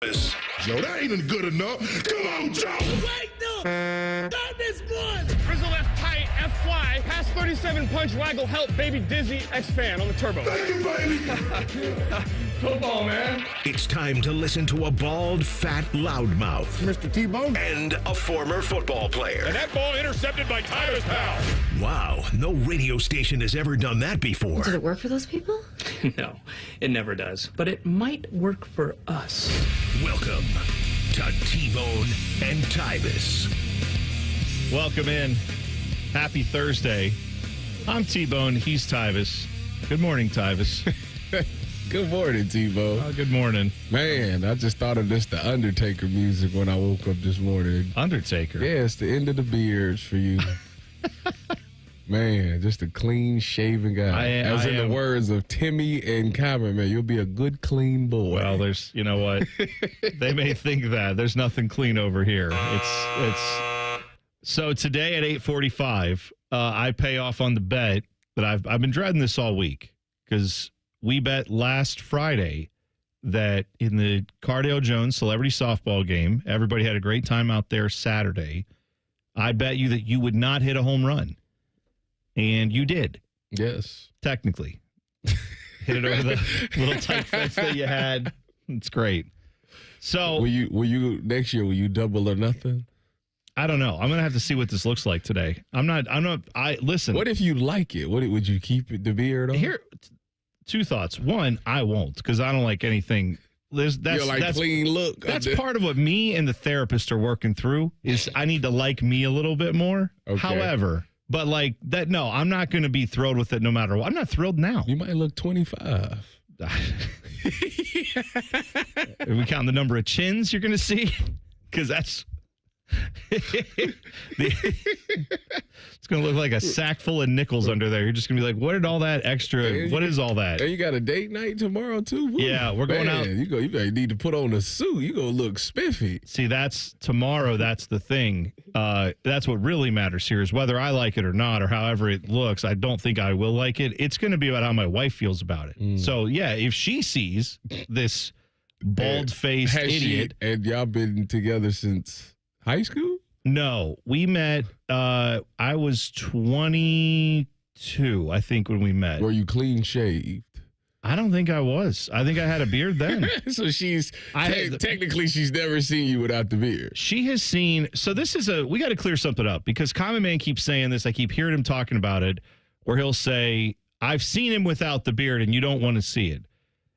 Joe, that ain't good enough. Come on, Joe. Wake up! Stop this one! Frizzle F tight, F fly, pass 37 punch, waggle, help, baby dizzy, X fan on the turbo. Thank you, baby. Football, man. It's time to listen to a bald, fat loudmouth Mr. T-Bone. and a former football player. And that ball intercepted by Tyvis, pal. Wow, no radio station has ever done that before. Did it work for those people? No, it never does. But it might work for us. Welcome to T-Bone and Tyvis. Welcome in. Happy Thursday. I'm T-Bone. He's Tyvis. Good morning, Tyvis. Good morning, T-Bone. Good morning. Man, I just thought of this, the Undertaker music when I woke up this morning. Undertaker. Yeah, it's the end of the beards for you. Man, just a clean-shaven guy. As in the words of Timmy and Cameron, man, you'll be a good, clean boy. Well, there's, you know what? They may think that. There's nothing clean over here. It's. So today at 8:45, I pay off on the bet that I've been dreading this all week because we bet last Friday that in the Cardale Jones celebrity softball game, everybody had a great time out there Saturday. I bet you that you would not hit a home run. And you did. Yes. Technically. Hit it over the little tight fence that you had. It's great. So Will you next year, will you double or nothing? I don't know. I'm going to have to see what this looks like today. Listen. What if you like it? Would you keep the beard on? Here, two thoughts. One, I won't because I don't like anything. That's clean look. That's part of what me and the therapist are working through is I need to like me a little bit more. Okay. However, but like that, no, I'm not going to be thrilled with it no matter what. I'm not thrilled now. You might look 25. If we count the number of chins you're going to see, because that's it's going to look like a sack full of nickels under there. You're just going to be like, what did all that extra? What is all that? And you got a date night tomorrow too. Woo. Yeah, we're going out. You need to put on a suit. You gonna look spiffy. See, that's tomorrow. That's the thing. That's what really matters here is whether I like it or not, or however it looks. I don't think I will like it. It's going to be about how my wife feels about it. So yeah, if she sees this bald-faced idiot, and y'all been together since high school? No, we met. I was 22, I think, when we met. Were you clean shaved? I don't think I was. I think I had a beard then. So technically she's never seen you without the beard. She has seen. So we got to clear something up because Common Man keeps saying this. I keep hearing him talking about it, where he'll say, "I've seen him without the beard, and you don't want to see it."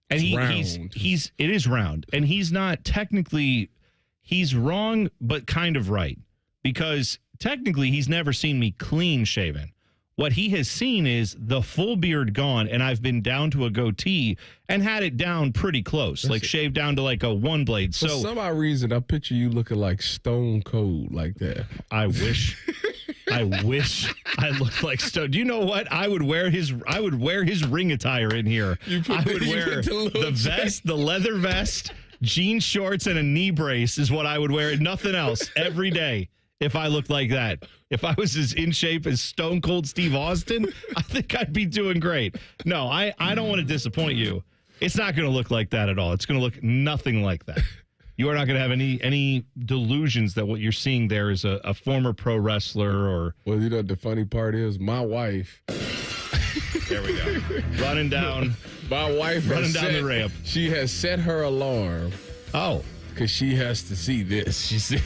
And it is round, and he's not technically. He's wrong, but kind of right, because technically he's never seen me clean shaven. What he has seen is the full beard gone, and I've been down to a goatee and had it down pretty close, shaved down to like a one blade. For some odd reason, I picture you looking like Stone Cold like that. I wish I looked like Stone. Do you know what? I would wear his ring attire in here. I would wear the vest, the leather vest, jean shorts, and a knee brace is what I would wear. Nothing else every day if I looked like that. If I was as in shape as Stone Cold Steve Austin, I think I'd be doing great. No, I don't want to disappoint you. It's not going to look like that at all. It's going to look nothing like that. You are not going to have any delusions that what you're seeing there is a former pro wrestler or... Well, you know, the funny part is my wife... There we go. Running down. My wife running down the ramp. She has set her alarm. Oh. Because she has to see this. She said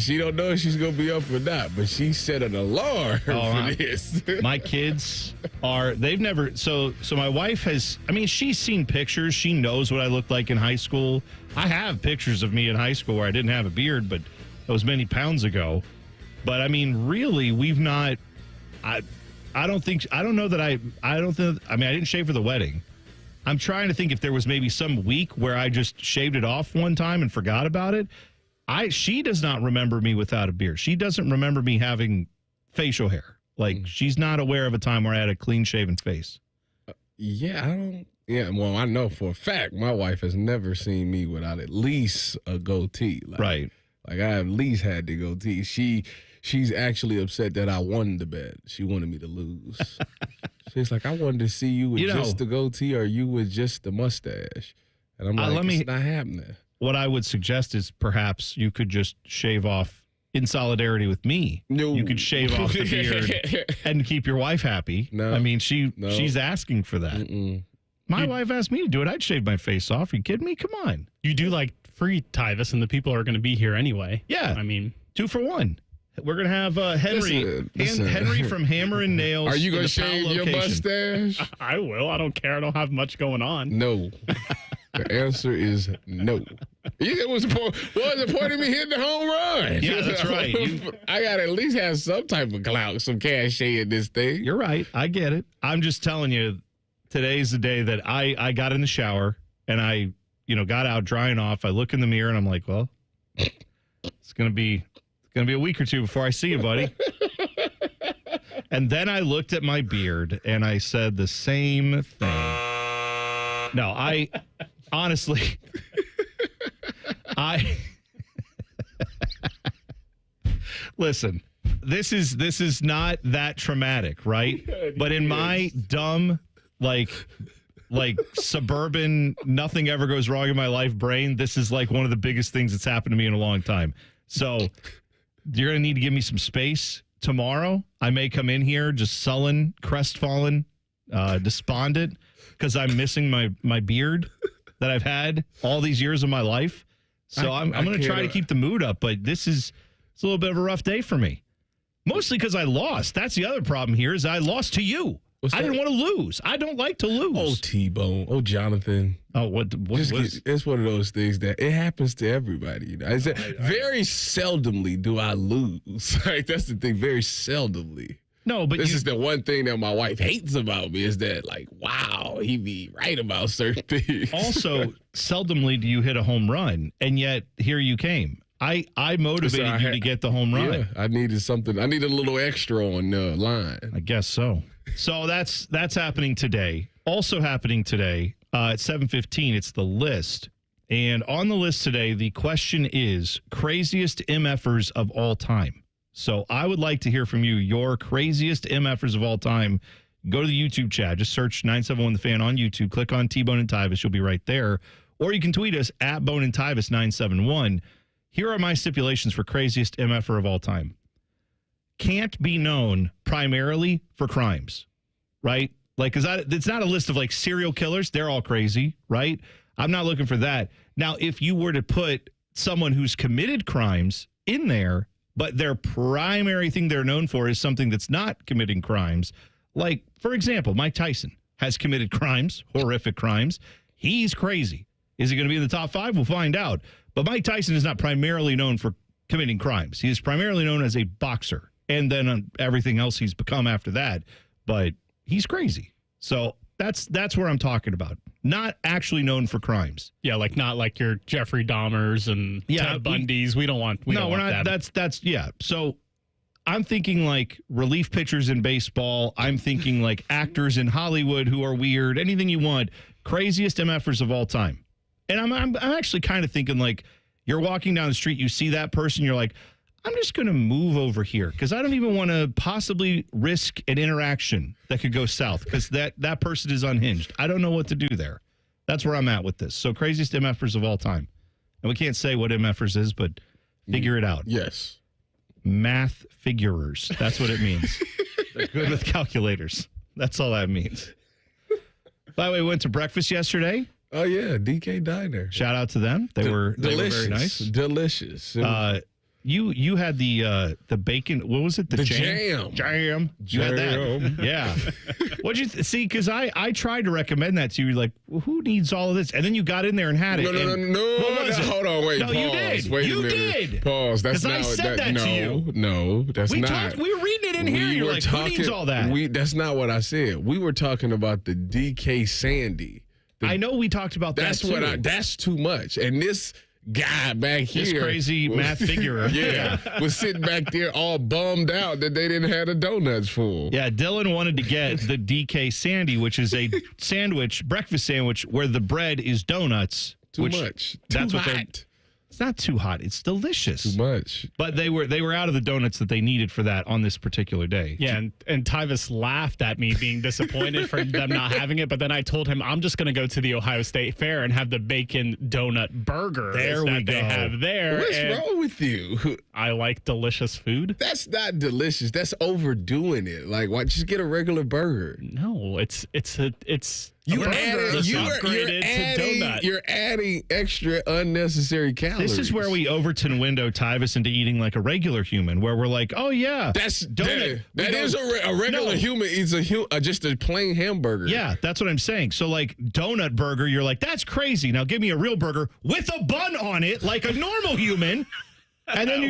she don't know if she's going to be up or not, but she set an alarm for this. My kids they've never, so my wife has, she's seen pictures. She knows what I looked like in high school. I have pictures of me in high school where I didn't have a beard, but that was many pounds ago. But really, we've not, I didn't shave for the wedding. I'm trying to think if there was maybe some week where I just shaved it off one time and forgot about it. She does not remember me without a beard. She doesn't remember me having facial hair. She's not aware of a time where I had a clean-shaven face. Well, I know for a fact my wife has never seen me without at least a goatee. Right. I at least had the goatee. She's actually upset that I won the bet. She wanted me to lose. She's like, I wanted to see you with just the goatee or you with just the mustache. And I'm like, it's not happening. What I would suggest is perhaps you could just shave off in solidarity with me. No. You could shave off the beard and keep your wife happy. No. I mean, she's asking for that. Mm-mm. My wife asked me to do it. I'd shave my face off. Are you kidding me? Come on. You do like free Tyvis, and the people are going to be here anyway. Yeah. I mean, 2 for 1. We're going to have Henry. Listen. Henry from Hammer and Nails. Are you going to in the Powell shave your location. mustache? I will. I don't care. I don't have much going on. No. The answer is no. It was the point of me hitting the home run? Yeah, that's right. I got to at least have some type of clout, some cachet in this thing. You're right. I get it. I'm just telling you, today's the day that I got in the shower and I, got out drying off. I look in the mirror and I'm like, well, it's going to be a week or two before I see you, buddy. And then I looked at my beard and I said the same thing. No, honestly, listen, this is not that traumatic, right? But in my dumb, like suburban, nothing ever goes wrong in my life brain, this is like one of the biggest things that's happened to me in a long time. So you're going to need to give me some space. Tomorrow, I may come in here just sullen, crestfallen, despondent, because I'm missing my beard that I've had all these years of my life. So I'm going to try to keep the mood up, but it's a little bit of a rough day for me. Mostly because I lost. That's the other problem here is I lost to you. I didn't want to lose. I don't like to lose. Oh, T-Bone. Oh, Jonathan. Oh, what it's one of those things that it happens to everybody. Very seldomly do I lose. Like, that's the thing. Very seldomly. No, but this is the one thing that my wife hates about me is that, like, wow, he be right about certain things. Also, seldomly do you hit a home run, and yet here you came. I motivated you to get the home run. Yeah, I needed something. I needed a little extra on the line. I guess so. So that's happening today. Also happening today at 7:15, it's the list. And on the list today, the question is craziest MFers of all time. So I would like to hear from you, your craziest MFers of all time. Go to the YouTube chat. Just search 971 The Fan on YouTube. Click on T-Bone and Tyvis. You'll be right there. Or you can tweet us at Bone and Tyvis 971. Here are my stipulations for craziest MFer of all time. Can't be known primarily for crimes, right? Like, it's not a list of like serial killers. They're all crazy, right? I'm not looking for that. Now, if you were to put someone who's committed crimes in there, but their primary thing they're known for is something that's not committing crimes, like, for example, Mike Tyson has committed crimes, horrific crimes. He's crazy. Is he going to be in the top 5? We'll find out. But Mike Tyson is not primarily known for committing crimes. He is primarily known as a boxer. And then on everything else he's become after that. But he's crazy. So that's where I'm talking about. Not actually known for crimes. Yeah, like not like your Jeffrey Dahmers and Ted Bundys. We don't want that. That's So I'm thinking like relief pitchers in baseball. I'm thinking like actors in Hollywood who are weird. Anything you want. Craziest MFers of all time. And I'm actually kind of thinking like you're walking down the street, you see that person, you're like, I'm just going to move over here because I don't even want to possibly risk an interaction that could go south because that person is unhinged. I don't know what to do there. That's where I'm at with this. So craziest MFers of all time. And we can't say what MFers is, but figure it out. Yes. Math figurers. That's what it means. They're good with calculators. That's all that means. By the way, we went to breakfast yesterday. Oh, yeah. DK Diner. Shout out to them. They were very nice. Delicious. You had the bacon. What was it? The jam. You had that. Yeah. What'd you see? Because I tried to recommend that to you. Like, well, who needs all of this? And then you got in there and had it. No. Hold on. Wait. No, pause. you did. Wait you a minute. did. Pause. That's not. I said that to you. No, that's not. We were reading it in here. You're like, who needs all that? That's not what I said. We were talking about the DK Sandy. I know we talked about that too. That's too much. And this guy back here, this crazy math figure, was sitting back there all bummed out that they didn't have the donuts for him. Yeah, Dylan wanted to get the DK Sandy, which is a breakfast sandwich where the bread is donuts. Too much. That's too what hot. It's not too hot. It's delicious. Too much. But they were out of the donuts that they needed for that on this particular day. Yeah, and Tyvis laughed at me being disappointed for them not having it, but then I told him I'm just going to go to the Ohio State Fair and have the bacon donut burger that they have there. What's wrong with you? I like delicious food. That's not delicious. That's overdoing it. Like, why just get a regular burger? No, it's You're adding extra unnecessary calories. This is where we Overton window Tyvis into eating like a regular human, where we're like, oh yeah, that's donut. That is a regular human eats just a plain hamburger. Yeah, that's what I'm saying. So like donut burger, you're like, that's crazy. Now give me a real burger with a bun on it, like a normal human. And then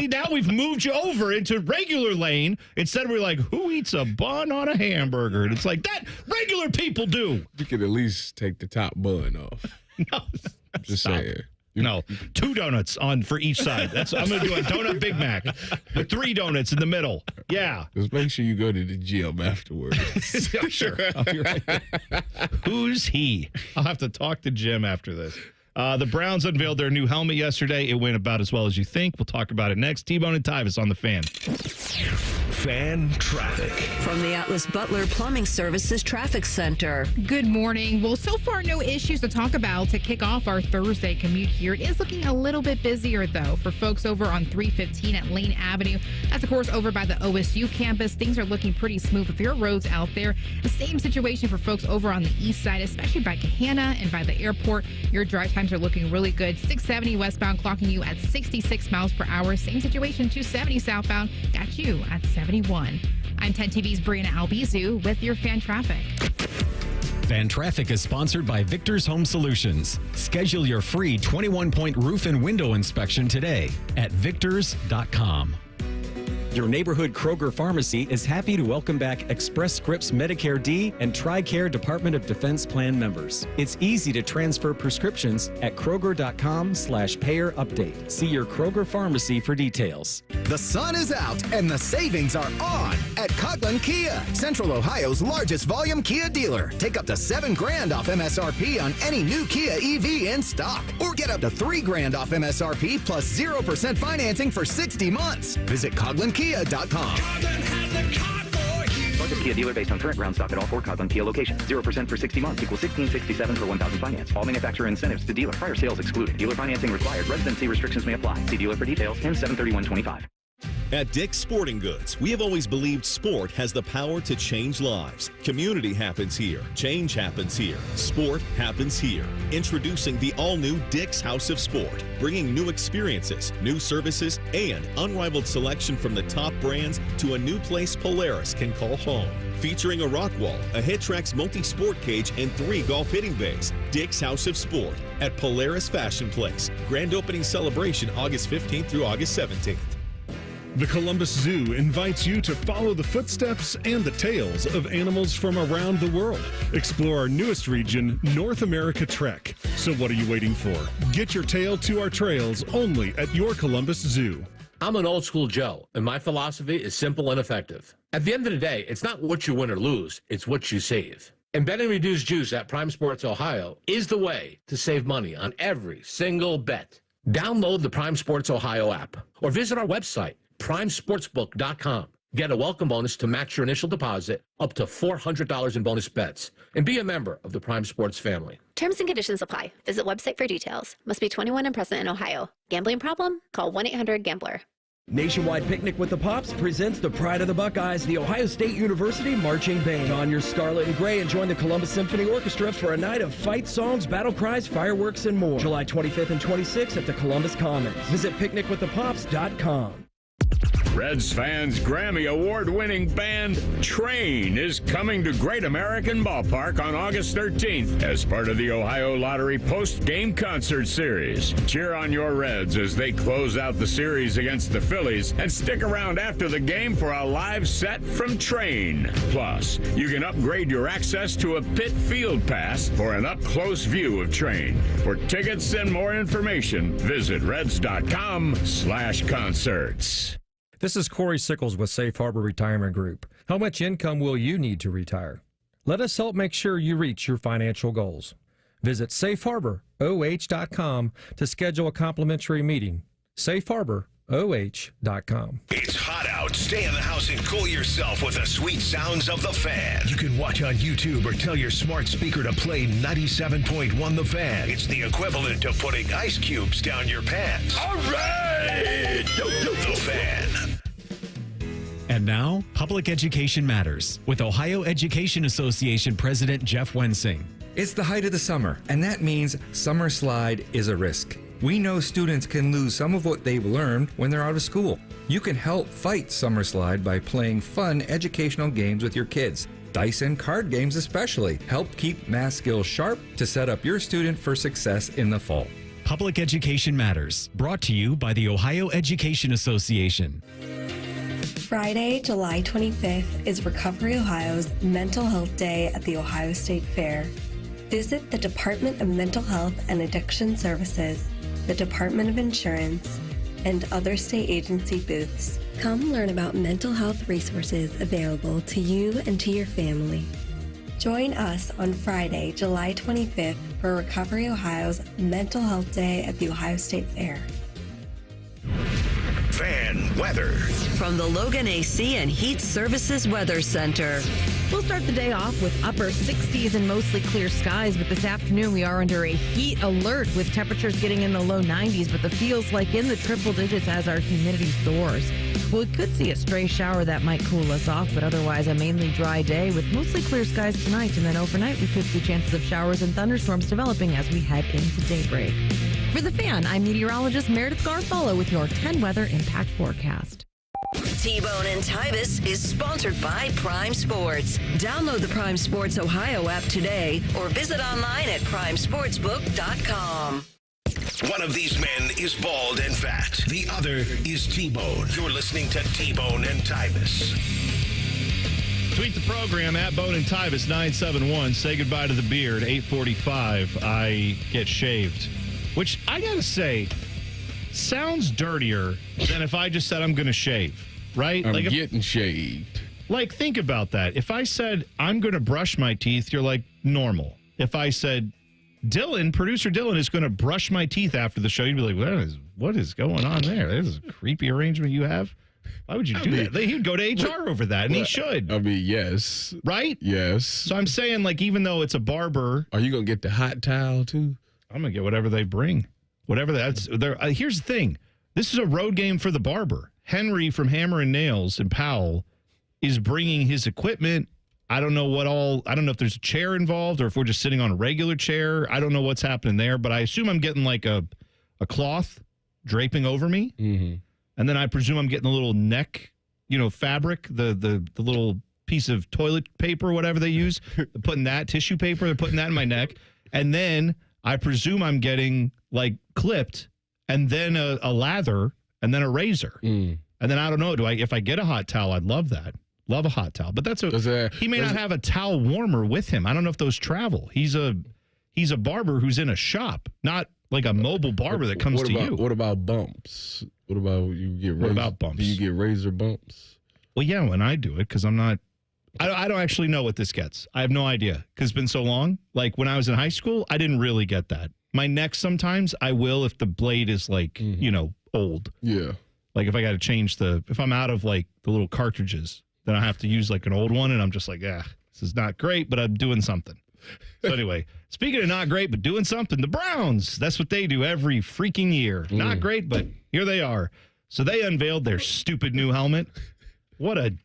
now we've moved you over into regular lane. Instead, we're like, who eats a bun on a hamburger? And it's like, that regular people do. You could at least take the top bun off. No, just saying. No, 2 donuts for each side. I'm going to do a donut Big Mac with 3 donuts in the middle. Yeah. Just make sure you go to the gym afterwards. Sure. I'll be right there. Who's he? I'll have to talk to Jim after this. The Browns unveiled their new helmet yesterday. It went about as well as you think. We'll talk about it next. T-Bone and Tyvis on the Fan. Fan traffic. From the Atlas Butler Plumbing Services Traffic Center. Good morning. Well, so far, no issues to talk about to kick off our Thursday commute here. It is looking a little bit busier, though, for folks over on 315 at Lane Avenue. That's, of course, over by the OSU campus. Things are looking pretty smooth with your roads out there. The same situation for folks over on the east side, especially by Kahana and by the airport. Your drive times are looking really good. 670 westbound clocking you at 66 miles per hour. Same situation, 270 southbound got you at 71. I'm 10 TV's Brianna Albizu with your fan traffic. Fan traffic is sponsored by Victor's Home Solutions. Schedule your free 21-point roof and window inspection today at victors.com. Your neighborhood Kroger pharmacy is happy to welcome back Express Scripts Medicare D and TRICARE Department of Defense Plan members. It's easy to transfer prescriptions at Kroger.com/payer update. See your Kroger pharmacy for details. The sun is out and the savings are on at Coughlin Kia, Central Ohio's largest volume Kia dealer. Take up to $7,000 off MSRP on any new Kia EV in stock, or get up to $3,000 off MSRP plus 0% financing for 60 months. Visit CoglinKia.com. Largest Kia dealer based on current ground stock at all 4 Coughlin Kia locations. 0% for 60 months equals $1,667 per 1,000 finance. All manufacturer incentives to dealer. Prior sales excluded. Dealer financing required. Residency restrictions may apply. See dealer for details. 10/7/31/25. At Dick's Sporting Goods, we have always believed sport has the power to change lives. Community happens here. Change happens here. Sport happens here. Introducing the all-new Dick's House of Sport, bringing new experiences, new services, and unrivaled selection from the top brands to a new place Polaris can call home. Featuring a rock wall, a HitTrax multi-sport cage, and 3 golf hitting bays. Dick's House of Sport at Polaris Fashion Place. Grand opening celebration August 15th through August 17th. The Columbus Zoo invites you to follow the footsteps and the tales of animals from around the world. Explore our newest region, North America Trek. So what are you waiting for? Get your tail to our trails only at your Columbus Zoo. I'm an old school Joe, and my philosophy is simple and effective. At the end of the day, it's not what you win or lose, it's what you save. And bet and reduce juice at Prime Sports Ohio is the way to save money on every single bet. Download the Prime Sports Ohio app or visit our website, primesportsbook.com. Get a welcome bonus to match your initial deposit up to $400 in bonus bets. And be a member of the Prime Sports family. Terms and conditions apply. Visit website for details. Must be 21 and present in Ohio. Gambling problem? Call 1-800-GAMBLER. Nationwide Picnic with the Pops presents the Pride of the Buckeyes, the Ohio State University Marching Band. Don your scarlet and gray and join the Columbus Symphony Orchestra for a night of fight songs, battle cries, fireworks, and more. July 25th and 26th at the Columbus Commons. Visit picnicwiththepops.com. Reds fans' Grammy Award-winning band Train is coming to Great American Ballpark on August 13th as part of the Ohio Lottery post-game concert series. Cheer on your Reds as they close out the series against the Phillies, and stick around after the game for a live set from Train. Plus, you can upgrade your access to a pit field pass for an up-close view of Train. For tickets and more information, visit reds.com/concerts. This is Corey Sickles with Safe Harbor Retirement Group. How much income will you need to retire? Let us help make sure you reach your financial goals. Visit safeharboroh.com to schedule a complimentary meeting. safeharboroh.com. It's hot out. Stay in the house and cool yourself with the sweet sounds of The Fan. You can watch on YouTube or tell your smart speaker to play 97.1 The Fan. It's the equivalent of putting ice cubes down your pants. All right! The Fan. And now, Public Education Matters with Ohio Education Association President Jeff Wensing. It's the height of the summer, and that means summer slide is a risk. We know students can lose some of what they've learned when they're out of school. You can help fight summer slide by playing fun educational games with your kids. Dice and card games especially help keep math skills sharp to set up your student for success in the fall. Public Education Matters, brought to you by the Ohio Education Association. Friday, July 25th is Recovery Ohio's Mental Health Day at the Ohio State Fair. Visit the Department of Mental Health and Addiction Services, the Department of Insurance, and other state agency booths. Come learn about mental health resources available to you and to your family. Join us on Friday, July 25th for Recovery Ohio's Mental Health Day at the Ohio State Fair. Fan weather. From the Logan AC and Heat Services Weather Center. We'll start the day off with upper 60s and mostly clear skies, but this afternoon we are under a heat alert with temperatures getting in the low 90s, but the feels like in the triple digits as our humidity soars. We could see a stray shower that might cool us off, but otherwise a mainly dry day with mostly clear skies tonight, and then overnight we could see chances of showers and thunderstorms developing as we head into daybreak. For The Fan, I'm meteorologist Meredith Garfolo with your 10 weather impact forecast. T-Bone and Tyvis is sponsored by Prime Sports. Download the Prime Sports Ohio app today or visit online at primesportsbook.com. One of these men is bald and fat. The other is T-Bone. You're listening to T-Bone and Tyvis. Tweet the program at Bone and Tyvis 971. Say goodbye to the beard. 8:45. I get shaved, which I gotta say sounds dirtier than if I just said I'm gonna shave. Right? I'm getting shaved. Like, think about that. If I said I'm gonna brush my teeth, you're like normal. If I said producer Dylan is going to brush my teeth after the show, you'd be like, what is going on there? There's a creepy arrangement you have. Why would you do that? He'd go to HR over that, and he should. I mean, yes. Right? Yes. So I'm saying, like, even though it's a barber. Are you going to get the hot towel, too? I'm going to get whatever they bring. Whatever that's. Here's the thing. This is a road game for the barber. Henry from Hammer and Nails in Powell is bringing his equipment. I don't know if there's a chair involved or if we're just sitting on a regular chair. I don't know what's happening there, but I assume I'm getting like a cloth draping over me. Mm-hmm. And then I presume I'm getting a little neck, fabric, the little piece of toilet paper, or whatever they use. They're putting that tissue paper, they're putting that in my neck. And then I presume I'm getting like clipped and then a lather and then a razor. Mm. And then I don't know, if I get a hot towel, I'd love that. Love a hot towel, but he may not have a towel warmer with him. I don't know if those travel. He's a barber who's in a shop, not like a mobile barber that comes to you. What about bumps? What about you get? What about bumps? Do you get razor bumps? Well, yeah, when I do it, because I'm not. I don't actually know what this gets. I have no idea because it's been so long. Like when I was in high school, I didn't really get that. My neck sometimes I will if the blade is like old. Yeah. Like if I got to change if I'm out of like the little cartridges. Then I have to use like an old one, and I'm just like, this is not great, but I'm doing something. So anyway, speaking of not great, but doing something, the Browns, that's what they do every freaking year. Not great, but here they are. So they unveiled their stupid new helmet. What a...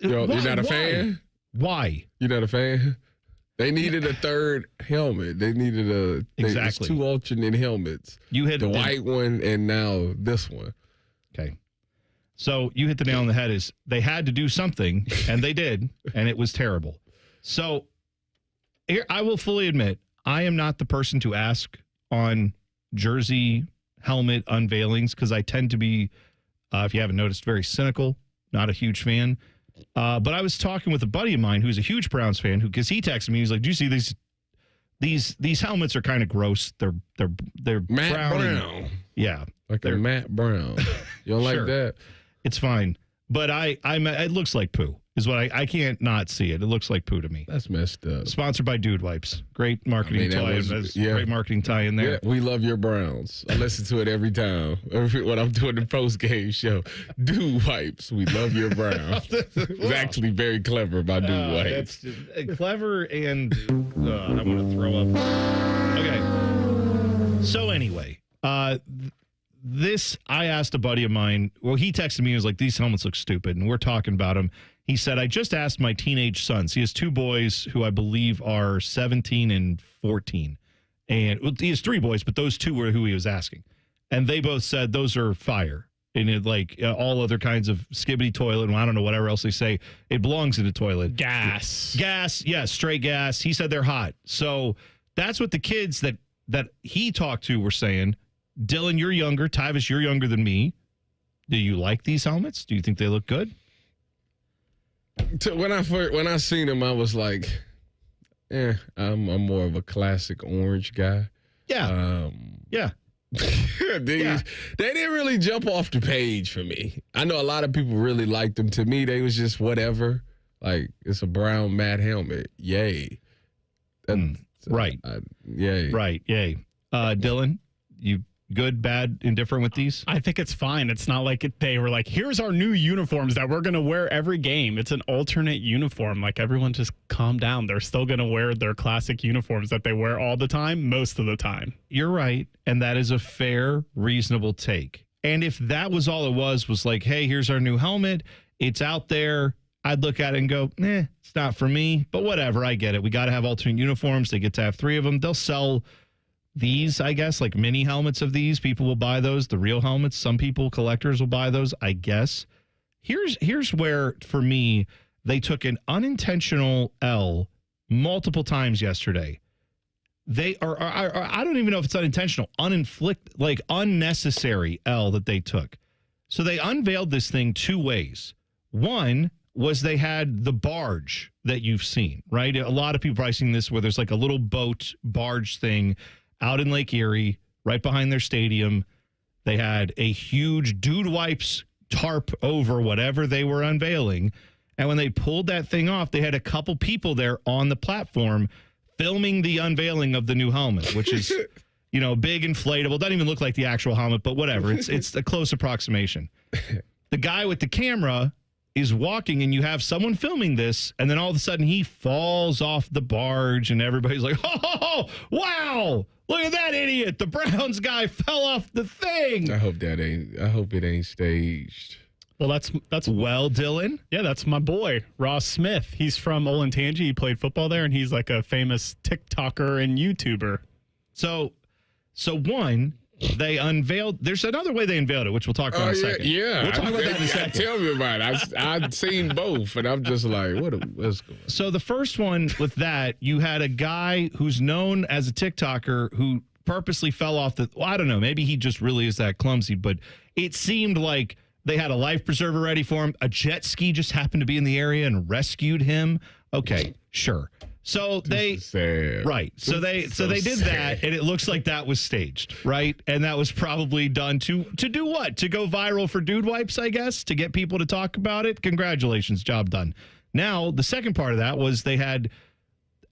You're not a fan? Why? You're not a fan? They needed a third helmet. They needed exactly 2 alternate helmets. You hit the white one and now this one. Okay. So you hit the nail on the head is they had to do something, and they did, and it was terrible. So here, I will fully admit, I am not the person to ask on jersey helmet unveilings because I tend to be, if you haven't noticed, very cynical, not a huge fan. But I was talking with a buddy of mine who's a huge Browns fan because he texted me. He's like, "Do you see these helmets are kind of gross. They're Matt brown. Yeah, like a Matt Brown. You don't like that?" It's fine, but it looks like poo. is what I can't not see it. It looks like poo to me. That's messed up. Sponsored by Dude Wipes. Great marketing Great marketing tie in there. Yeah, we love your Browns. I listen to it every time. When I'm doing the post-game show. Dude Wipes. We love your Browns. It's actually very clever by Dude Wipes. That's just clever and I want to throw up. Okay. So anyway, this, I asked a buddy of mine. Well, he texted me. He was like, these helmets look stupid. And we're talking about them. He said, I just asked my teenage sons. He has 2 boys who I believe are 17 and 14. And well, he has 3 boys, but those 2 were who he was asking. And they both said those are fire. And it, like all other kinds of skibbity toilet, and I don't know, whatever else they say, it belongs in the toilet. Gas, yes, straight gas. He said they're hot. So that's what the kids that he talked to were saying. Dylan, you're younger. Tyvis, you're younger than me. Do you like these helmets? Do you think they look good? When I seen them, I was like, I'm more of a classic orange guy. Yeah. They didn't really jump off the page for me. I know a lot of people really liked them. To me, they was just whatever. Like, it's a brown matte helmet. Yay. Right. Yay. Right. Yay. Dylan, you good, bad, indifferent with these? I think it's fine. It's not like they were like, here's our new uniforms that we're going to wear every game. It's an alternate uniform. Like, everyone just calm down. They're still going to wear their classic uniforms that they wear all the time, most of the time. You're right. And that is a fair, reasonable take. And if that was all it was like, hey, here's our new helmet. It's out there. I'd look at it and go, it's not for me. But whatever, I get it. We got to have alternate uniforms. They get to have 3 of them. They'll sell these, I guess, like mini helmets of these. People will buy those, the real helmets. Some people, collectors, will buy those, I guess. Here's where, for me, they took an unintentional L multiple times yesterday. They are I don't even know if it's unintentional, unnecessary L that they took. So they unveiled this thing 2 ways. One was they had the barge that you've seen, right? A lot of people probably seen this where there's like a little boat barge thing out in Lake Erie, right behind their stadium. They had a huge Dude Wipes tarp over whatever they were unveiling. And when they pulled that thing off, they had a couple people there on the platform filming the unveiling of the new helmet, which is, big, inflatable. Doesn't even look like the actual helmet, but whatever. It's a close approximation. The guy with the camera is walking, and you have someone filming this, and then all of a sudden he falls off the barge, and everybody's like, oh, wow, look at that idiot. The Browns guy fell off the thing. I hope it ain't staged. Well, that's well, Dylan. Yeah, that's my boy, Ross Smith. He's from Olentangy. He played football there, and he's like a famous TikToker and YouTuber. So one, they unveiled. There's another way they unveiled it, which we'll talk about in a second. Yeah, we'll talk about that in a second. Tell me about it. I've seen both, and I'm just like, what's going on? So the first one with that, you had a guy who's known as a TikToker who purposely fell off I don't know, maybe he just really is that clumsy, but it seemed like they had a life preserver ready for him. A jet ski just happened to be in the area and rescued him. Okay, sure. So they did that, and it looks like that was staged, right? And that was probably done to do what? To go viral for Dude Wipes, I guess, to get people to talk about it. Congratulations, job done. Now, the second part of that was they had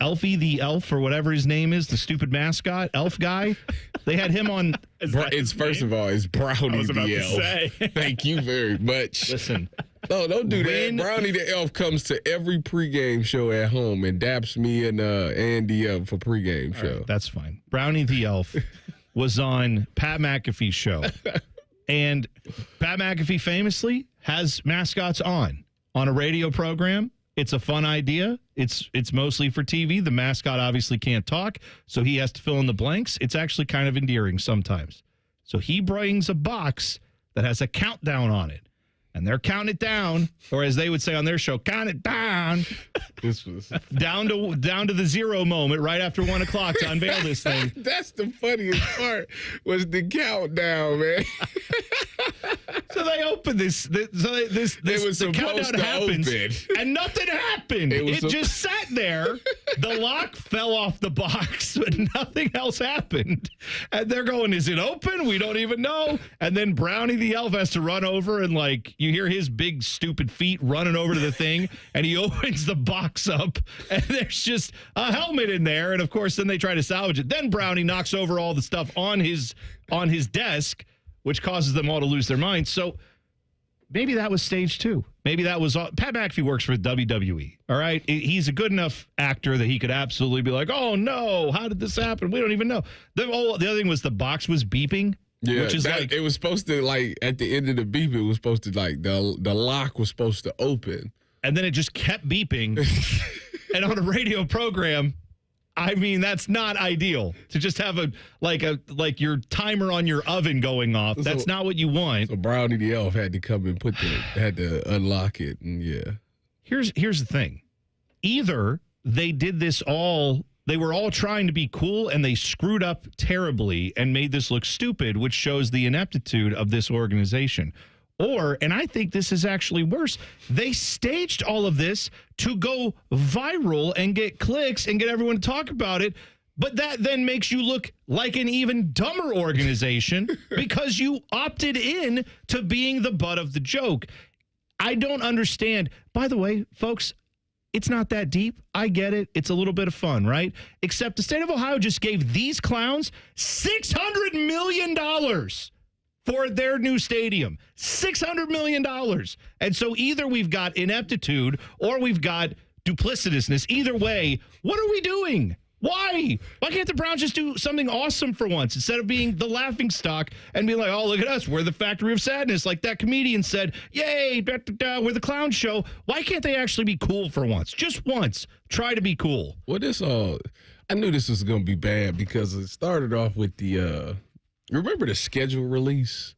Elfie the Elf, or whatever his name is, the stupid mascot, elf guy. They had him on. First of all, it's Brownie the Elf. Thank you very much. Listen. No, don't do that. Brownie the Elf comes to every pregame show at home and daps me and Andy up for pregame show. Right, that's fine. Brownie the Elf was on Pat McAfee's show. And Pat McAfee famously has mascots on a radio program. It's a fun idea. It's mostly for TV. The mascot obviously can't talk, so he has to fill in the blanks. It's actually kind of endearing sometimes. So he brings a box that has a countdown on it. And they're counting it down, or as they would say on their show, count it down. This was down to the 0 moment right after 1 o'clock to unveil this thing. That's the funniest part was the countdown, man. So they open this. The countdown happens, and nothing happened. It just sat there. The lock fell off the box, but nothing else happened. And they're going, "Is it open? We don't even know." And then Brownie the elf has to run over, and like you hear his big stupid feet running over to the thing, and he opens the box up, and there's just a helmet in there. And of course, then they try to salvage it. Then Brownie knocks over all the stuff on his desk, which causes them all to lose their minds. So maybe that was stage 2. Maybe that was all. Pat McAfee works for WWE. All right. He's a good enough actor that he could absolutely be like, "Oh no, how did this happen? We don't even know." The other thing was the box was beeping. Yeah, which is like it was supposed to, like, at the end of the beep, it was supposed to, like, the lock was supposed to open. And then it just kept beeping. And on a radio program, I mean, that's not ideal to just have like your timer on your oven going off. That's not what you want. So Brownie the elf had to come and had to unlock it, and yeah. Here's the thing. Either they did this all. They were all trying to be cool, and they screwed up terribly and made this look stupid, which shows the ineptitude of this organization. Or, and I think this is actually worse, they staged all of this to go viral and get clicks and get everyone to talk about it. But that then makes you look like an even dumber organization because you opted in to being the butt of the joke. I don't understand. By the way, folks, it's not that deep. I get it. It's a little bit of fun, right? Except the state of Ohio just gave these clowns $600 million for their new stadium. $600 million. And so either we've got ineptitude or we've got duplicitousness. Either way, what are we doing? Why? Why can't the Browns just do something awesome for once instead of being the laughing stock and be like, "Oh, look at us. We're the factory of sadness." Like that comedian said, "Yay, we're the clown show." Why can't they actually be cool for once? Just once. Try to be cool. Well, I knew this was going to be bad because it started off with the, remember the schedule release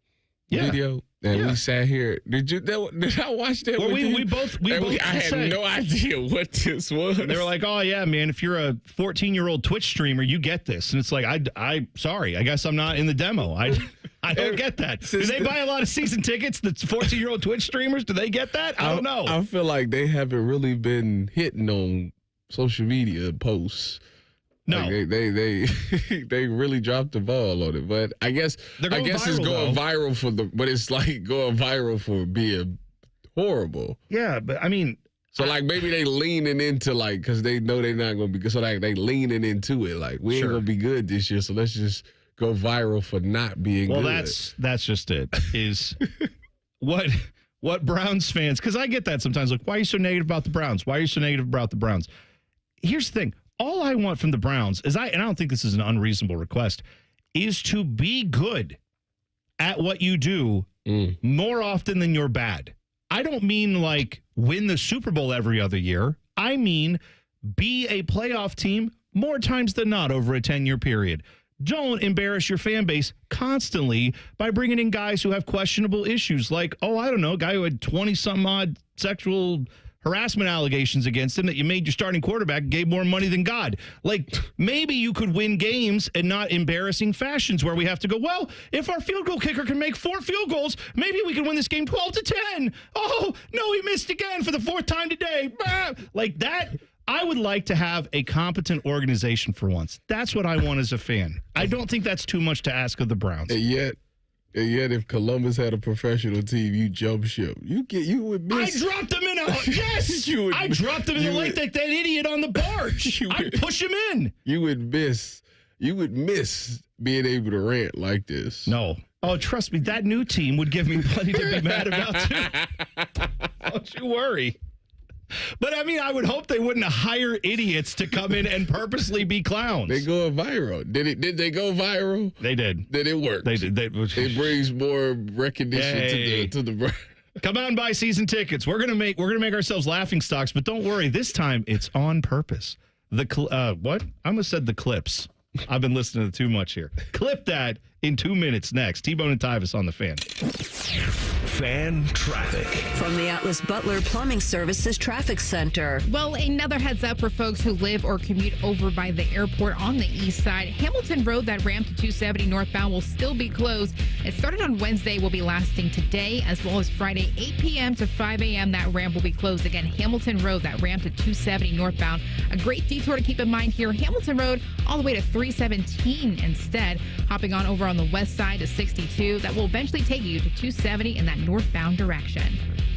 video? And we sat here. Did I watch that? Well, with you? we both. I had no idea what this was. They were like, "Oh yeah, man, if you're a 14-year-old Twitch streamer, you get this." And it's like, I sorry, I guess I'm not in the demo. I don't get that. Do they buy a lot of season tickets? The 14-year-old Twitch streamers, do they get that? I don't know. I feel like they haven't really been hitting on social media posts. No, like they really dropped the ball on it, but I guess it's going viral but it's like going viral for being horrible. Yeah, but I mean, so like maybe they leaning into like because they know they're not going to be good, so like they leaning into it like we ain't going to be good this year, so let's just go viral for not being good. Well, that's just it. Is what Browns fans? Because I get that sometimes. Like, why are you so negative about the Browns? Why are you so negative about the Browns? Here's the thing. All I want from the Browns is and I don't think this is an unreasonable request, is to be good at what you do more often than you're bad. I don't mean like win the Super Bowl every other year. I mean be a playoff team more times than not over a 10-year period. Don't embarrass your fan base constantly by bringing in guys who have questionable issues like, I don't know, a guy who had 20-something odd sexual harassment allegations against him that you made your starting quarterback, gave more money than God. Like, maybe you could win games and not embarrassing fashions where we have to go, well, if our field goal kicker can make 4 field goals, maybe we can win this game 12-10. Oh, no, he missed again for the 4th time today. Like that. I would like to have a competent organization for once. That's what I want as a fan. I don't think that's too much to ask of the Browns. And yet, if Columbus had a professional team, you jump ship. You would miss. I dropped them in yes. I dropped them in the lake like that idiot on the barge. I'd push him in. You would miss being able to rant like this. No. Oh, trust me, that new team would give me plenty to be mad about too. Don't you worry. But I mean, I would hope they wouldn't hire idiots to come in and purposely be clowns. They go viral. Did they go viral? They did. Then it worked. They did. It brings more recognition to the Come on, buy season tickets. We're gonna make ourselves laughing stocks, but don't worry. This time it's on purpose. What? I almost said the clips. I've been listening to too much here. Clip that. in 2 minutes next. T-Bone and Tyvis on the Fan. Fan traffic. From the Atlas Butler Plumbing Services Traffic Center. Well, another heads up for folks who live or commute over by the airport on the east side. Hamilton Road, that ramp to 270 northbound, will still be closed. It started on Wednesday, will be lasting today, as well as Friday, 8 p.m. to 5 a.m. That ramp will be closed. Again, Hamilton Road, that ramp to 270 northbound. A great detour to keep in mind here. Hamilton Road all the way to 317 instead. Hopping on over on the west side to 62. That will eventually take you to 270 in that northbound direction.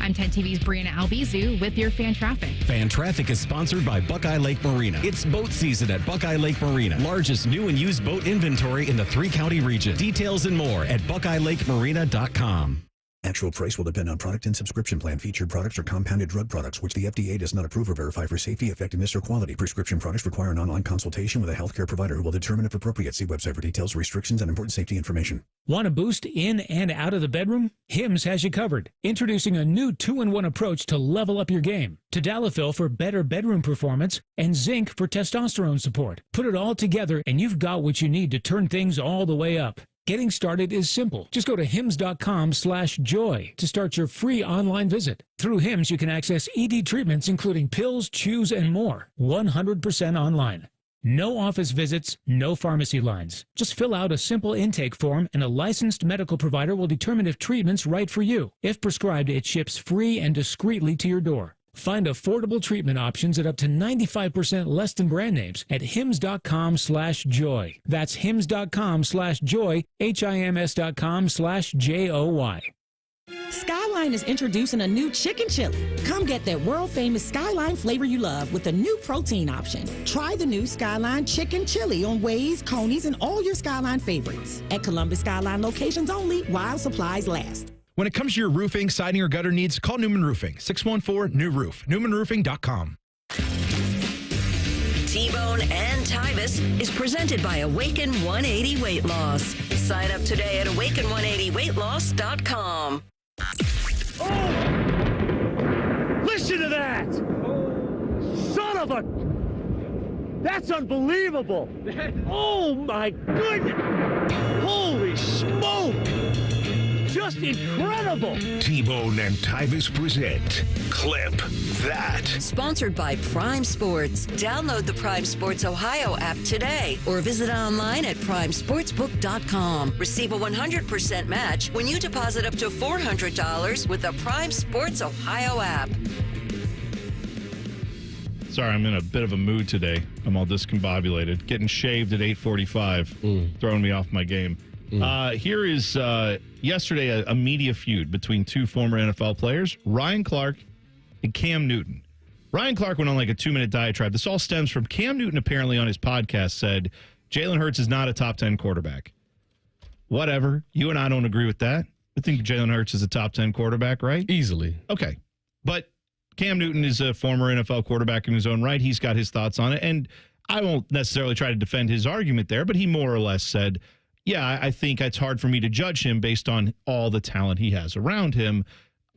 I'm 10 TV's Brianna Albizu with your Fan Traffic. Fan Traffic is sponsored by Buckeye Lake Marina. It's boat season at Buckeye Lake Marina. Largest new and used boat inventory in the 3-county region. Details and more at BuckeyeLakeMarina.com. Actual price will depend on product and subscription plan. Featured products are compounded drug products, which the FDA does not approve or verify for safety, effectiveness, or quality. Prescription products require an online consultation with a healthcare provider who will determine if appropriate. See website for details, restrictions, and important safety information. Want a boost in and out of the bedroom? Hims has you covered. Introducing a new 2-in-1 approach to level up your game. Tadalafil for better bedroom performance and zinc for testosterone support. Put it all together and you've got what you need to turn things all the way up. Getting started is simple. Just go to hims.com/joy to start your free online visit. Through Hims, you can access ED treatments, including pills, chews, and more. 100% online. No office visits, no pharmacy lines. Just fill out a simple intake form and a licensed medical provider will determine if treatment's right for you. If prescribed, it ships free and discreetly to your door. Find affordable treatment options at up to 95% less than brand names at hims.com/joy. That's hims.com/joy, HIMS.com/JOY. Skyline is introducing a new chicken chili. Come get that world-famous Skyline flavor you love with a new protein option. Try the new Skyline chicken chili on Waze, Coney's, and all your Skyline favorites. At Columbus Skyline locations only while supplies last. When it comes to your roofing, siding, or gutter needs, call Newman Roofing. 614-NEW-ROOF. NewmanRoofing.com. T-Bone and Tyvis is presented by Awaken 180 Weight Loss. Sign up today at awaken180weightloss.com. Listen to that! Son of a... That's unbelievable! Oh, my goodness! Holy smoke! Just incredible! T-Bone and Tyvis present Clip That. Sponsored by Prime Sports. Download the Prime Sports Ohio app today or visit online at primesportsbook.com. Receive a 100% match when you deposit up to $400 with the Prime Sports Ohio app. Sorry, I'm in a bit of a mood today. I'm all discombobulated. Getting shaved at 8:45, throwing me off my game. Here is yesterday a media feud between two former NFL players, Ryan Clark and Cam Newton. Ryan Clark went on like a 2-minute diatribe. This all stems from Cam Newton apparently on his podcast said Jalen Hurts is not a top 10 quarterback. Whatever. You and I don't agree with that. I think Jalen Hurts is a top 10 quarterback, right? Easily. Okay. But Cam Newton is a former NFL quarterback in his own right. He's got his thoughts on it. And I won't necessarily try to defend his argument there, but he more or less said, yeah, I think it's hard for me to judge him based on all the talent he has around him.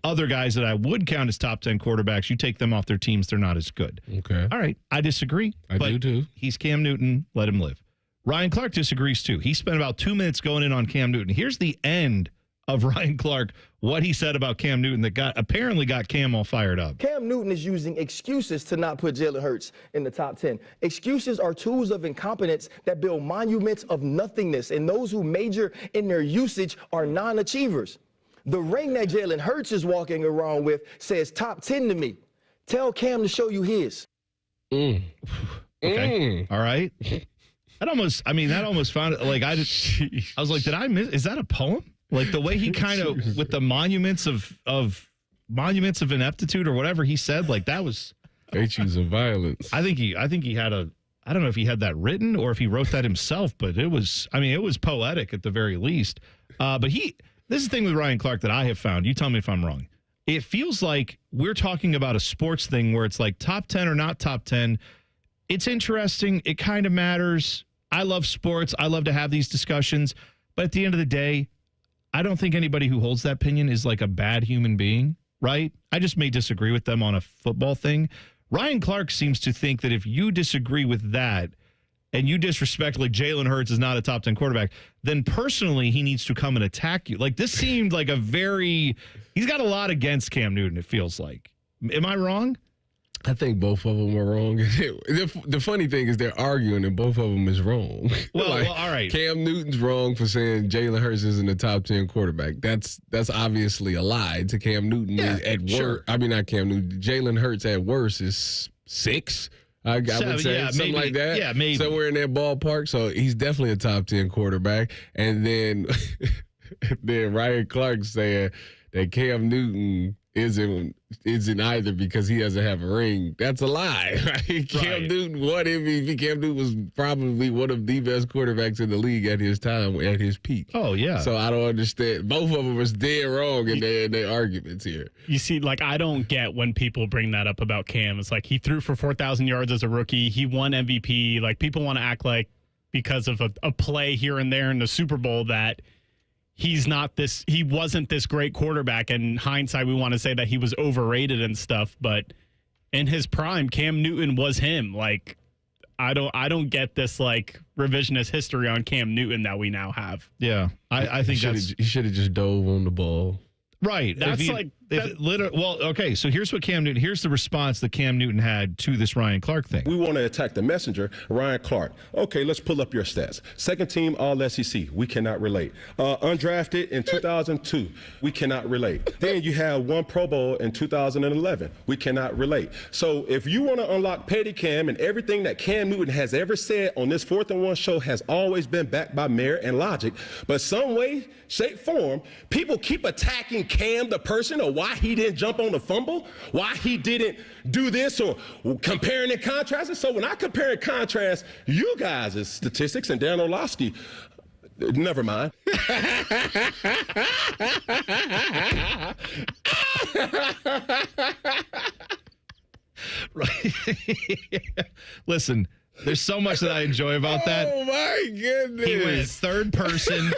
Other guys that I would count as top 10 quarterbacks, you take them off their teams, they're not as good. Okay. All right. I disagree. I do too. He's Cam Newton. Let him live. Ryan Clark disagrees too. He spent about 2 minutes going in on Cam Newton. Here's the end of Ryan Clark, what he said about Cam Newton that apparently got Cam all fired up. Cam Newton is using excuses to not put Jalen Hurts in the top 10. Excuses are tools of incompetence that build monuments of nothingness, and those who major in their usage are non-achievers. The ring that Jalen Hurts is walking around with says top 10 to me. Tell Cam to show you his. Okay. All right. That almost found it like I was like, did I miss? Is that a poem? Like the way he kind of with the monuments of ineptitude or whatever he said, like that was virtues of violence. I think he had I don't know if he had that written or if he wrote that himself, but it was poetic at the very least. But this is the thing with Ryan Clark that I have found. You tell me if I'm wrong. It feels like we're talking about a sports thing where it's like top 10 or not top 10. It's interesting. It kind of matters. I love sports. I love to have these discussions. But at the end of the day, I don't think anybody who holds that opinion is like a bad human being, right? I just may disagree with them on a football thing. Ryan Clark seems to think that if you disagree with that and you disrespect, like, Jalen Hurts is not a top 10 quarterback, then personally he needs to come and attack you. Like, this seemed like he's got a lot against Cam Newton, it feels like. Am I wrong? I think both of them are wrong. The funny thing is they're arguing and both of them is wrong. Well, all right. Cam Newton's wrong for saying Jalen Hurts isn't a top 10 quarterback. That's obviously a lie. To Cam Newton at worst. I mean, not Cam Newton. Jalen Hurts at worst is 6. I would say something like that. Yeah, maybe. Somewhere in that ballpark. So he's definitely a top 10 quarterback. And then Ryan Clark saying that Cam Newton isn't either because he doesn't have a ring. That's a lie. Right? Cam Newton won MVP. Cam Newton was probably one of the best quarterbacks in the league at his time, at his peak. Oh, yeah. So I don't understand. Both of them was dead wrong in their arguments here. You see, like, I don't get when people bring that up about Cam. It's like he threw for 4,000 yards as a rookie. He won MVP. Like, people want to act like because of a play here and there in the Super Bowl that he wasn't this great quarterback. In hindsight, we want to say that he was overrated and stuff, but in his prime, Cam Newton was him. Like, I don't get this like revisionist history on Cam Newton that we now have. Yeah. I think he should have just dove on the ball. Right. That's so here's the response that Cam Newton had to this Ryan Clark thing. We want to attack the messenger, Ryan Clark. Okay, let's pull up your stats. Second team All SEC, we cannot relate. Undrafted in 2002, we cannot relate. Then you have one Pro Bowl in 2011, we cannot relate. So if you want to unlock Petty Cam, and everything that Cam Newton has ever said on this 4th and 1 show has always been backed by merit and logic, but some way, shape, form, people keep attacking Cam the person, or why he didn't jump on the fumble, why he didn't do this, or comparing and contrasting. So when I compare and contrast you guys' statistics and Dan Orlovsky, never mind. Right. Listen, there's so much that I enjoy about that. Oh my goodness. He was third person.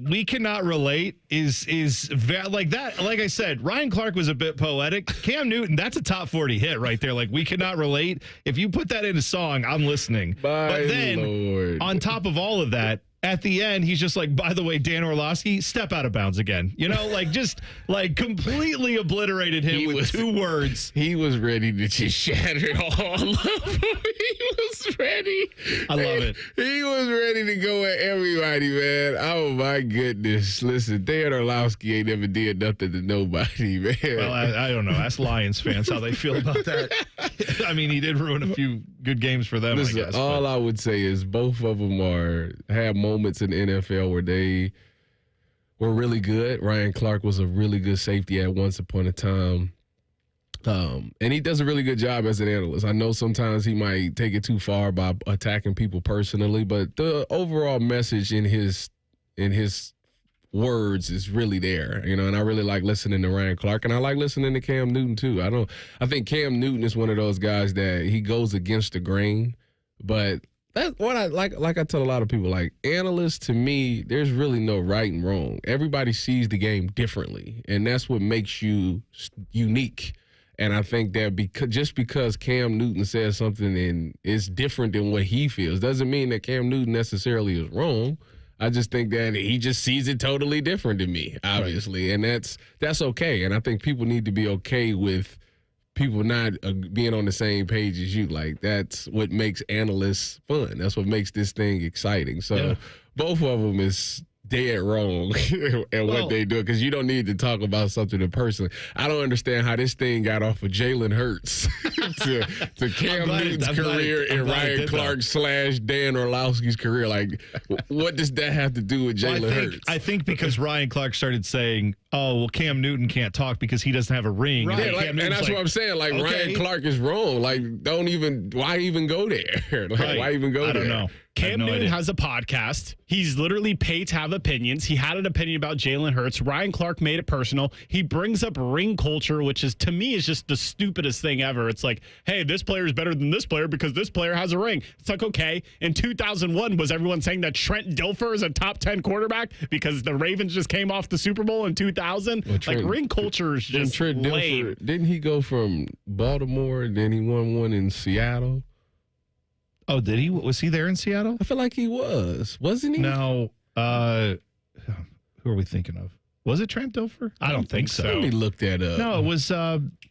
We cannot relate is like that. Like I said, Ryan Clark was a bit poetic. Cam Newton, that's a top 40 hit right there. Like, we cannot relate. If you put that in a song, I'm listening. But then Lord. On top of all of that, at the end, he's just like, by the way, Dan Orlovsky, step out of bounds again. You know, like, just like completely obliterated him with 2 words. He was ready to just shatter it all up. He was ready. I love it. He was ready to go at everybody, man. Oh, my goodness. Listen, Dan Orlovsky ain't never did nothing to nobody, man. Well, I don't know. Ask Lions fans how they feel about that. I mean, he did ruin a few good games for them, Listen, I guess. All I would say is both of them have moments in the NFL where they were really good. Ryan Clark was a really good safety at once upon a time. And he does a really good job as an analyst. I know sometimes he might take it too far by attacking people personally, but the overall message in his words is really there, you know, and I really like listening to Ryan Clark, and I like listening to Cam Newton too. I think Cam Newton is one of those guys that he goes against the grain, but that's what I like I tell a lot of people, like, analysts, to me, there's really no right and wrong. Everybody sees the game differently, and that's what makes you unique. And I think that because Cam Newton says something and it's different than what he feels doesn't mean that Cam Newton necessarily is wrong. I just think that he just sees it totally different than me, obviously. Right. And that's okay. And I think people need to be okay with people not being on the same page as you. Like, that's what makes analysts fun. That's what makes this thing exciting. So both of them is dead wrong at what they do, because you don't need to talk about something in person. I don't understand how this thing got off of Jalen Hurts to Cam Newton's career and Ryan Clark / Dan Orlovsky's career. Like, what does that have to do with Jalen Hurts? I think because Ryan Clark started saying, oh, well, Cam Newton can't talk because he doesn't have a ring. Right. And that's what I'm saying. Like, okay. Ryan Clark is wrong. Like, why even go there? Why even go there? I don't know. Cam Newton has a podcast. He's literally paid to have opinions. He had an opinion about Jalen Hurts. Ryan Clark made it personal. He brings up ring culture, which is, to me, is just the stupidest thing ever. It's like, hey, this player is better than this player because this player has a ring. It's like, okay, in 2001, was everyone saying that Trent Dilfer is a top 10 quarterback because the Ravens just came off the Super Bowl in 2000? Well, like, ring culture is just Trent lame. Dilfer, didn't he go from Baltimore, then he won one in Seattle? Oh, did he? Was he there in Seattle? I feel like he wasn't he? No. Who are we thinking of? Was it Trent Dilfer? I don't think so. Let me look that up. No, it was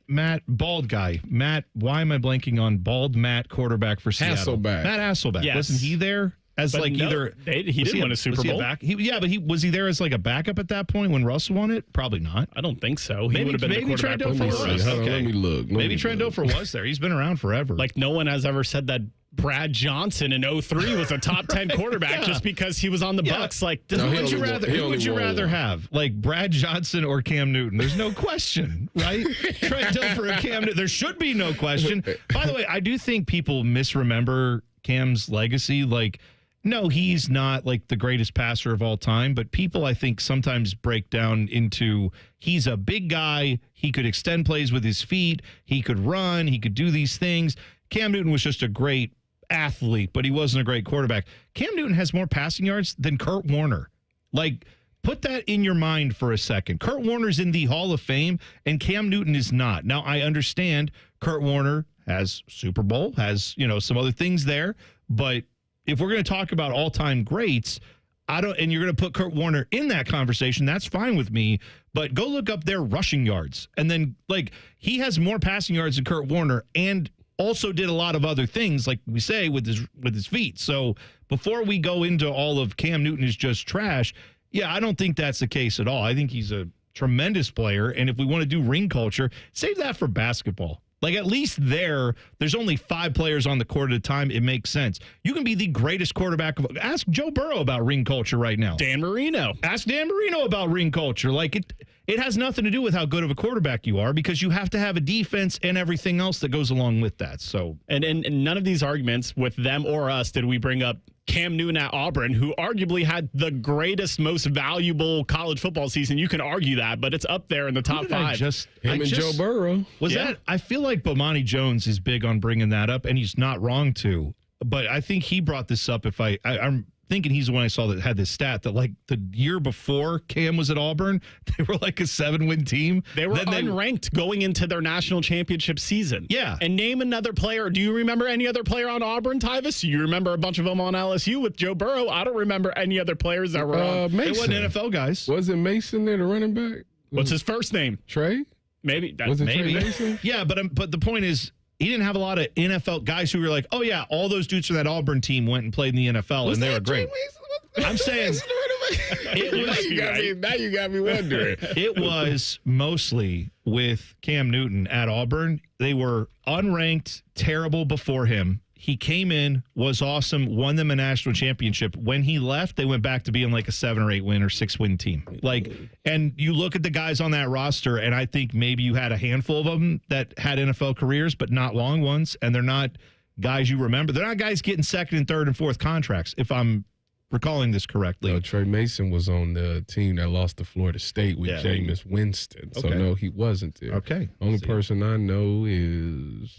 Matt, bald guy. Matt, why am I blanking on bald Matt, quarterback for Seattle? Hasselbeck. Matt Hasselbeck. Yes. Wasn't he there? As But like no, either he did win a Super Bowl. But he there as like a backup at that point when Russell won it? Probably not. I don't think so. He would have been the quarterback Trent before Dilfer us. was. Okay. Let me look. Maybe Trent Dilfer was there. He's been around forever. Like no one has ever said that Brad Johnson in 2003 was a top 10 quarterback just because he was on the Bucs. Like, who would you rather have? Like Brad Johnson or Cam Newton? There's no question, right? Trent Dilfer or Cam Newton. There should be no question. By the way, I do think people misremember Cam's legacy. Like, no, he's not like the greatest passer of all time, but people I think sometimes break down into he's a big guy. He could extend plays with his feet. He could run. He could do these things. Cam Newton was just a great athlete, but he wasn't a great quarterback. Cam Newton has more passing yards than Kurt Warner. Like, put that in your mind for a second. Kurt Warner's in the Hall of Fame, and Cam Newton is not. Now, I understand Kurt Warner has Super Bowl, has, some other things there, but if we're going to talk about all-time greats, and you're going to put Kurt Warner in that conversation, that's fine with me, but go look up their rushing yards. And then, he has more passing yards than Kurt Warner, and also did a lot of other things, like we say, with his feet. So before we go into all of Cam Newton is just trash, I don't think that's the case at all. I think he's a tremendous player, and if we want to do ring culture, save that for basketball. Like, at least there's only 5 players on the court at a time. It makes sense. You can be the greatest quarterback. Ask Joe Burrow about ring culture right now. Dan Marino. Ask Dan Marino about ring culture. Like, it has nothing to do with how good of a quarterback you are, because you have to have a defense and everything else that goes along with that. So, and none of these arguments with them or us did we bring up Cam Newton at Auburn, who arguably had the greatest, most valuable college football season. You can argue that, but it's up there in the top 5. Him and Joe Burrow. I feel like Bomani Jones is big on bringing that up, and he's not wrong to. But I think he brought this up. I'm thinking he's the one I saw that had this stat that, like, the year before Cam was at Auburn, they were like a 7-win team. They were unranked going into their national championship season. Yeah. And name another player. Do you remember any other player on Auburn, Tyvis? You remember a bunch of them on LSU with Joe Burrow. I don't remember any other players that were on. They wasn't NFL guys. Wasn't Mason there, the running back? What's his first name? Trey? Maybe. Was it maybe. Trey Mason? Yeah, but the point is, he didn't have a lot of NFL guys who were like, oh, yeah, all those dudes from that Auburn team went and played in the NFL, and they were great. I'm saying now you got me wondering. It was mostly with Cam Newton at Auburn. They were unranked, terrible before him. He came in, was awesome, won them a national championship. When he left, they went back to being like a 7 or 8 win or 6 win team. And you look at the guys on that roster, and I think maybe you had a handful of them that had NFL careers, but not long ones. And they're not guys you remember. They're not guys getting 2nd and 3rd and 4th contracts, if I'm recalling this correctly. No, Trey Mason was on the team that lost to Florida State with Jameis Winston. So, no, he wasn't there. Okay. Only person I know is...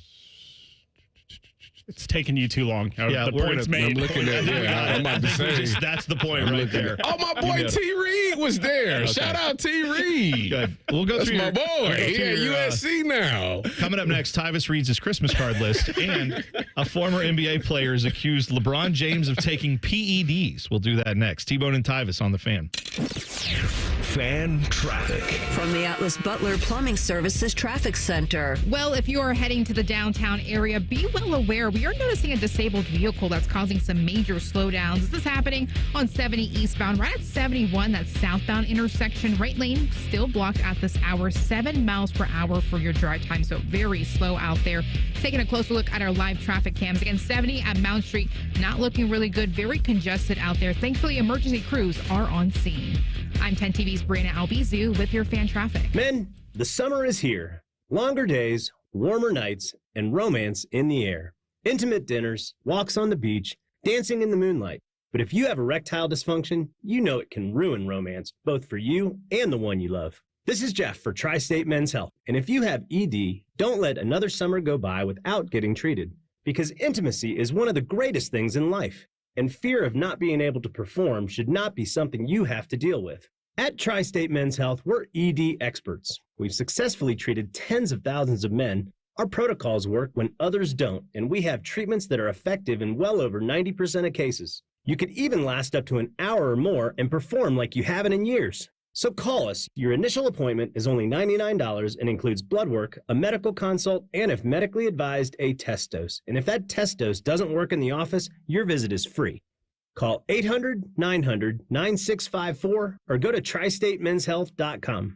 It's taking you too long. Yeah, the point's made. I'm looking at I'm about to say. That's the point right there. Oh, my boy T. Reed was there. Okay. Shout out T. Reed. Good. We'll go That's through my boy. He at USC now. Coming up next, Tyvis reads his Christmas card list, and a former NBA player has accused LeBron James of taking PEDs. We'll do that next. T-Bone and Tyvis on the Fan. Fan traffic. From the Atlas Butler Plumbing Services Traffic Center. Well, if you are heading to the downtown area, be well aware we are noticing a disabled vehicle that's causing some major slowdowns. This is happening on 70 eastbound, right at 71, that southbound intersection. Right lane still blocked at this hour, 7 miles per hour for your drive time, so very slow out there. Taking a closer look at our live traffic cams. Again, 70 at Mount Street, not looking really good, very congested out there. Thankfully, emergency crews are on scene. I'm 10 TV's Brianna Albizu with your fan traffic. Men, the summer is here. Longer days, warmer nights, and romance in the air. Intimate dinners, walks on the beach, dancing in the moonlight. But if you have erectile dysfunction, you know it can ruin romance, both for you and the one you love. This is Jeff for Tri-State Men's Health. And if you have ED, don't let another summer go by without getting treated. Because intimacy is one of the greatest things in life. And fear of not being able to perform should not be something you have to deal with. At Tri-State Men's Health, we're ED experts. We've successfully treated tens of thousands of men, Our protocols work when others don't, and we have treatments that are effective in well over 90% of cases. You could even last up to an hour or more and perform like you haven't in years. So call us. Your initial appointment is only $99 and includes blood work, a medical consult, and if medically advised, a test dose. And if that test dose doesn't work in the office, your visit is free. Call 800-900-9654 or go to tristatemenshealth.com.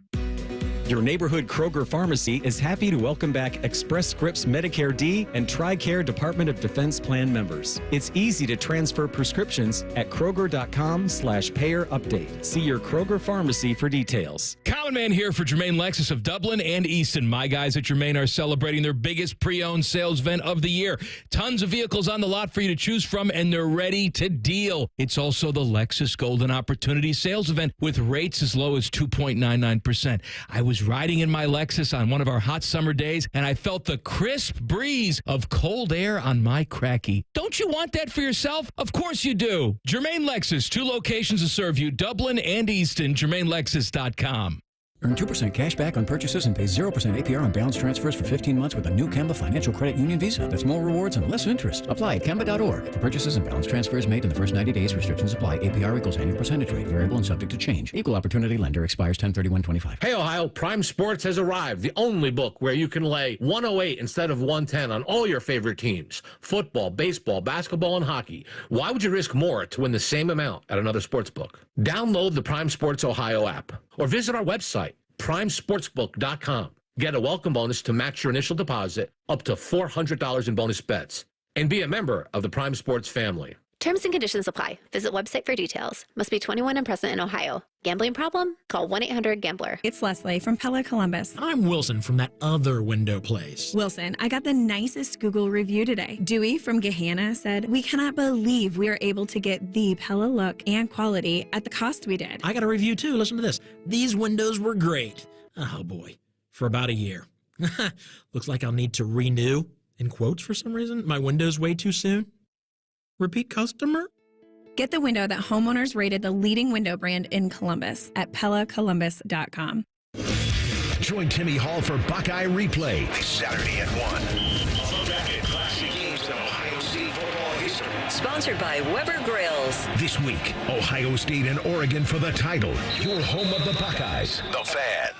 Your neighborhood Kroger Pharmacy is happy to welcome back Express Scripts Medicare D and TRICARE Department of Defense Plan members. It's easy to transfer prescriptions at Kroger.com/payer update. See your Kroger Pharmacy for details. Common Man here for Germain Lexus of Dublin and Easton. My guys at Germain are celebrating their biggest pre-owned sales event of the year. Tons of vehicles on the lot for you to choose from, and they're ready to deal. It's also the Lexus Golden Opportunity Sales Event with rates as low as 2.99%. I was riding in my Lexus on one of our hot summer days, and I felt the crisp breeze of cold air on my cracky. Don't you want that for yourself? Of course you do. Germain Lexus, 2 locations to serve you, Dublin and Easton, GermainLexus.com. Earn 2% cash back on purchases and pay 0% APR on balance transfers for 15 months with a new Kemba Financial Credit Union Visa. That's more rewards and less interest. Apply at Kemba.org. For purchases and balance transfers made in the first 90 days, restrictions apply. APR equals annual percentage rate. Variable and subject to change. Equal opportunity lender expires 10/31/25. Hey, Ohio, Prime Sports has arrived. The only book where you can lay 108 instead of 110 on all your favorite teams. Football, baseball, basketball, and hockey. Why would you risk more to win the same amount at another sports book? Download the Prime Sports Ohio app or visit our website, primesportsbook.com. Get a welcome bonus to match your initial deposit up to $400 in bonus bets. And be a member of the Prime Sports family. Terms and conditions apply. Visit website for details. Must be 21 and present in Ohio. Gambling problem? Call 1-800-GAMBLER. It's Leslie from Pella Columbus. I'm Wilson from that other window place. Wilson, I got the nicest Google review today. Dewey from Gahanna said, "We cannot believe we are able to get the Pella look and quality at the cost we did." I got a review too. Listen to this. These windows were great. Oh boy. For about a year. Looks like I'll need to renew, in quotes for some reason, my windows way too soon. Repeat customer? Get the window that homeowners rated the leading window brand in Columbus at PellaColumbus.com. Join Timmy Hall for Buckeye Replay this Saturday at 1. Look back at classic games in Ohio State football history. Sponsored by Weber Grills. This week, Ohio State and Oregon for the title. Your home of the Buckeyes. The Fan.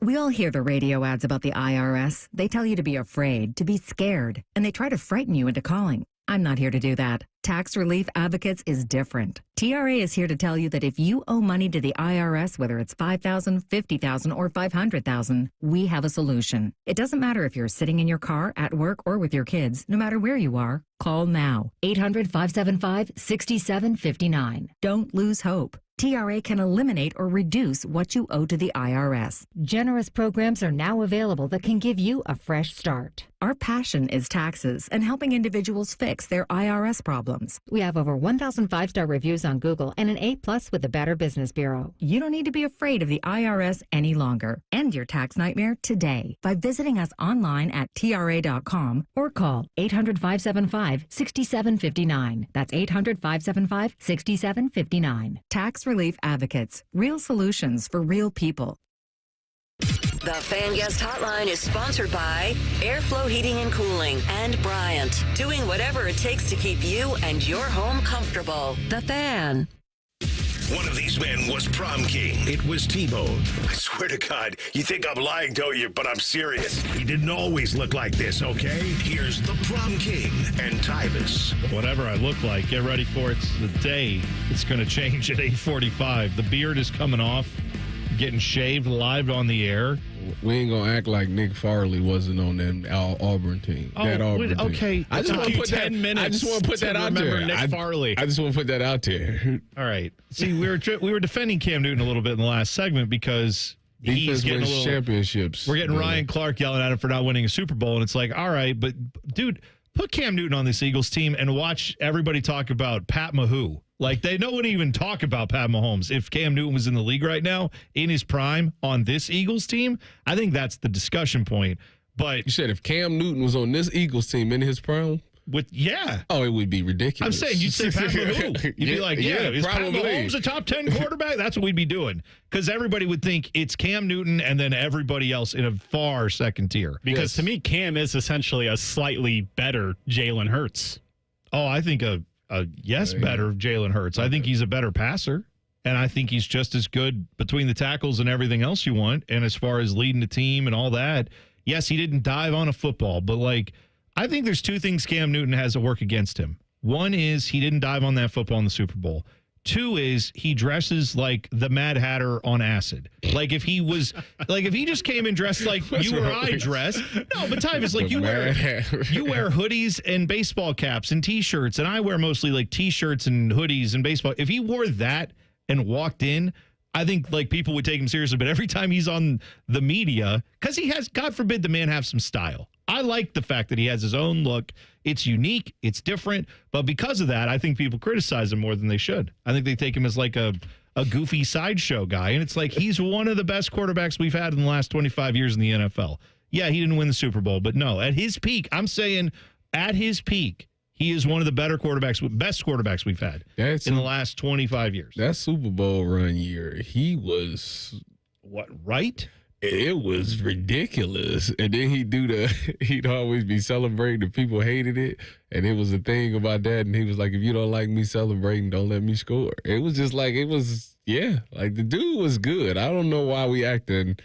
We all hear the radio ads about the IRS. They tell you to be afraid, to be scared, and they try to frighten you into calling. I'm not here to do that. Tax Relief Advocates is different. TRA is here to tell you that if you owe money to the IRS, whether it's $5,000, $50,000, or $500,000, we have a solution. It doesn't matter if you're sitting in your car, at work, or with your kids. No matter where you are, call now. 800-575-6759. Don't lose hope. TRA can eliminate or reduce what you owe to the IRS. Generous programs are now available that can give you a fresh start. Our passion is taxes and helping individuals fix their IRS problems. We have over 1,000 5-star reviews on Google and an A+ with the Better Business Bureau. You don't need to be afraid of the IRS any longer. End your tax nightmare today by visiting us online at TRA.com or call 800-575-6759. That's 800-575-6759. Tax Relief Advocates. Real solutions for real people. The Fan Guest Hotline is sponsored by Airflow Heating and Cooling and Bryant, doing whatever it takes to keep you and your home comfortable. The Fan. One of these men was prom king. It was T-Bone. I swear to God, you think I'm lying, don't you? But I'm serious. He didn't always look like this, okay? Here's the prom king and Tyvis. Whatever I look like, get ready for it. It's the day it's going to change at 8:45. The beard is coming off, getting shaved live on the air. We ain't gonna act like Nick Farley wasn't on that Auburn team. Okay. I just want to put 10 minutes. I just want to put that out there. Nick Farley. I just want to put that out there. All right. See, we were defending Cam Newton a little bit in the last segment because he's getting a little championships. We're getting Ryan Clark yelling at him for not winning a Super Bowl, and it's like, all right, but dude, put Cam Newton on this Eagles team and watch everybody talk about Pat Mahoo. Like, they don't even talk about Pat Mahomes. If Cam Newton was in the league right now, in his prime, on this Eagles team, I think that's the discussion point. But you said if Cam Newton was on this Eagles team in his prime, Oh, it would be ridiculous. I'm saying you'd say Pat Mahomes. You'd be like, is Pat Mahomes a top 10 quarterback? That's what we'd be doing. Because everybody would think it's Cam Newton and then everybody else in a far second tier. Because to me, Cam is essentially a slightly better Jalen Hurts. Oh, I think better Jalen Hurts. I think he's a better passer. And I think he's just as good between the tackles and everything else you want. And as far as leading the team and all that, yes, he didn't dive on a football. But, I think there's two things Cam Newton has to work against him. One is he didn't dive on that football in the Super Bowl. Two is he dresses like the Mad Hatter on acid. If he just came and dressed like you or I dress. No, but Tyvis, you wear hoodies and baseball caps and T-shirts. And I wear mostly T-shirts and hoodies and baseball. If he wore that and walked in, I think people would take him seriously. But every time he's on the media, because he has, God forbid, the man have some style. I like the fact that he has his own look. It's unique. It's different. But because of that, I think people criticize him more than they should. I think they take him as a goofy sideshow guy. And it's he's one of the best quarterbacks we've had in the last 25 years in the NFL. Yeah, he didn't win the Super Bowl. But no, at his peak, I'm saying at his peak, he is one of the best quarterbacks we've had in the last 25 years. That Super Bowl run year, he was right? It was ridiculous. And then he'd always be celebrating. The people hated it. And it was a thing about that. And he was like, if you don't like me celebrating, don't let me score. It was just the dude was good. I don't know why we acting.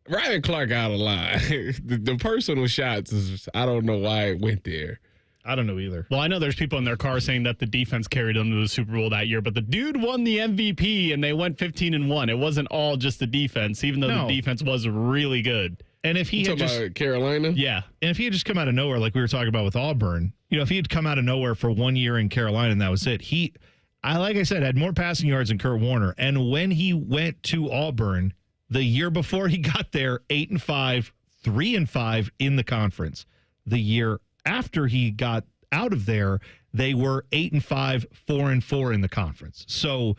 Ryan Clark out of line. the personal shots, I don't know why it went there. I don't know either. Well, I know there's people in their car saying that the defense carried them to the Super Bowl that year, but the dude won the MVP and they went 15-1. It wasn't all just the defense, even though the defense was really good. And if he had just about Carolina, yeah, and if he had just come out of nowhere, like we were talking about with Auburn, if he had come out of nowhere for 1 year in Carolina and that was it, like I said, had more passing yards than Kurt Warner. And when he went to Auburn the year before he got there, 8-5, 3-5 in the conference. The year after he got out of there, they were 8-5, 4-4 in the conference. So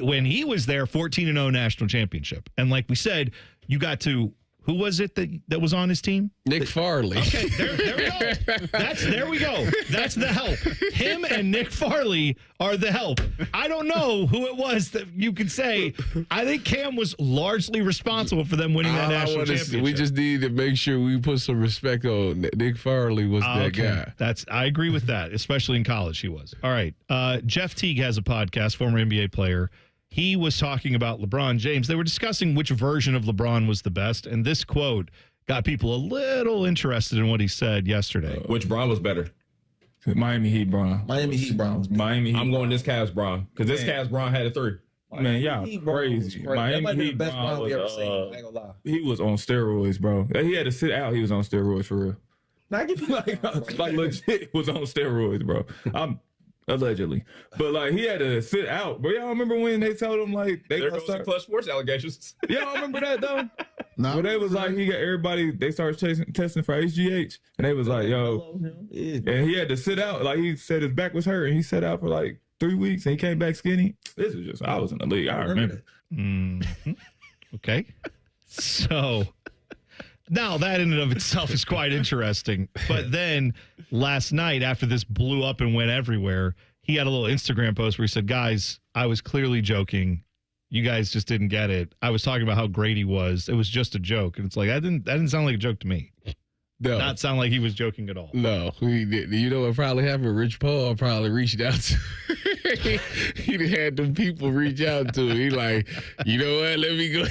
when he was there, 14-0 national championship. And like we said, you got to, who was it that was on his team? Nick Farley. Okay, there we go. There we go. That's the help. Him and Nick Farley are the help. I don't know who it was that you could say. I think Cam was largely responsible for them winning that national championship. We just need to make sure we put some respect on Nick Farley was that guy. I agree with that, especially in college he was. All right. Jeff Teague has a podcast, former NBA player. He was talking about LeBron James. They were discussing which version of LeBron was the best, and this quote got people a little interested in what he said yesterday. Which Bron was better? Miami Heat Bron. Miami Heat Bron. Miami Heat. I'm going this Cavs Bron because this Cavs Bron had a 3. Man, y'all crazy. Miami Heat best Bron we ever was, seen. I ain't gonna lie. he was on steroids, bro. He had to sit out. He was on steroids for real. Now give you like legit was on steroids, bro. Allegedly, but he had to sit out. But y'all remember when they told him there goes the Clutch Sports allegations? Y'all remember that though? No. But they was he got everybody. They started testing for HGH, and they was yo, and he had to sit out. He said his back was hurt, and he sat out for 3 weeks, and he came back skinny. This was just I was in the league. I remember. Mm-hmm. Okay, so. Now, that in and of itself is quite interesting. But then last night, after this blew up and went everywhere, he had a little Instagram post where he said, guys, I was clearly joking. You guys just didn't get it. I was talking about how great he was. It was just a joke. And it's that didn't sound like a joke to me. No. Not sound like he was joking at all. No, he didn't. You know what probably happened? Rich Paul probably reached out to he had them people reach out to him. He you know what? Let me go.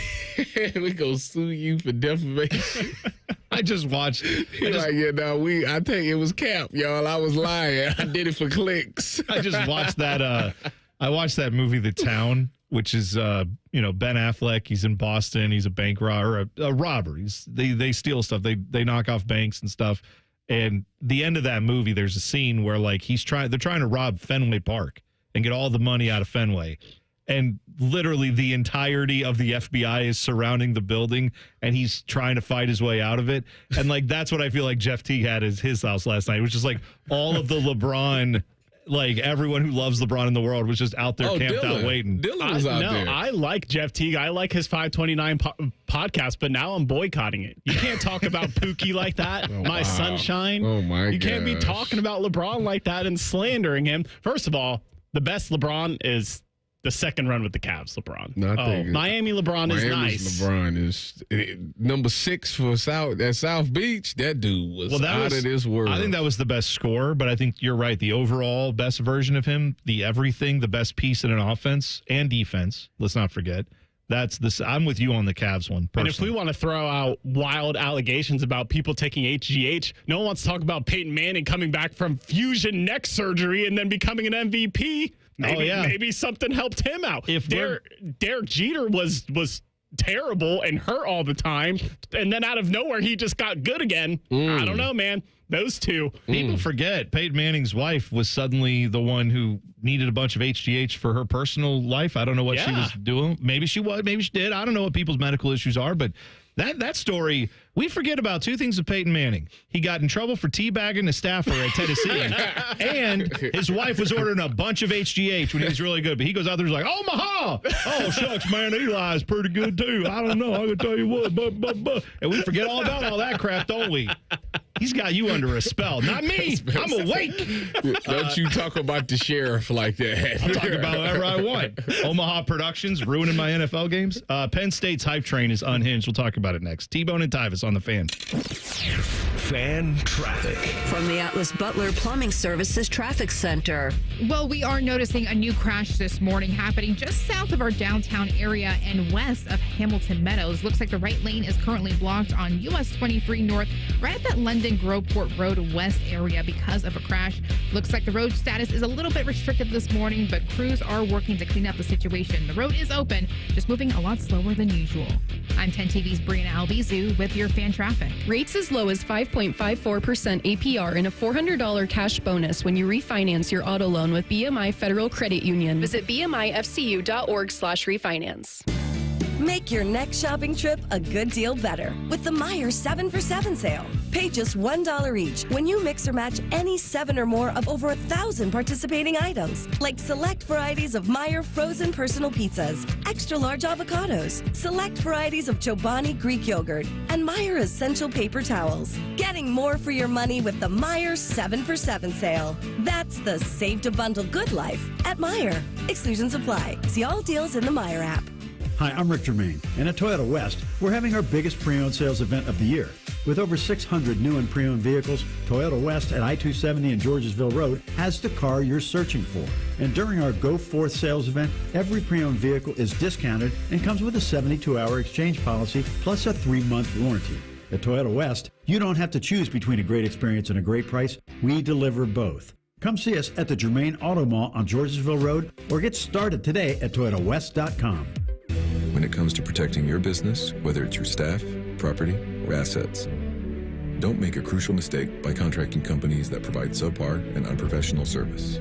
We gonna sue you for defamation. I just watched. I think it was cap, y'all. I was lying. I did it for clicks. I just watched that. I watched that movie, The Town, which is Ben Affleck. He's in Boston. He's a bank robber, a robber. They steal stuff. They knock off banks and stuff. And the end of that movie, there's a scene where they're trying to rob Fenway Park and get all the money out of Fenway. And literally the entirety of the FBI is surrounding the building, and he's trying to fight his way out of it. And that's what I feel like Jeff Teague had as his house last night. It was just all of the LeBron like everyone who loves LeBron in the world was just out there camped out waiting. Dylan was out there. I like Jeff Teague. I like his 529 podcast, but now I'm boycotting it. You can't talk about Pookie like that. My sunshine. Oh, my God. You can't be talking about LeBron like that and slandering him. First of all, the best LeBron is the second run with the Cavs, LeBron. Miami LeBron is nice. LeBron is number 6 for South Beach. That dude was out of this world. I think that was the best score, but I think you're right. The overall best version of him, the everything, the best piece in an offense and defense. Let's not forget. I'm with you on the Cavs one, personally. And if we want to throw out wild allegations about people taking HGH, no one wants to talk about Peyton Manning coming back from fusion neck surgery and then becoming an MVP. Maybe something helped him out. If Derek Jeter was terrible and hurt all the time, and then out of nowhere he just got good again. I don't know, man. Those two. People forget Peyton Manning's wife was suddenly the one who needed a bunch of HGH for her personal life. I don't know what she was doing. Maybe she was, maybe she did. I don't know what people's medical issues are, but that story, we forget about two things of Peyton Manning. He got in trouble for teabagging a staffer at Tennessee, and his wife was ordering a bunch of HGH when he was really good. But he goes out there and is like, Omaha! Oh, shucks, man, Eli's pretty good, too. I don't know. I can tell you what. And we forget all about all that crap, don't we? He's got you under a spell. Not me. I'm awake. Don't you talk about the sheriff like that. I'll talk about whatever I want. Omaha Productions ruining my NFL games. Penn State's hype train is unhinged. We'll talk about it next. T-Bone and Tyvis on the Fan. Fan traffic. From the Atlas Butler Plumbing Services Traffic Center. Well, we are noticing a new crash this morning happening just south of our downtown area and west of Hamilton Meadows. Looks like the right lane is currently blocked on US 23 North, right at that London Groveport Road West area because of a crash. Looks like the road status is a little bit restricted this morning, but crews are working to clean up the situation. The road is open, just moving a lot slower than usual. I'm 10 TV's Brianna Albizu with your fan traffic. Rates as low as 5.54% APR and a $400 cash bonus when you refinance your auto loan with BMI Federal Credit Union. Visit bmifcu.org/refinance. Make your next shopping trip a good deal better with the Meijer 7 for 7 sale. Pay just $1 each when you mix or match any 7 or more of over 1,000 participating items, like select varieties of Meijer frozen personal pizzas, extra large avocados, select varieties of Chobani Greek yogurt, and Meijer essential paper towels. Getting more for your money with the Meijer 7 for 7 sale. That's the save to bundle good life at Meijer. Exclusions apply. See all deals in the Meijer app. Hi, I'm Rick Germain, and at Toyota West, we're having our biggest pre-owned sales event of the year. With over 600 new and pre-owned vehicles, Toyota West at I-270 and Georgesville Road has the car you're searching for. And during our Go Forth sales event, every pre-owned vehicle is discounted and comes with a 72-hour exchange policy plus a 3-month warranty. At Toyota West, you don't have to choose between a great experience and a great price. We deliver both. Come see us at the Germain Auto Mall on Georgesville Road or get started today at ToyotaWest.com. When it comes to protecting your business, whether it's your staff, property, or assets, don't make a crucial mistake by contracting companies that provide subpar and unprofessional service.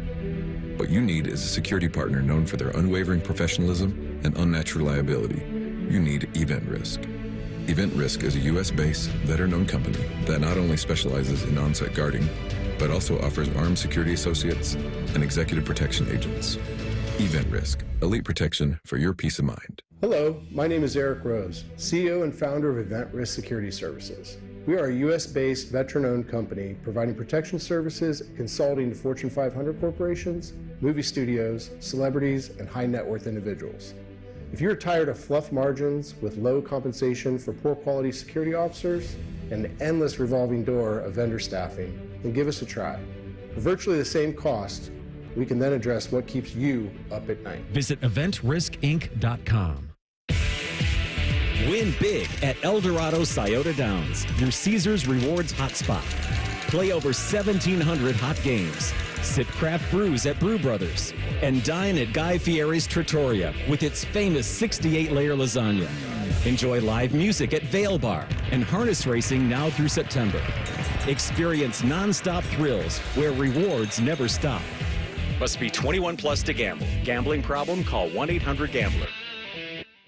What you need is a security partner known for their unwavering professionalism and unmatched reliability. You need Event Risk. Event Risk is a U.S.-based, veteran-owned company that not only specializes in on-site guarding, but also offers armed security associates and executive protection agents. Event Risk, elite protection for your peace of mind. Hello, my name is Eric Rose, CEO and founder of Event Risk Security Services. We are a U.S.-based, veteran-owned company providing protection services and consulting to Fortune 500 corporations, movie studios, celebrities, and high-net-worth individuals. If you're tired of fluff margins with low compensation for poor-quality security officers and an endless revolving door of vendor staffing, then give us a try. For virtually the same cost, we can then address what keeps you up at night. Visit eventriskinc.com. Win big at Eldorado Scioto Downs, your Caesars Rewards hotspot. Play over 1,700 hot games. Sip craft brews at Brew Brothers. And dine at Guy Fieri's Trattoria with its famous 68-layer lasagna. Enjoy live music at Vail Bar and harness racing now through September. Experience nonstop thrills where rewards never stop. Must be 21 plus to gamble. Gambling problem? Call 1-800-GAMBLER.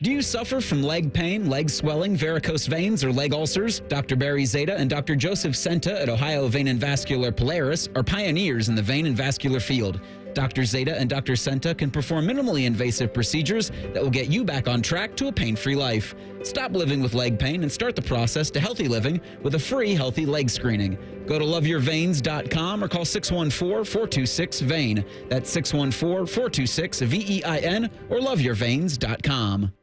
Do you suffer from leg pain, leg swelling, varicose veins, or leg ulcers? Dr. Barry Zeta and Dr. Joseph Senta at Ohio Vein and Vascular Polaris are pioneers in the vein and vascular field. Dr. Zeta and Dr. Senta can perform minimally invasive procedures that will get you back on track to a pain-free life. Stop living with leg pain and start the process to healthy living with a free healthy leg screening. Go to loveyourveins.com or call 614-426-VEIN. That's 614-426-VEIN or loveyourveins.com.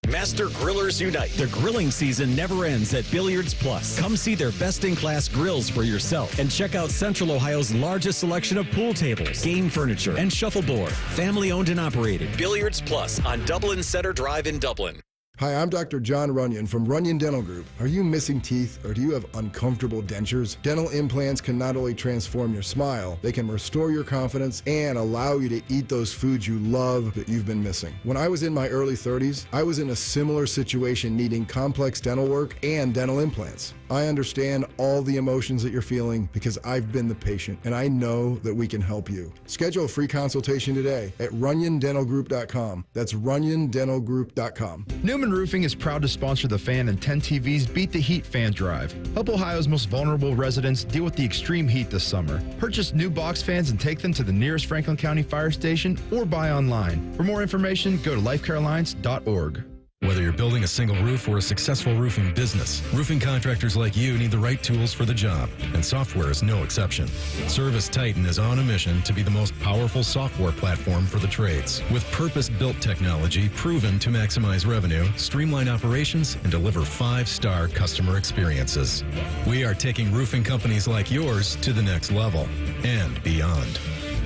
Master Grillers Unite. The grilling season never ends at Billiards Plus. Come see their best-in-class grills for yourself and check out Central Ohio's largest selection of pool tables, game furniture, and shuffleboard. Family-owned and operated. Billiards Plus on Dublin Center Drive in Dublin. Hi, I'm Dr. John Runyon from Runyon Dental Group. Are you missing teeth or do you have uncomfortable dentures? Dental implants can not only transform your smile, they can restore your confidence and allow you to eat those foods you love that you've been missing. When I was in my early 30s, I was in a similar situation needing complex dental work and dental implants. I understand all the emotions that you're feeling because I've been the patient and I know that we can help you. Schedule a free consultation today at runyondentalgroup.com. That's runyondentalgroup.com. Newman Roofing is proud to sponsor the Fan and 10 TV's Beat the Heat fan drive. Help Ohio's most vulnerable residents deal with the extreme heat this summer. Purchase new box fans and take them to the nearest Franklin County Fire Station or buy online. For more information, go to lifecarealliance.org. Whether you're building a single roof or a successful roofing business, roofing contractors like you need the right tools for the job, and software is no exception. Service Titan is on a mission to be the most powerful software platform for the trades, with purpose-built technology proven to maximize revenue, streamline operations, and deliver 5-star customer experiences. We are taking roofing companies like yours to the next level and beyond.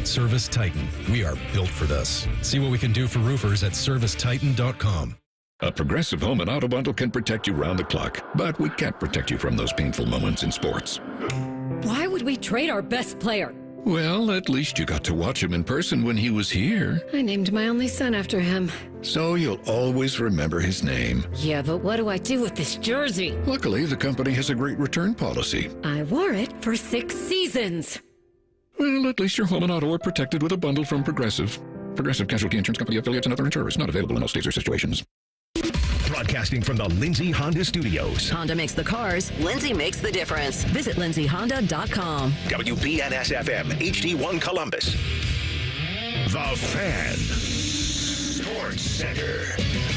Service Titan. We are built for this. See what we can do for roofers at servicetitan.com. A Progressive Home and Auto Bundle can protect you round the clock, but we can't protect you from those painful moments in sports. Why would we trade our best player? Well, at least you got to watch him in person when he was here. I named my only son after him. So you'll always remember his name. Yeah, but what do I do with this jersey? Luckily, the company has a great return policy. I wore it for 6 seasons. Well, at least your home and auto are protected with a bundle from Progressive. Progressive Casualty Insurance Company affiliates and other insurers. Not available in all states or situations. Broadcasting from the Lindsay Honda Studios. Honda makes the cars, Lindsay makes the difference. Visit lindsayhonda.com. WBNS-FM, HD1 Columbus. The Fan. Sports Center.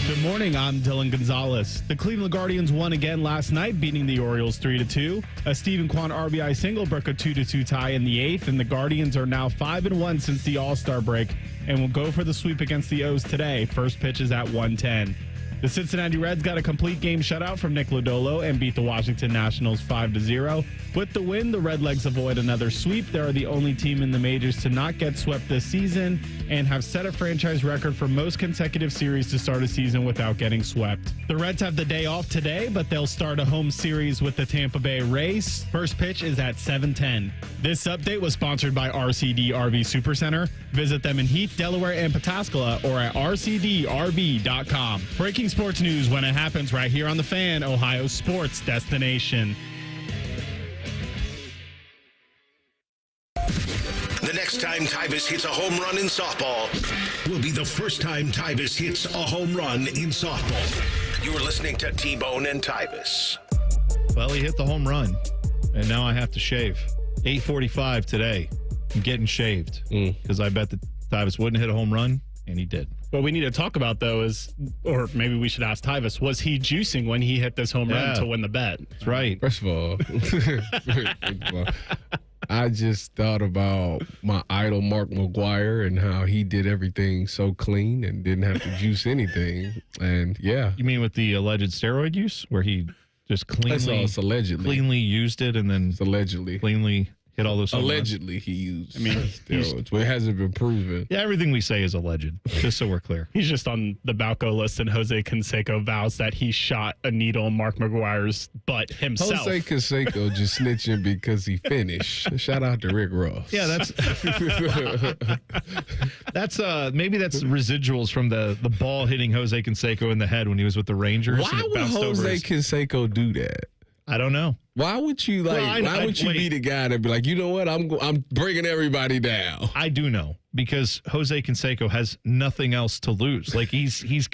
Good morning, I'm Dylan Gonzalez. The Cleveland Guardians won again last night, beating the Orioles 3-2. A Stephen Kwan RBI single broke a 2-2 tie in the 8th, and the Guardians are now 5-1 since the All-Star break and will go for the sweep against the O's today. First pitch is at 1:10. The Cincinnati Reds got a complete game shutout from Nick Lodolo and beat the Washington Nationals 5-0. With the win, the Redlegs avoid another sweep. They're the only team in the majors to not get swept this season and have set a franchise record for most consecutive series to start a season without getting swept. The Reds have the day off today, but they'll start a home series with the Tampa Bay Rays. First pitch is at 7:10. This update was sponsored by RCD RV Supercenter. Visit them in Heath, Delaware, and Pataskala or at rcdrv.com. Breaking sports news when it happens right here on The Fan, Ohio's sports destination. The next time Tyvis hits a home run in softball will be the first time Tyvis hits a home run in softball. You're listening to T-Bone and Tyvis. Well, he hit the home run, and now I have to shave. 8:45 today. I'm getting shaved because I bet that Tyvis wouldn't hit a home run, and he did. What we need to talk about, though, is, or maybe we should ask Tyvis, was he juicing when he hit this home run to win the bet? That's right. First of all, I just thought about my idol, Mark McGwire, and how he did everything so clean and didn't have to juice anything. And yeah. You mean with the alleged steroid use where he just cleanly used it and then allegedly cleanly hit all those allegedly he used steroids, but it hasn't been proven. Yeah, everything we say is alleged, just so we're clear. He's just on the Balco list, and Jose Canseco vows that he shot a needle in Mark McGwire's butt himself. Jose Canseco just snitching because he finished. Shout out to Rick Ross. Yeah, that's maybe that's residuals from the ball hitting Jose Canseco in the head when he was with the Rangers. Why would Jose Canseco do that? I don't know. Why would you why would you be the guy to be like, you know what? I'm bringing everybody down. I do know because Jose Canseco has nothing else to lose. Like he's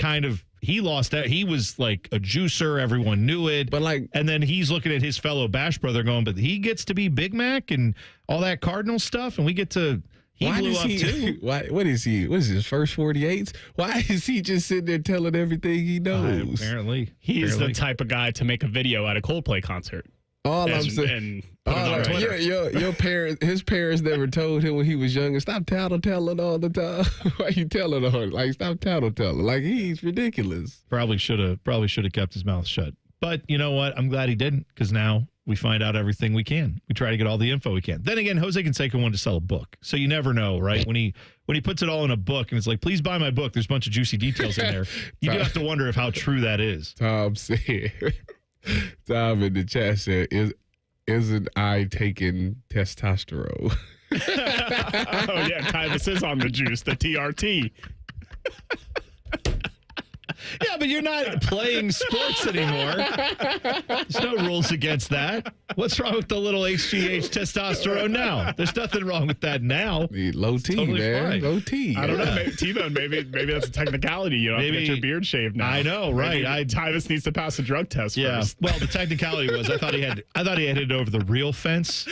he lost out. He was like a juicer. Everyone knew it. But and then he's looking at his fellow Bash brother going, but he gets to be Big Mac and all that Cardinal stuff. And we get to, he blew up too. What is he? What is his first 48s? Why is he just sitting there telling everything he knows? Apparently. He's the type of guy to make a video at a Coldplay concert. All I'm saying, your parents, his parents never told him when he was younger, stop tattletelling all the time. Why you telling on? Like, stop tattletelling. Like, he's ridiculous. Probably should have kept his mouth shut. But you know what? I'm glad he didn't, because now we find out everything we can. We try to get all the info we can. Then again, Jose Canseco wanted to sell a book, so you never know, right? When he puts it all in a book and it's like, please buy my book. There's a bunch of juicy details in there. You do have to wonder how true that is. Tom said. Tom in the chat said, isn't I taking testosterone? Oh, yeah. Tyvis is on the juice, the TRT. Yeah, but you're not playing sports anymore. There's no rules against that. What's wrong with the little HGH testosterone now? There's nothing wrong with that now. Low T, totally man. Fine. Low T. I don't know. T-Bone, maybe that's a technicality. You don't have to get your beard shaved now. I know, right? Tyvis needs to pass a drug test first. Well, the technicality was I thought he had hit it over the real fence.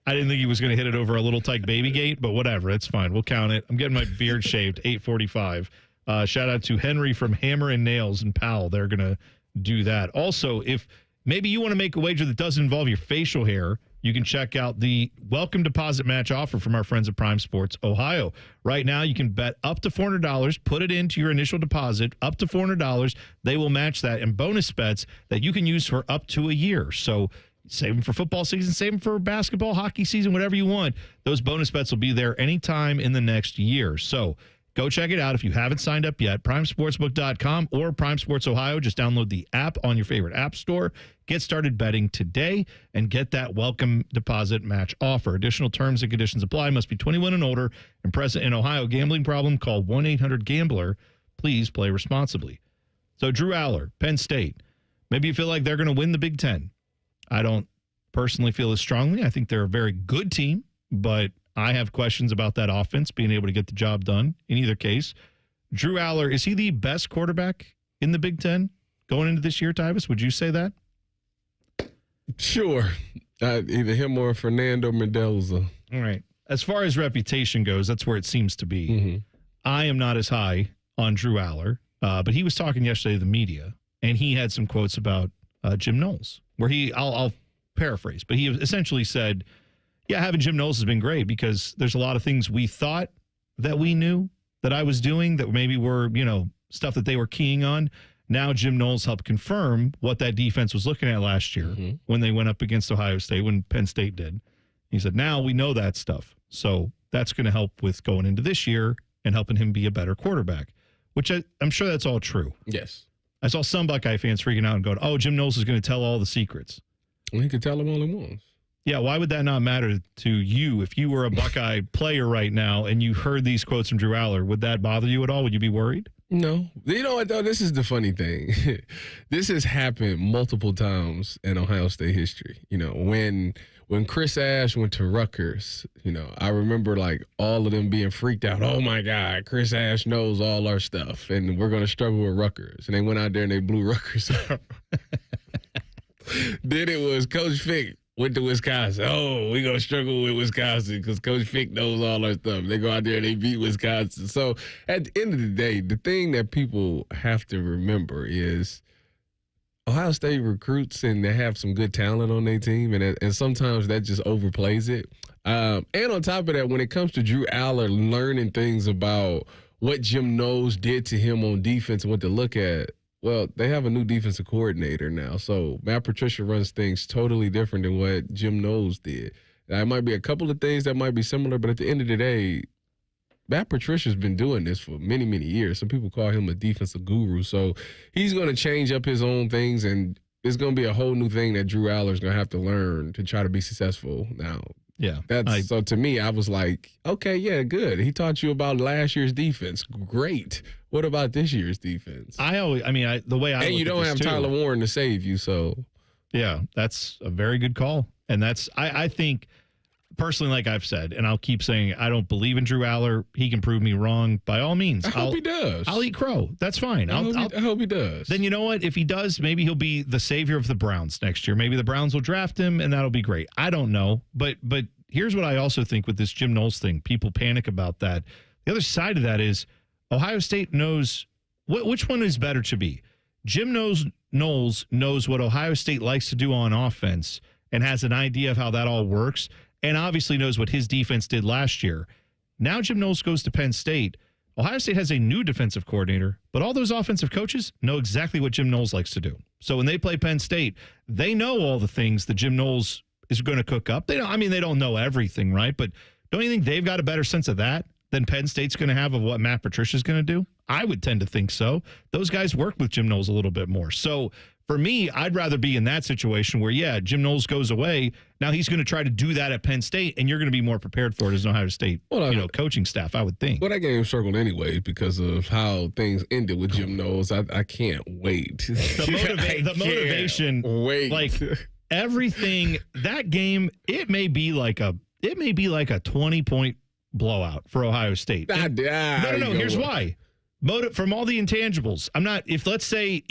I didn't think he was going to hit it over a little tyke baby gate, but whatever. It's fine. We'll count it. I'm getting my beard shaved, 8:45. Shout out to Henry from Hammer and Nails and Powell. They're going to do that. Also, if maybe you want to make a wager that doesn't involve your facial hair, you can check out the welcome deposit match offer from our friends at Prime Sports Ohio. Right now, you can bet up to $400, put it into your initial deposit, up to $400. They will match that, and bonus bets that you can use for up to a year. So save them for football season, save them for basketball, hockey season, whatever you want. Those bonus bets will be there anytime in the next year. So go check it out if you haven't signed up yet. PrimeSportsbook.com or Prime Sports Ohio. Just download the app on your favorite app store. Get started betting today and get that welcome deposit match offer. Additional terms and conditions apply. Must be 21 and older and present in Ohio. Gambling problem? Call 1-800-GAMBLER. Please play responsibly. So Drew Aller, Penn State. Maybe you feel like they're going to win the Big Ten. I don't personally feel as strongly. I think they're a very good team, but I have questions about that offense being able to get the job done. In either case, Drew Aller, is he the best quarterback in the Big Ten going into this year, Tyvis? Would you say that? Sure. Either him or Fernando Mendoza. All right. As far as reputation goes, that's where it seems to be. Mm-hmm. I am not as high on Drew Aller, but he was talking yesterday to the media, and he had some quotes about Jim Knowles, where I'll paraphrase, but he essentially said, yeah, having Jim Knowles has been great because there's a lot of things we thought that we knew that I was doing that maybe were, stuff that they were keying on. Now Jim Knowles helped confirm what that defense was looking at last year when they went up against Ohio State, when Penn State did. He said, now we know that stuff. So that's going to help with going into this year and helping him be a better quarterback, which I'm sure that's all true. Yes. I saw some Buckeye fans freaking out and going, oh, Jim Knowles is going to tell all the secrets. Well, he could tell them all he wants. Yeah, why would that not matter to you? If you were a Buckeye player right now and you heard these quotes from Drew Aller, would that bother you at all? Would you be worried? No. You know what, though? This is the funny thing. This has happened multiple times in Ohio State history. When Chris Ash went to Rutgers, I remember all of them being freaked out. Oh, my God, Chris Ash knows all our stuff, and we're going to struggle with Rutgers. And they went out there and they blew Rutgers up. Then it was Coach Fick went to Wisconsin. Oh, we're going to struggle with Wisconsin because Coach Fick knows all our stuff. They go out there and they beat Wisconsin. So at the end of the day, the thing that people have to remember is Ohio State recruits and they have some good talent on their team, and sometimes that just overplays it. And on top of that, when it comes to Drew Aller learning things about what Jim Knowles did to him on defense and what to look at, well, they have a new defensive coordinator now. So Matt Patricia runs things totally different than what Jim Knowles did. Now, it might be a couple of things that might be similar, but at the end of the day, Matt Patricia's been doing this for many, many years. Some people call him a defensive guru. So he's going to change up his own things, and it's going to be a whole new thing that Drew Aller's going to have to learn to try to be successful now. Yeah. So to me, I was like, okay, yeah, good. He taught you about last year's defense. Great. What about this year's defense? And you don't have Tyler Warren to save you, so. Yeah, that's a very good call. And I think personally, like I've said, and I'll keep saying, I don't believe in Drew Aller. He can prove me wrong by all means. I hope he does. I'll eat crow. That's fine. I hope he does. Then you know what? If he does, maybe he'll be the savior of the Browns next year. Maybe the Browns will draft him, and that'll be great. I don't know. But here's what I also think with this Jim Knowles thing. People panic about that. The other side of that is Ohio State knows which one is better to be. Jim Knowles knows what Ohio State likes to do on offense and has an idea of how that all works, and obviously knows what his defense did last year. Now Jim Knowles goes to Penn State. Ohio State has a new defensive coordinator, but all those offensive coaches know exactly what Jim Knowles likes to do. So when they play Penn State, they know all the things that Jim Knowles is going to cook up. They don't know everything, right? But don't you think they've got a better sense of that than Penn State's going to have of what Matt Patricia's going to do? I would tend to think so. Those guys work with Jim Knowles a little bit more. So for me, I'd rather be in that situation where, yeah, Jim Knowles goes away. Now he's going to try to do that at Penn State, and you're going to be more prepared for it as an Ohio State coaching staff, I would think. Well, that game circled anyway because of how things ended with Jim Knowles. I can't wait. The motivation, like everything, that game, it may be like a 20-point blowout for Ohio State. No, here's why. From all the intangibles, let's say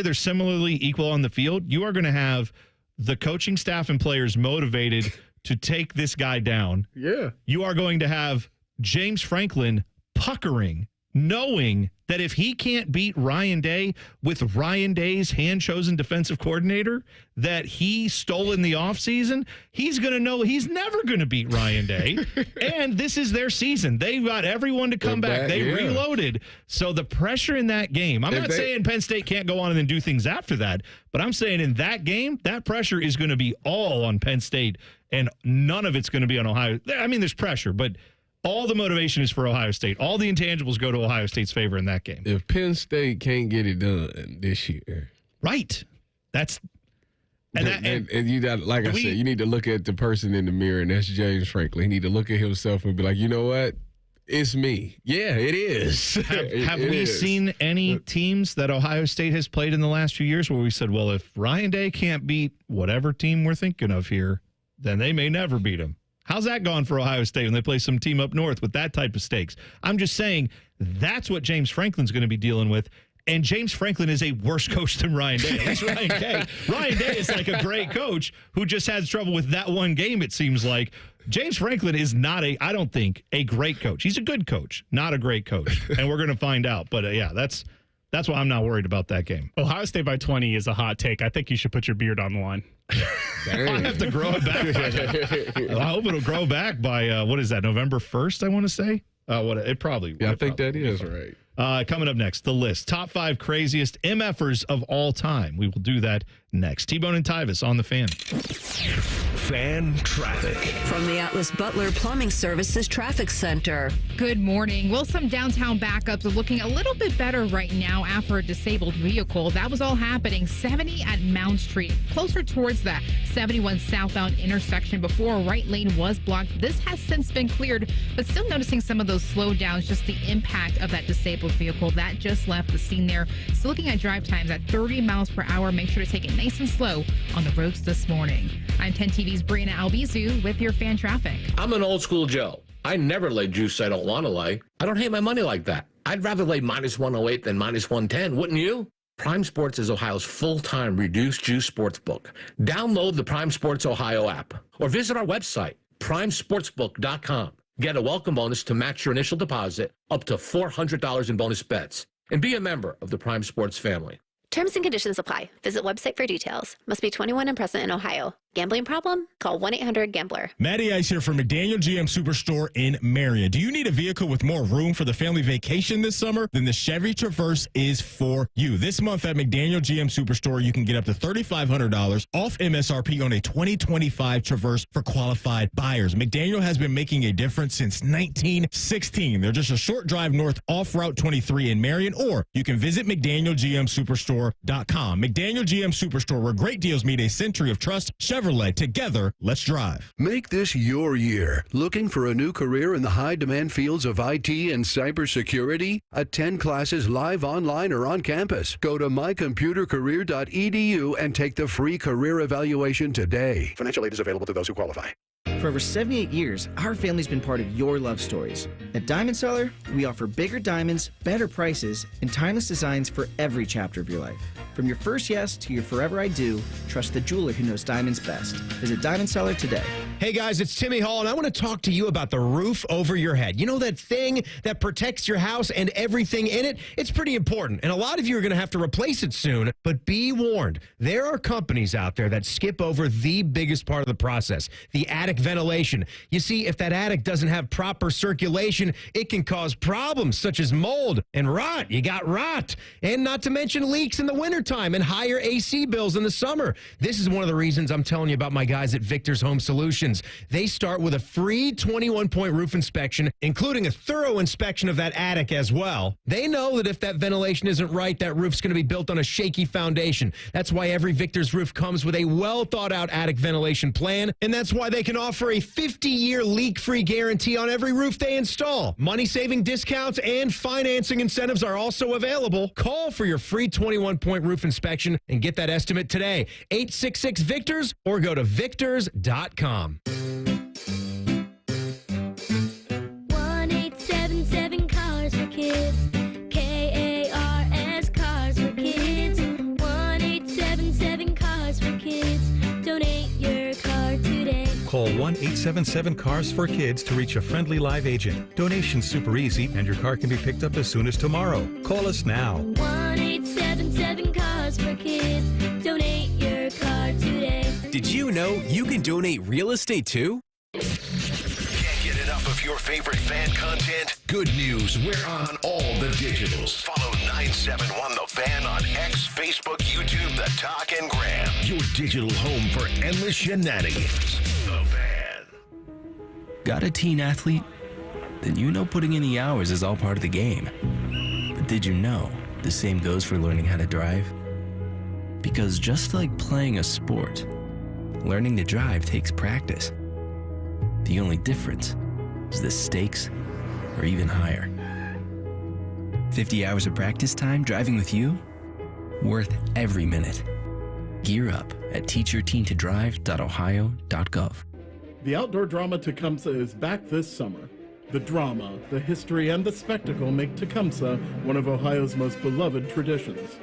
they're similarly equal on the field, you are going to have the coaching staff and players motivated to take this guy down. Yeah. You are going to have James Franklin puckering, knowing that if he can't beat Ryan Day with Ryan Day's hand-chosen defensive coordinator that he stole in the offseason, he's going to know he's never going to beat Ryan Day. And this is their season. They've got everyone to come back. They reloaded. So the pressure in that game, I'm not saying Penn State can't go on and then do things after that, but I'm saying in that game, that pressure is going to be all on Penn State, and none of it's going to be on Ohio. I mean, there's pressure, but all the motivation is for Ohio State. All the intangibles go to Ohio State's favor in that game. If Penn State can't get it done this year, right? And you got, like I said, you need to look at the person in the mirror, and that's James Franklin. He need to look at himself and be like, you know what? It's me. Yeah, it is. Have we seen any teams that Ohio State has played in the last few years where we said, well, if Ryan Day can't beat whatever team we're thinking of here, then they may never beat him? How's that gone for Ohio State when they play some team up north with that type of stakes? I'm just saying that's what James Franklin's going to be dealing with. And James Franklin is a worse coach than Ryan Day. At least Ryan Day. Ryan Day is like a great coach who just has trouble with that one game, it seems like. James Franklin is not I don't think, a great coach. He's a good coach, not a great coach. And we're going to find out. But yeah, that's why I'm not worried about that game. Ohio State by 20 is a hot take. I think you should put your beard on the line. I have to grow it back. I hope it'll grow back by, what is that, November 1st, I want to say? It probably will. Yeah, I think that is right. Coming up next, the list. Top 5 craziest MFers of all time. We will do that next. T-Bone and Tyvis on the Fan. Fan traffic. From the Atlas Butler Plumbing Services Traffic Center. Good morning. Well, some downtown backups are looking a little bit better right now after a disabled vehicle. That was all happening 70 at Mount Street, closer towards the 71 southbound intersection before a right lane was blocked. This has since been cleared, but still noticing some of those slowdowns, just the impact of that disabled vehicle that just left the scene there. So looking at drive times at 30 miles per hour, make sure to take it nice and slow on the roads this morning. I'm 10 TV's Brianna Albizu with your fan traffic. I'm an old school Joe. I never lay juice I don't want to lay. I don't hate my money like that. I'd rather lay minus 108 than minus 110, wouldn't you? Prime Sports is Ohio's full-time reduced juice sportsbook. Download the Prime Sports Ohio app or visit our website, primesportsbook.com. Get a welcome bonus to match your initial deposit up to $400 in bonus bets. And be a member of the Prime Sports family. Terms and conditions apply. Visit website for details. Must be 21 and present in Ohio. Gambling problem? Call 1-800-GAMBLER. Matty Ice here from McDaniel GM Superstore in Marion. Do you need a vehicle with more room for the family vacation this summer? Then the Chevy Traverse is for you. This month at McDaniel GM Superstore, you can get up to $3,500 off MSRP on a 2025 Traverse for qualified buyers. McDaniel has been making a difference since 1916. They're just a short drive north off Route 23 in Marion, or you can visit McDanielGMSuperstore.com. McDaniel GM Superstore, where great deals meet a century of trust. Chevrolet, together, let's drive. Make this your year. Looking for a new career in the high-demand fields of IT and cybersecurity? Attend classes live, online, or on campus. Go to mycomputercareer.edu and take the free career evaluation today. Financial aid is available to those who qualify. For over 78 years, our family's been part of your love stories. At Diamond Seller, we offer bigger diamonds, better prices, and timeless designs for every chapter of your life. From your first yes to your forever I do, trust the jeweler who knows diamonds best. Visit Diamond Seller today. Hey guys, it's Timmy Hall, and I want to talk to you about the roof over your head. You know that thing that protects your house and everything in it? It's pretty important, and a lot of you are going to have to replace it soon, but be warned. There are companies out there that skip over the biggest part of the process, the attic ventilation. You see, if that attic doesn't have proper circulation, it can cause problems such as mold and rot. You got rot, and not to mention leaks in the wintertime and higher AC bills in the summer. This is one of the reasons I'm telling you about my guys at Victor's Home Solutions. They start with a free 21-point roof inspection, including a thorough inspection of that attic as well. They know that if that ventilation isn't right, that roof's going to be built on a shaky foundation. That's why every Victor's roof comes with a well-thought-out attic ventilation plan, and that's why they can offer a 50-year leak-free guarantee on every roof they install. Money-saving discounts and financing incentives are also available. Call for your free 21-point roof inspection and get that estimate today. 866-VICTORS or go to victors.com. 1-877 Cars for Kids. KARS Cars for Kids. 1-877 Cars for Kids. Donate your car today. Call 1-877-CARS for Kids to reach a friendly live agent. Donation's super easy, and your car can be picked up as soon as tomorrow. Call us now. 1-877 Cars for Kids. Donate your car today. Did you know you can donate real estate too? Can't get enough of your favorite fan content? Good news, we're on all the digitals. Follow 971 The Fan on X, Facebook, YouTube, The Talk, and Gram. Your digital home for endless shenanigans. The Fan. Got a teen athlete? Then you know putting in the hours is all part of the game. But did you know the same goes for learning how to drive? Because just like playing a sport, learning to drive takes practice. The only difference is the stakes are even higher. 50 hours of practice time driving with you? Worth every minute. Gear up at teachyourteentodrive.ohio.gov. The outdoor drama Tecumseh is back this summer. The drama, the history, and the spectacle make Tecumseh one of Ohio's most beloved traditions.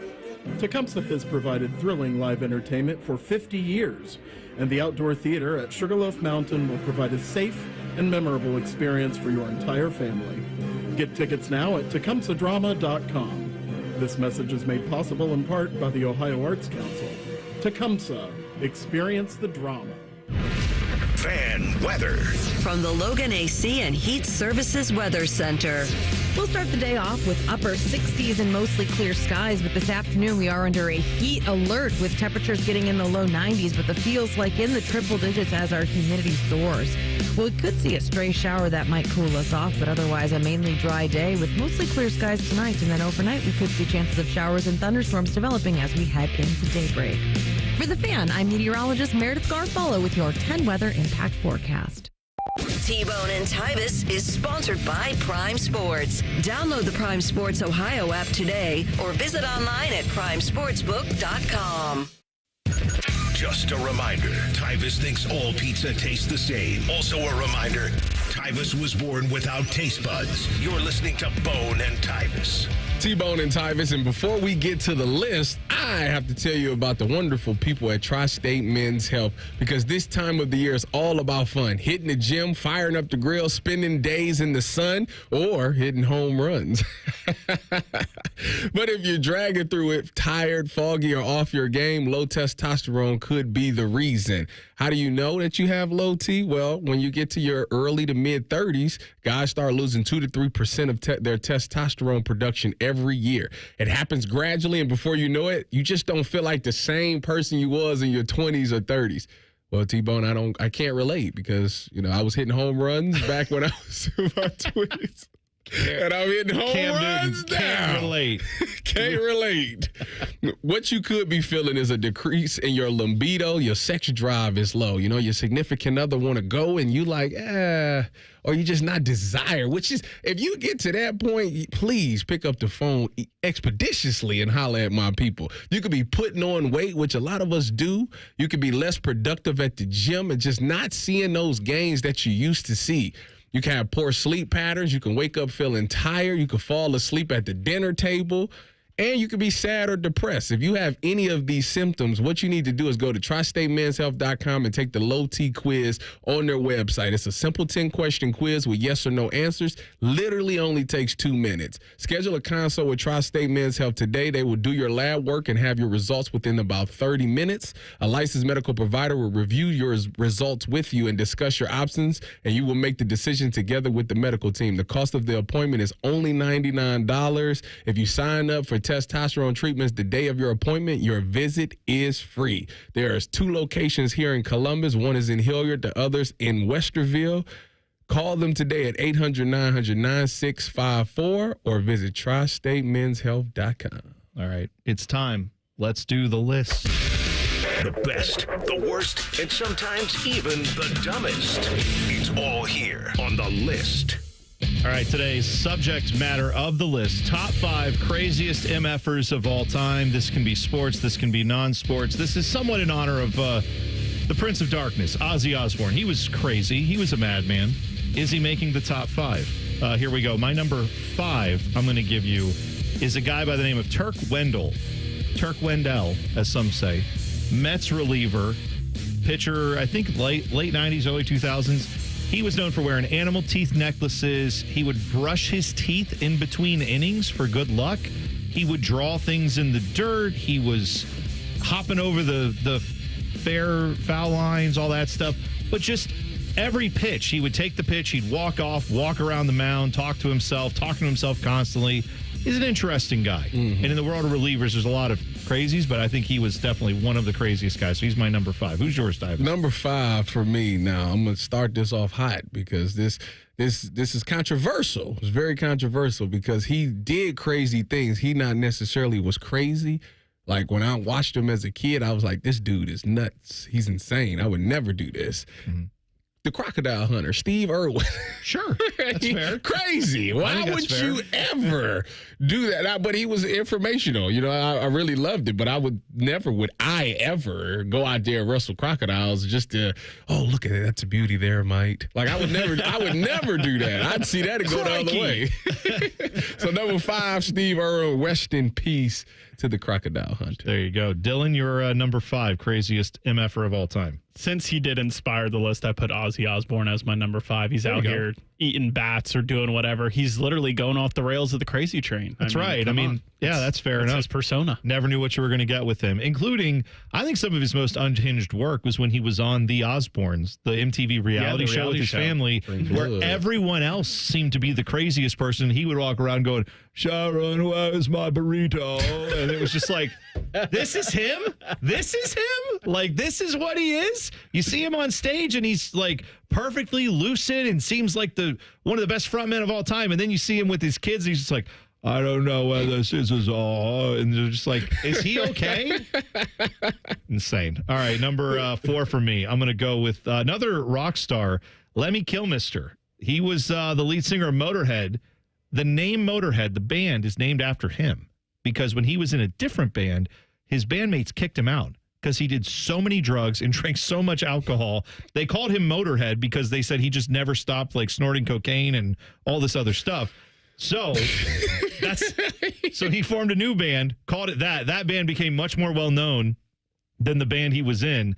Tecumseh has provided thrilling live entertainment for 50 years, and the outdoor theater at Sugarloaf Mountain will provide a safe and memorable experience for your entire family. Get tickets now at tecumsehdrama.com. This message is made possible in part by the Ohio Arts Council. Tecumseh, experience the drama. Fan weather. From the Logan AC and Heat Services Weather Center. We'll start the day off with upper 60s and mostly clear skies, but this afternoon we are under a heat alert with temperatures getting in the low 90s, but the feels like in the triple digits as our humidity soars. Well, we could see a stray shower that might cool us off, but otherwise a mainly dry day with mostly clear skies tonight, and then overnight we could see chances of showers and thunderstorms developing as we head into daybreak. For The Fan, I'm meteorologist Meredith Garfolo with your 10 weather impact forecast. T-Bone and Tyvis is sponsored by Prime Sports. Download the Prime Sports Ohio app today or visit online at primesportsbook.com. Just a reminder, Tyvis thinks all pizza tastes the same. Also a reminder, Tyvis was born without taste buds. You're listening to Bone and Tyvis. T-Bone and Tyvis, and before we get to the list, I have to tell you about the wonderful people at Tri-State Men's Health, because this time of the year is all about fun. Hitting the gym, firing up the grill, spending days in the sun, or hitting home runs. But if you're dragging through it, tired, foggy, or off your game, low testosterone could be the reason. How do you know that you have low T? Well, when you get to your early to mid-30s, guys start losing 2 to 3% of their testosterone production every year. It happens gradually, and before you know it, you just don't feel like the same person you was in your 20s or 30s. Well, T-Bone, I can't relate because, I was hitting home runs back when I was in my 20s. And I'm hitting home runs now. Can't relate. Can't relate. What you could be feeling is a decrease in your libido. Your sex drive is low. You know, your significant other want to go and you like, or you just not desire, which is, if you get to that point, please pick up the phone expeditiously and holler at my people. You could be putting on weight, which a lot of us do. You could be less productive at the gym and just not seeing those gains that you used to see. You can have poor sleep patterns. You can wake up feeling tired. You can fall asleep at the dinner table. And you can be sad or depressed. If you have any of these symptoms, what you need to do is go to tristatemenshealth.com and take the low T quiz on their website. It's a simple 10-question quiz with yes or no answers. Literally only takes 2 minutes. Schedule a consult with Tri-State Men's Health today. They will do your lab work and have your results within about 30 minutes. A licensed medical provider will review your results with you and discuss your options, and you will make the decision together with the medical team. The cost of the appointment is only $99. If you sign up for testosterone treatments the day of your appointment, your visit is free. There's 2 locations here in Columbus. One is in Hilliard, the other's in Westerville. Call them today at 800-900-9654 or visit tristatemenshealth.com. All right, it's time. Let's do the list. The best, the worst, and sometimes even the dumbest. It's all here on the list. All right, today's subject matter of the list, top 5 craziest MFers of all time. This can be sports, this can be non-sports. This is somewhat in honor of the Prince of Darkness, Ozzy Osbourne. He was crazy. He was a madman. Is he making the top 5? Here we go. My number 5 I'm going to give you is a guy by the name of Turk Wendell, as some say. Mets reliever, pitcher, I think late 90s, early 2000s. He was known for wearing animal teeth necklaces. He would brush his teeth in between innings for good luck. He would draw things in the dirt. He was hopping over the foul lines, all that stuff. But just every pitch, he would take the pitch, he'd walk off, walk around the mound, talking to himself constantly. He's an interesting guy. Mm-hmm. And in the world of relievers, there's a lot of crazies, but I think he was definitely one of the craziest guys. So he's my number 5. Who's yours, Tyvis? Number 5 for me. Now, I'm going to start this off hot because this is controversial. It's very controversial because he did crazy things. He not necessarily was crazy. Like, when I watched him as a kid, I was like, this dude is nuts. He's insane. I would never do this. Mm-hmm. The crocodile hunter, Steve Irwin. Sure, that's fair. Crazy. Why would you ever do that? But he was informational. You know, I really loved it, but would I ever go out there and wrestle crocodiles just to, oh, look at it. That's a beauty there, mate. Like, I would never do that. I'd see that and go the other way. So number 5, Steve Irwin, rest in peace to the crocodile hunter. There you go. Dylan, you're number 5, craziest MFer of all time. Since he did inspire the list, I put Ozzy Osbourne as my number 5. He's out here eating bats or doing whatever. He's literally going off the rails of the crazy train. That's right. Yeah, that's fair enough. His persona. Never knew what you were going to get with him, including, I think some of his most unhinged work was when he was on The Osbournes, the MTV reality show with his family, where everyone else seemed to be the craziest person. He would walk around going, Sharon, where's my burrito? And it was just like, this is him? This is him? Like, this is what he is? You see him on stage and he's like perfectly lucid and seems like one of the best frontmen of all time. And then you see him with his kids and he's just like, I don't know where this is all. And they're just like, is he okay? Insane. All right, number 4 for me. I'm going to go with another rock star, Lemmy Kilmister. He was the lead singer of Motorhead. The name Motorhead, the band, is named after him because when he was in a different band, his bandmates kicked him out because he did so many drugs and drank so much alcohol. They called him Motorhead because they said he just never stopped like snorting cocaine and all this other stuff. So so he formed a new band, called it that. That band became much more well-known than the band he was in.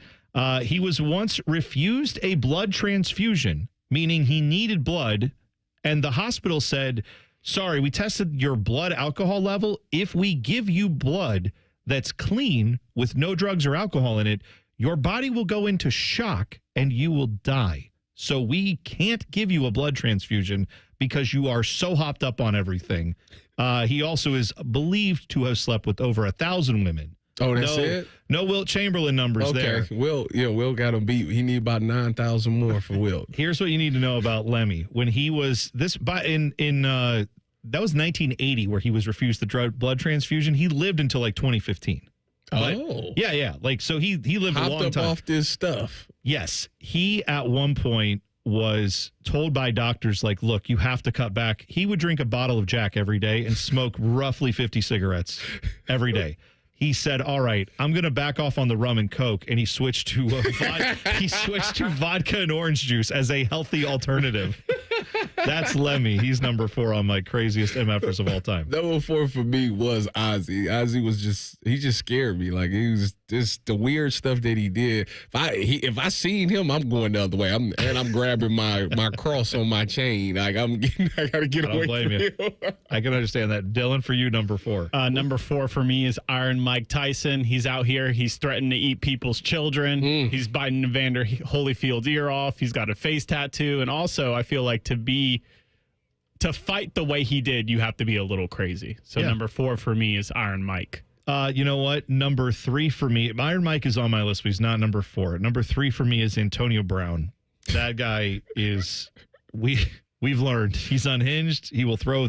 He was once refused a blood transfusion, meaning he needed blood, and the hospital said, sorry, we tested your blood alcohol level. If we give you blood that's clean with no drugs or alcohol in it, your body will go into shock and you will die. So we can't give you a blood transfusion because you are so hopped up on everything. He also is believed to have slept with over 1,000 women Oh, that's it? No Wilt Chamberlain numbers there. Okay, Will got him beat. He need about 9,000 more for Wilt. Here's what you need to know about Lemmy. When he was that was 1980 where he was refused the blood transfusion. He lived until like 2015. Yeah. Like, so he lived a long time. Off this stuff. Yes. He at one point was told by doctors, like, look, you have to cut back. He would drink a bottle of Jack every day and smoke roughly 50 cigarettes every day. He said, all right, I'm going to back off on the rum and Coke. And he switched to vodka and orange juice as a healthy alternative. That's Lemmy. He's number 4 on my craziest MFers of all time. Number 4 for me was Ozzy. Ozzy was he just scared me. Like, he was just the weird stuff that he did. If I seen him, I'm going the other way. I'm grabbing my cross on my chain. Like, I got to get away from him. I can understand that. Dylan, for you, number 4. Number 4 for me is Iron Mike Tyson. He's out here. He's threatened to eat people's children. He's biting Evander Holyfield's ear off. He's got a face tattoo. And also, I feel like to fight the way he did, you have to be a little crazy. So number 4 for me is Iron Mike. You know what? Number 3 for me, Iron Mike is on my list, but he's not number 4. Number 3 for me is Antonio Brown. That guy is, we've learned, he's unhinged. He will throw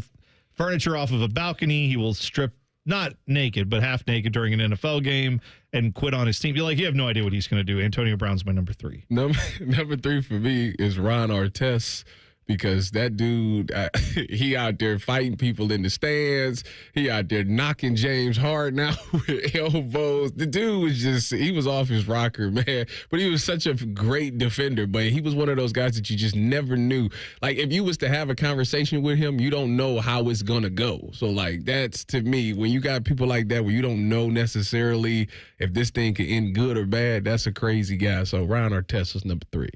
furniture off of a balcony. He will strip, not naked, but half naked during an NFL game and quit on his team. You're like, you have no idea what he's going to do. Antonio Brown's my number 3. Number 3 for me is Ron Artest. Because that dude, he out there fighting people in the stands. He out there knocking James Harden out with elbows. The dude was he was off his rocker, man. But he was such a great defender. But he was one of those guys that you just never knew. Like, if you was to have a conversation with him, you don't know how it's going to go. So, like, that's, to me, when you got people like that where you don't know necessarily if this thing can end good or bad, that's a crazy guy. So, Ron Artest was number 3.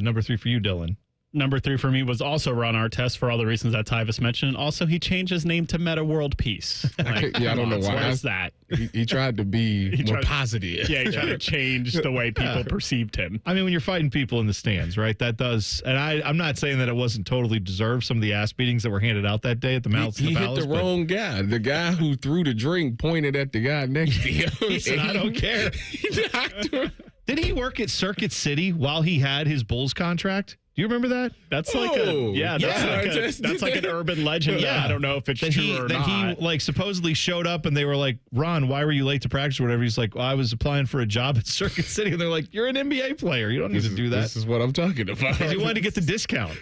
Number 3 for you, Dylan. Number 3 for me was also Ron Artest for all the reasons that Tyvis mentioned. Also, he changed his name to Meta World Peace. I don't know why. What is that? He tried to be more positive. Yeah, he tried to change the way people perceived him. I mean, when you're fighting people in the stands, right? That does, and I'm not saying that it wasn't totally deserved, some of the ass beatings that were handed out that day at the Mouths of the Palace. He hit the wrong guy. The guy who threw the drink pointed at the guy next to him. He said, I don't care. He knocked him. Did he work at Circuit City while he had his Bulls contract? Do you remember that? That's like that's like an urban legend. Yeah, I don't know if it's true or not. He like supposedly showed up and they were like, Ron, why were you late to practice or whatever? He's like, well, I was applying for a job at Circuit City. And they're like, you're an NBA player. You don't need to do that. This is what I'm talking about. Because he wanted to get the discount.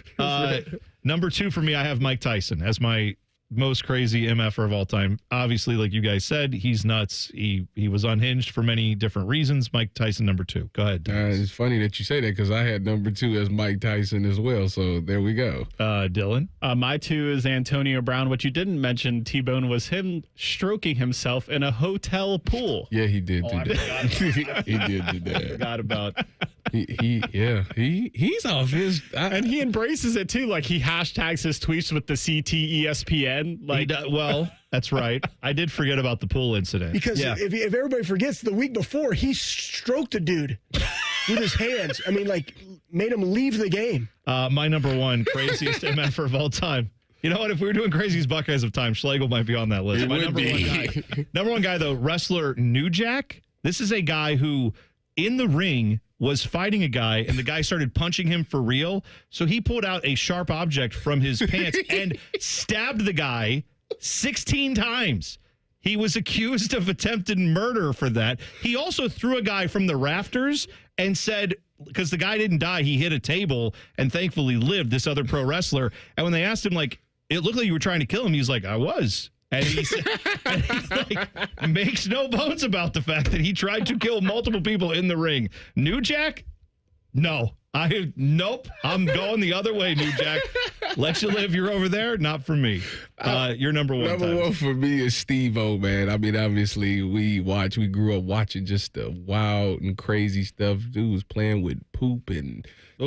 Number 2 for me, I have Mike Tyson as my most crazy MFer of all time. Obviously, like you guys said, he's nuts. He was unhinged for many different reasons. Mike Tyson, number 2. Go ahead. It's funny that you say that because I had number 2 as Mike Tyson as well. So there we go. Dylan? My 2 is Antonio Brown. What you didn't mention, T-Bone, was him stroking himself in a hotel pool. Yeah, he did do that. He did do that. I forgot about He's off his... and he embraces it, too. Like, he hashtags his tweets with the CT ESPN. Like, well, that's right. I did forget about the pool incident. Because if everybody forgets, the week before, he stroked a dude with his hands. I mean, like, made him leave the game. My number 1 craziest MFer of all time. You know what? If we were doing craziest Buckeyes of time, Schlegel might be on that list. My number one guy, though, wrestler New Jack. This is a guy who, in the ring, was fighting a guy, and the guy started punching him for real. So he pulled out a sharp object from his pants and stabbed the guy 16 times. He was accused of attempted murder for that. He also threw a guy from the rafters and said, because the guy didn't die, he hit a table and thankfully lived, this other pro wrestler. And when they asked him, like, it looked like you were trying to kill him, he was like, I was. And he like, makes no bones about the fact that he tried to kill multiple people in the ring. New Jack? No. Nope. I'm going the other way, New Jack. Let you live. You're over there. Not for me. You're number 1. Number 1 for me is Steve-O, man. I mean, obviously, we grew up watching just the wild and crazy stuff. Dude was playing with poop and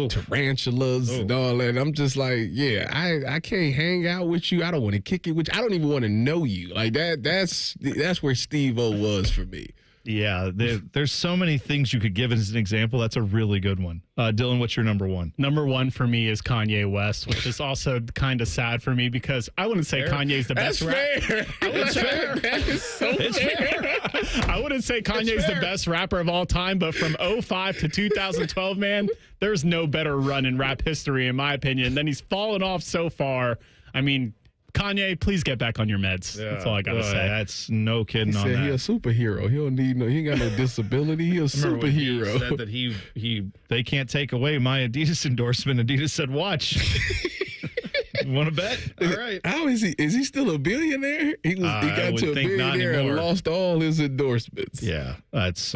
tarantulas and all that. I'm just like, I can't hang out with you. I don't want to kick it with you. I don't even want to know you. Like, that's where Steve-O was for me. Yeah, there's so many things you could give as an example. That's a really good one. Dylan, what's your number one? Number one for me is Kanye West, which is also kind of sad for me because I wouldn't say Kanye's the best rapper. That's fair. That is so fair. I wouldn't say Kanye's the best rapper of all time, but from 2005 to 2012, man, there's no better run in rap history, in my opinion. Then he's fallen off so far. I mean, Kanye, please get back on your meds. That's all I gotta say. That's no kidding He on said that. he a superhero. He don't need he ain't got no disability. He a Remember when he superhero. said that they can't take away my Adidas endorsement. Adidas said, watch. Want to bet? All right. How is he? Is he still a billionaire? He got to a billionaire and lost all his endorsements. Yeah, that's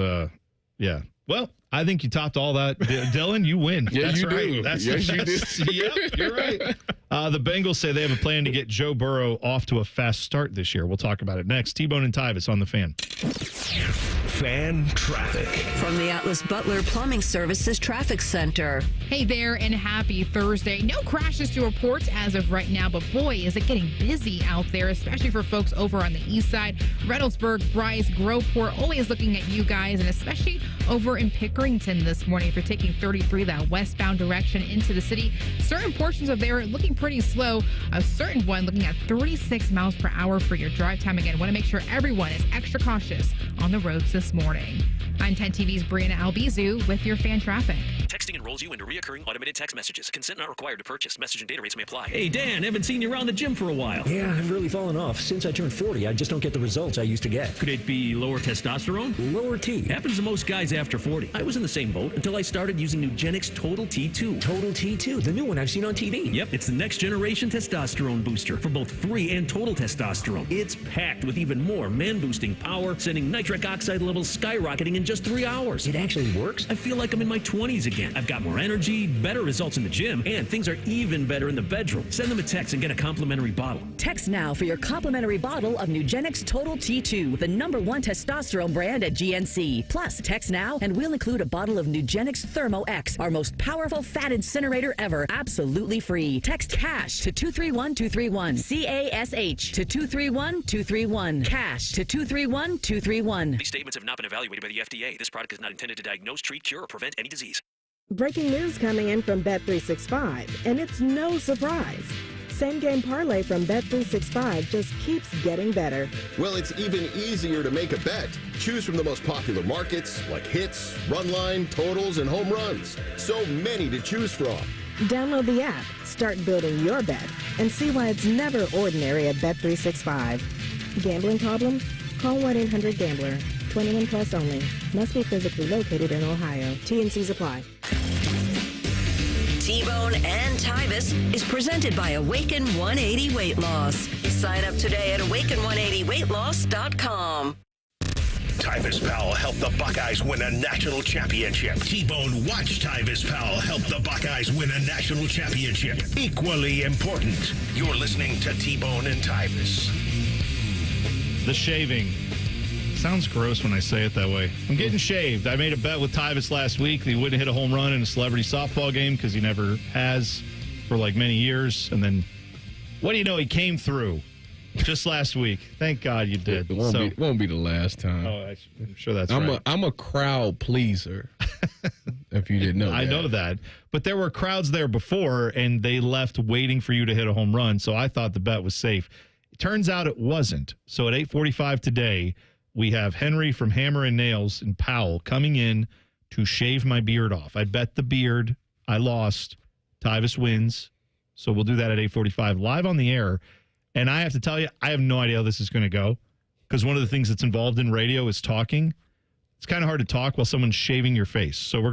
yeah. Well, I think you topped all that. Dylan, you win. Yeah, that's you right. do. That's Yes, the you best. do. Yep, you're right. The Bengals say they have a plan to get Joe Burrow off to a fast start this year. We'll talk about it next. T-Bone and Tyvis on the Fan. Fan traffic. From the Atlas Butler Plumbing Services Traffic Center. Hey there, and happy Thursday. No crashes to report as of right now, but boy, is it getting busy out there, especially for folks over on the east side. Reynoldsburg, Bryce, Groveport, always looking at you guys, and especially over in Pickerington this morning. If you're taking 33 that westbound direction into the city, certain portions of there looking pretty slow. A certain one looking at 36 miles per hour for your drive time. Again, want to make sure everyone is extra cautious on the roads this morning. I'm 10 TV's Brianna Albizu with your fan traffic. Texting enrolls you into recurring automated text messages. Consent not required to purchase. Message and data rates may apply. Hey, Dan, haven't seen you around the gym for a while. Yeah, I've really fallen off. Since I turned 40, I just don't get the results I used to get. Could it be lower testosterone? Lower T. Happens to most guys after 40. I was in the same boat until I started using Nugenix Total T2. Total T2, the new one I've seen on TV. Yep, it's the next generation testosterone booster for both free and total testosterone. It's packed with even more man-boosting power, sending nitric oxide levels skyrocketing in just 3 hours. It actually works? I feel like I'm in my 20s again. I've got more energy, better results in the gym, and things are even better in the bedroom. Send them a text and get a complimentary bottle. Text now for your complimentary bottle of Nugenix Total T2, the #1 testosterone brand at GNC. Plus, text now and we'll include a bottle of Nugenix Thermo X, our most powerful fat incinerator ever, absolutely free. Text CASH to 231231. CASH to 231231. CASH to 231231. These statements have not been evaluated by the FDA. This product is not intended to diagnose, treat, cure, or prevent any disease. Breaking news coming in from Bet365, and it's no surprise. Same game parlay from Bet365 just keeps getting better. Well, it's even easier to make a bet. Choose from the most popular markets like hits, run line, totals, and home runs. So many to choose from. Download the app, start building your bet, and see why it's never ordinary at Bet365. Gambling problem? Call 1-800-GAMBLER. 21 plus only. Must be physically located in Ohio. T&Cs apply. T-Bone and Tyvis is presented by Awaken 180 Weight Loss. Sign up today at awaken180weightloss.com. Tyvis Powell helped the Buckeyes win a national championship. T-Bone watched Tyvis Powell help the Buckeyes win a national championship. Equally important. You're listening to T-Bone and Tyvis. The shaving. Sounds gross when I say it that way. I'm getting shaved. I made a bet with Tyvis last week that he wouldn't hit a home run in a celebrity softball game because he never has for like many years. And then, what do you know? He came through just last week. Thank God you did. It won't be the last time. Oh, I'm sure that's right. I'm a crowd pleaser. If you didn't know that. I know that. But there were crowds there before, and they left waiting for you to hit a home run. So I thought the bet was safe. It turns out it wasn't. So at 8:45 today, we have Henry from Hammer and Nails and Powell coming in to shave my beard off. I bet the beard. I lost. Tyvis wins. So we'll do that at 8:45 live on the air. And I have to tell you, I have no idea how this is going to go because one of the things that's involved in radio is talking. It's kind of hard to talk while someone's shaving your face. So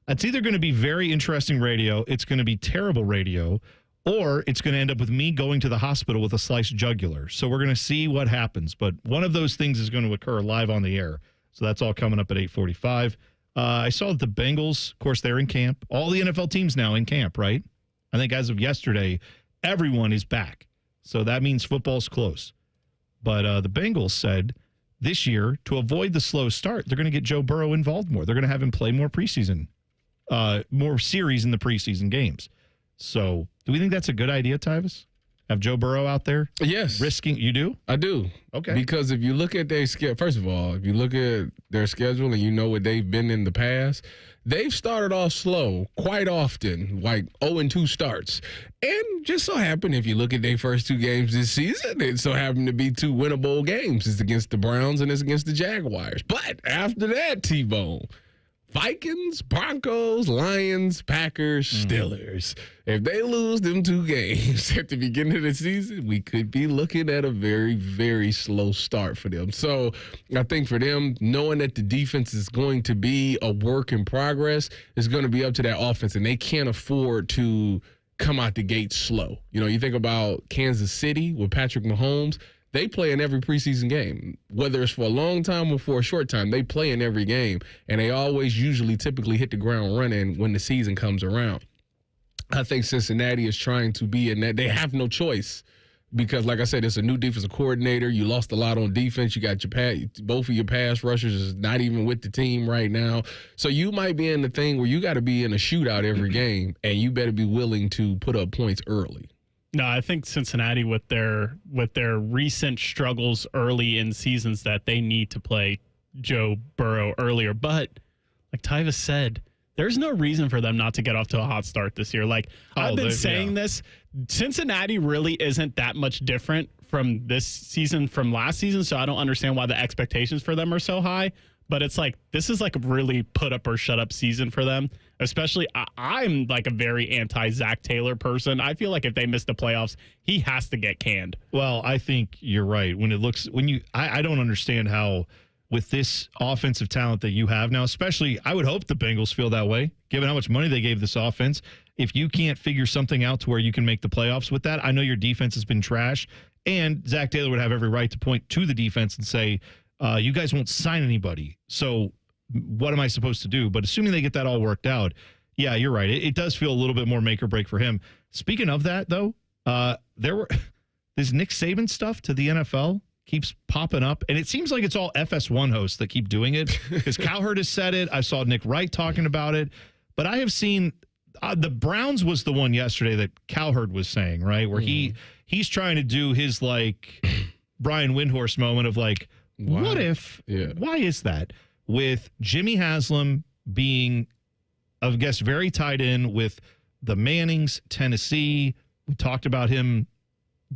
it's either going to be very interesting radio, it's going to be terrible radio, or it's going to end up with me going to the hospital with a sliced jugular. So we're going to see what happens. But one of those things is going to occur live on the air. So that's all coming up at 8:45. I saw that the Bengals, of course, they're in camp. All the NFL teams now in camp, right? I think as of yesterday, everyone is back. So that means football's close. But the Bengals said this year, to avoid the slow start, they're going to get Joe Burrow involved more. They're going to have him play more preseason, more series in the preseason games. So do we think that's a good idea, Tyvis? Have Joe Burrow out there? Yes. Risking, you do? I do. Okay. Because if you look at their schedule, first of all, if you look at their schedule and you know what they've been in the past, they've started off slow quite often, like 0-2 starts. And just so happened, if you look at their first 2 games this season, it so happened to be 2 winnable games. It's against the Browns and it's against the Jaguars. But after that, T-Bone, Vikings, Broncos, Lions, Packers, Steelers. If they lose them 2 games at the beginning of the season, we could be looking at a very, very slow start for them. So I think for them, knowing that the defense is going to be a work in progress, is going to be up to that offense, and they can't afford to come out the gate slow. You know, you think about Kansas City with Patrick Mahomes. They play in every preseason game, whether it's for a long time or for a short time. They play in every game, and they always typically hit the ground running when the season comes around. I think Cincinnati is trying to be in that. They have no choice because, like I said, it's a new defensive coordinator. You lost a lot on defense. You got both of your pass rushers is not even with the team right now. So you might be in the thing where you got to be in a shootout every game, and you better be willing to put up points early. No, I think Cincinnati with their recent struggles early in seasons that they need to play Joe Burrow earlier. But like Tyvis said, there's no reason for them not to get off to a hot start this year. Like I've been saying this, Cincinnati really isn't that much different from this season from last season. So I don't understand why the expectations for them are so high. But it's like, this is like a really put up or shut up season for them. Especially, I'm like a very anti-Zach Taylor person. I feel like if they miss the playoffs, he has to get canned. Well, I think you're right. I don't understand how with this offensive talent that you have now, especially, I would hope the Bengals feel that way, given how much money they gave this offense. If you can't figure something out to where you can make the playoffs with that, I know your defense has been trash, and Zach Taylor would have every right to point to the defense and say, you guys won't sign anybody. So what am I supposed to do? But assuming they get that all worked out, yeah, you're right. It does feel a little bit more make or break for him. Speaking of that, though, this Nick Saban stuff to the NFL keeps popping up, and it seems like it's all FS1 hosts that keep doing it because Cowherd has said it. I saw Nick Wright talking about it, but I have seen the Browns was the one yesterday that Cowherd was saying, right, where he's trying to do his like Brian Windhorst moment of like, what if? Yeah. Why is that? With Jimmy Haslam being, I guess, very tied in with the Mannings, Tennessee. We talked about him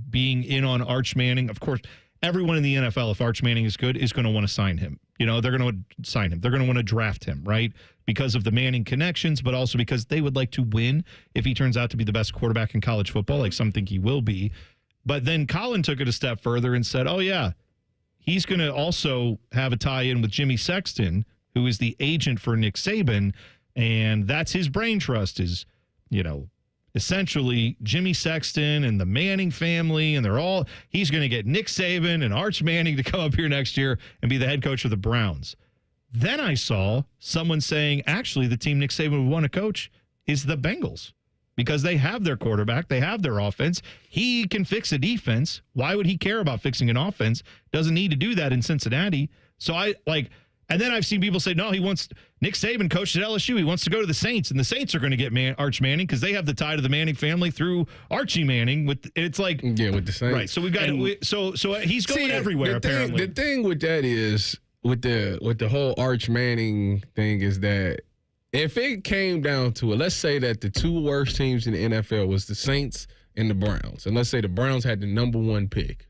being in on Arch Manning. Of course, everyone in the NFL, if Arch Manning is good, is going to want to sign him. You know, they're going to sign him. They're going to want to draft him, right? Because of the Manning connections, but also because they would like to win if he turns out to be the best quarterback in college football, like some think he will be. But then Colin took it a step further and said, oh, yeah, he's going to also have a tie-in with Jimmy Sexton, who is the agent for Nick Saban, and that's his brain trust is, you know, essentially Jimmy Sexton and the Manning family, and he's going to get Nick Saban and Arch Manning to come up here next year and be the head coach of the Browns. Then I saw someone saying, actually, the team Nick Saban would want to coach is the Bengals. Because they have their quarterback, they have their offense. He can fix a defense. Why would he care about fixing an offense? Doesn't need to do that in Cincinnati. So and then I've seen people say, no, Nick Saban coached at LSU. He wants to go to the Saints, and the Saints are going to get Arch Manning because they have the tie to the Manning family through Archie Manning. It's like, yeah, with the Saints, right? So we've got so he's going everywhere. Apparently, the thing with that is with the whole Arch Manning thing is that. If it came down to it, let's say that the 2 worst teams in the NFL was the Saints and the Browns, and let's say the Browns had the number 1 pick.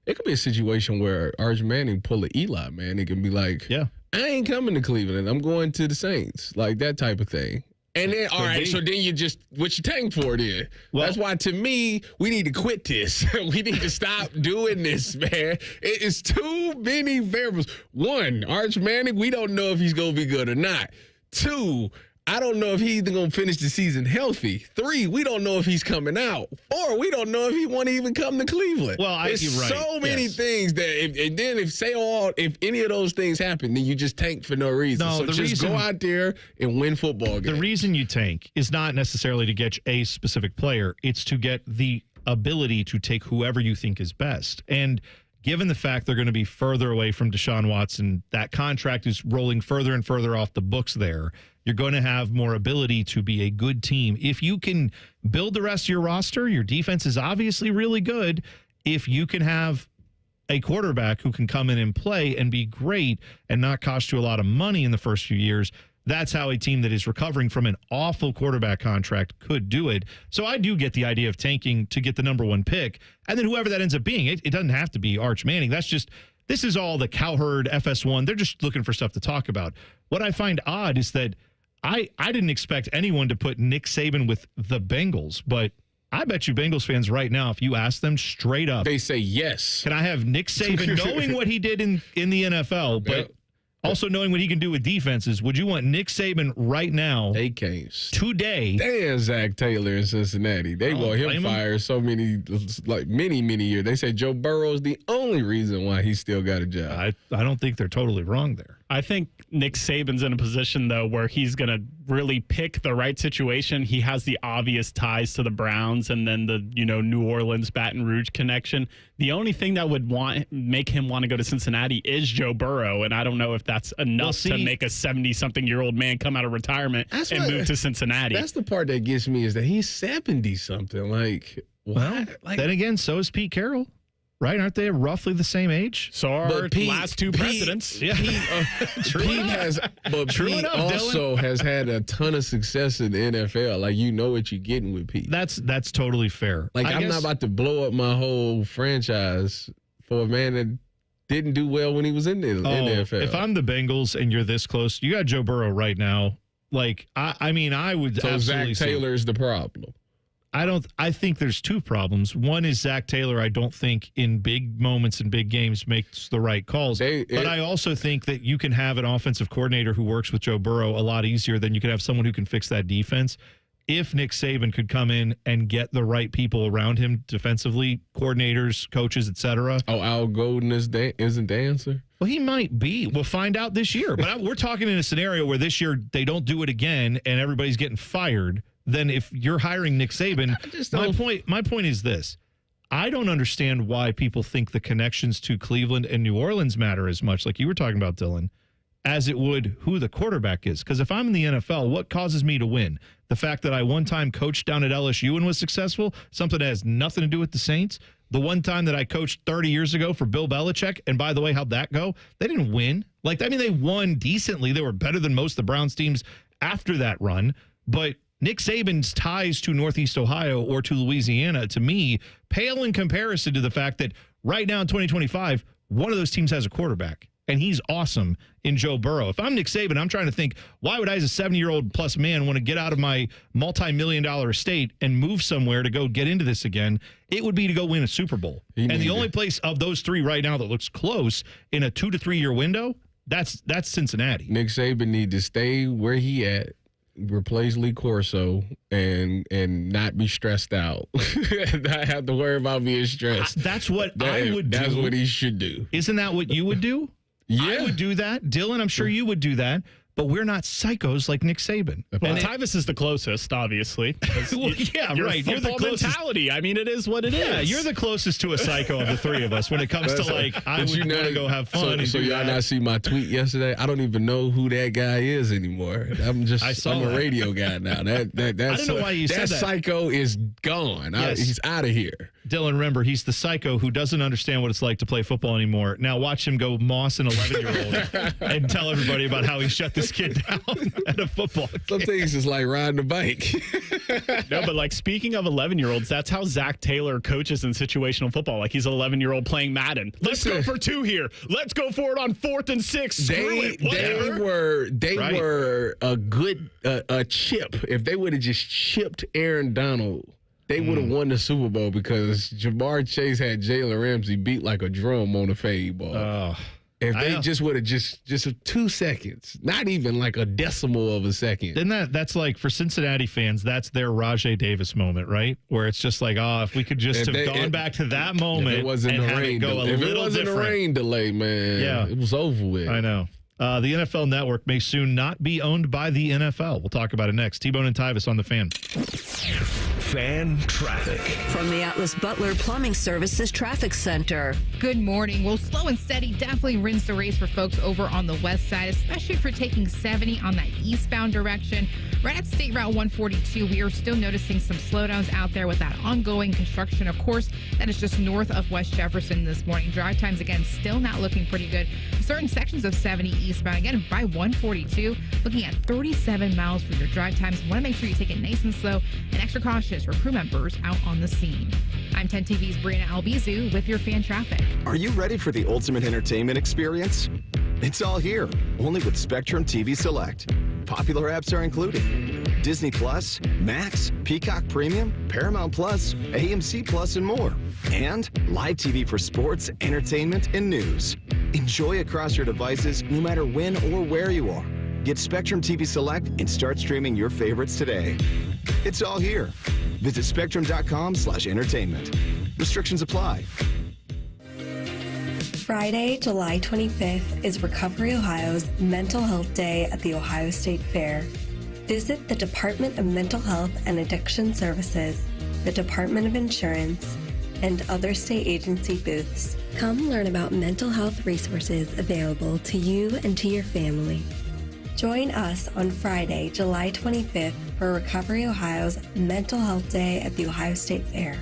It could be a situation where Arch Manning pull an Eli Manning and be like, "Yeah, I ain't coming to Cleveland. I'm going to the Saints," like that type of thing. And then, all right, so then you just, what you tank for then? Well, that's why, to me, we need to quit this. We need to stop doing this, man. It is too many variables. 1, Arch Manning, we don't know if he's going to be good or not. 2, I don't know if he's going to finish the season healthy. 3, we don't know if he's coming out. 4, we don't know if he want to even come to Cleveland. Well, There's you're right. so many things that, if any of those things happen, then you just tank for no reason. No, so just go out there and win football games. The reason you tank is not necessarily to get a specific player. It's to get the ability to take whoever you think is best. And given the fact they're going to be further away from Deshaun Watson, that contract is rolling further and further off the books there. You're going to have more ability to be a good team. If you can build the rest of your roster, your defense is obviously really good. If you can have a quarterback who can come in and play and be great and not cost you a lot of money in the first few years, that's how a team that is recovering from an awful quarterback contract could do it. So I do get the idea of tanking to get the number 1 pick. And then whoever that ends up being, it doesn't have to be Arch Manning. This is all the Cowherd FS1. They're just looking for stuff to talk about. What I find odd is that I didn't expect anyone to put Nick Saban with the Bengals, but I bet you Bengals fans right now, if you ask them straight up, they say yes. Can I have Nick Saban knowing what he did in the NFL, but also knowing what he can do with defenses? Would you want Nick Saban right now? They can't. Today. Damn, Zach Taylor in Cincinnati. They want him fired many years. They say Joe Burrow is the only reason why he still got a job. I don't think they're totally wrong there. I think Nick Saban's in a position, though, where he's going to really pick the right situation. He has the obvious ties to the Browns and then the, New Orleans, Baton Rouge connection. The only thing that would make him want to go to Cincinnati is Joe Burrow, and I don't know if that's enough to make a 70-something-year-old man come out of retirement and move to Cincinnati. That's the part that gets me is that he's 70-something. Like, what? Well, then again, so is Pete Carroll. Right? Aren't they roughly the same age? So are last two presidents. Yeah. Pete also has had a ton of success in the NFL. Like, you know what you're getting with Pete. That's totally fair. Like, I'm not about to blow up my whole franchise for a man that didn't do well when he was in the NFL. If I'm the Bengals and you're this close, you got Joe Burrow right now. Like, I would absolutely Zach Taylor is the problem. I think there's two problems. One is Zach Taylor, I don't think in big moments and big games makes the right calls. But I also think that you can have an offensive coordinator who works with Joe Burrow a lot easier than you can have someone who can fix that defense. If Nick Saban could come in and get the right people around him defensively, coordinators, coaches, etc. Oh, Al Golden isn't the answer? Well, he might be. We'll find out this year. But we're talking in a scenario where this year they don't do it again and everybody's getting fired. Then if you're hiring Nick Saban, my point is this. I don't understand why people think the connections to Cleveland and New Orleans matter as much, like you were talking about, Dylan, as it would who the quarterback is. Because if I'm in the NFL, what causes me to win? The fact that I one time coached down at LSU and was successful, something that has nothing to do with the Saints. The one time that I coached 30 years ago for Bill Belichick, and by the way, how'd that go? They didn't win. They won decently. They were better than most of the Browns teams after that run, but Nick Saban's ties to Northeast Ohio or to Louisiana, to me, pale in comparison to the fact that right now in 2025, one of those teams has a quarterback, and he's awesome in Joe Burrow. If I'm Nick Saban, I'm trying to think, why would I as a 70-year-old plus man want to get out of my multi-million-dollar estate and move somewhere to go get into this again? It would be to go win a Super Bowl. And the only place of those three right now that looks close in a 2 to 3 year window, that's Cincinnati. Nick Saban need to stay where he at. Replace Lee Corso and not be stressed out. Not have to worry about being stressed. That's what I would do. That's what he should do. Isn't that what you would do? Yeah. I would do that. Dylan, I'm sure you would do that. But we're not psychos like Nick Saban. Well, Tyvis is the closest, obviously. Well, yeah, right. You're the mentality. I mean, it is what it is. Yeah, you're the closest to a psycho of the three of us when it comes to I would want to go have fun. So y'all not see my tweet yesterday? I don't even know who that guy is anymore. I'm a radio guy now. I don't know why you said that. That psycho is gone. Yes. He's out of here. Dylan, remember, he's the psycho who doesn't understand what it's like to play football anymore. Now watch him go moss an 11-year-old and tell everybody about how he shut this kid down at a football game. Some things is like riding a bike. No, but speaking of 11-year-olds, that's how Zach Taylor coaches in situational football. Like he's an 11-year-old playing Madden. Let's go for 2 here. Let's go for it on 4th and 6. Screw it. Whatever. They were a good chip. If they would have just chipped Aaron Donald, they would have won the Super Bowl because Jamar Chase had Jalen Ramsey beat like a drum on a fade ball. If they just would have just 2 seconds, not even like a decimal of a second. Then that's like for Cincinnati fans, that's their Rajay Davis moment, right? Where it's just like, if we could just have gone back to that moment if it wasn't and the have rain it go a little if it wasn't different. a rain delay, man, it was over with. I know. The NFL Network may soon not be owned by the NFL. We'll talk about it next. T-Bone and Tyvis on the Fan. Fan traffic. From the Atlas Butler Plumbing Services Traffic Center. Good morning. Well, slow and steady definitely wins the race for folks over on the west side, especially if you're taking 70 on that eastbound direction. Right at State Route 142, we are still noticing some slowdowns out there with that ongoing construction. Of course, that is just north of West Jefferson this morning. Drive times, again, still not looking pretty good. Certain sections of 70 eastbound, again, by 142, looking at 37 miles for your drive times. Want to make sure you take it nice and slow and extra cautious for crew members out on the scene. I'm 10 TV's Brianna Albizu with your fan traffic. Are you ready for the ultimate entertainment experience? It's all here, only with Spectrum TV Select. Popular apps are included: Disney Plus, Max, Peacock Premium, Paramount Plus, AMC Plus, and more. And live TV for sports, entertainment, and news. Enjoy across your devices no matter when or where you are. Get Spectrum TV Select and start streaming your favorites today. It's all here. Visit spectrum.com/entertainment. Restrictions apply. Friday, July 25th is Recovery Ohio's Mental Health Day at the Ohio State Fair. Visit the Department of Mental Health and Addiction Services, the Department of Insurance, and other state agency booths. Come learn about mental health resources available to you and to your family. Join us on Friday, July 25th for Recovery Ohio's Mental Health Day at the Ohio State Fair.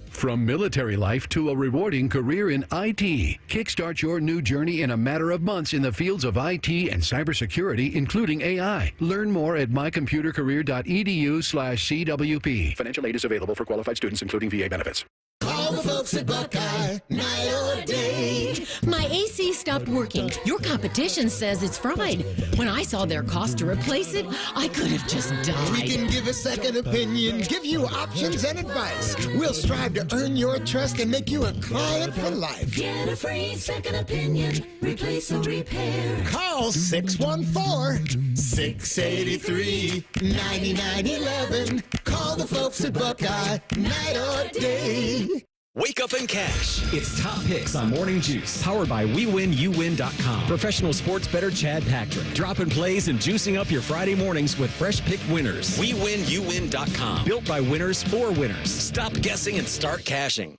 From military life to a rewarding career in IT, kickstart your new journey in a matter of months in the fields of IT and cybersecurity, including AI. Learn more at mycomputercareer.edu/CWP. Financial aid is available for qualified students, including VA benefits. Call the folks at Buckeye, night or day. My AC stopped working. Your competition says it's fried. When I saw their cost to replace it, I could have just died. We can give a second opinion, give you options and advice. We'll strive to earn your trust and make you a client for life. Get a free second opinion. Replace or repair. Call 614-683-9911. Call the folks at Buckeye, night or day. Wake up and cash. It's Top Picks on Morning Juice. Powered by WeWinUwin.com. Professional sports bettor Chad Patrick. Dropping plays and juicing up your Friday mornings with fresh pick winners. WeWinUwin.com. Built by winners for winners. Stop guessing and start cashing.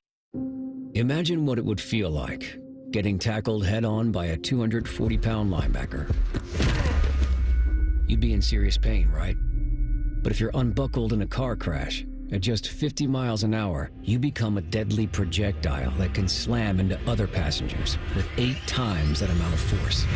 Imagine what it would feel like getting tackled head-on by a 240-pound linebacker. You'd be in serious pain, right? But if you're unbuckled in a car crash, at just 50 miles an hour, you become a deadly projectile that can slam into other passengers with 8 times that amount of force.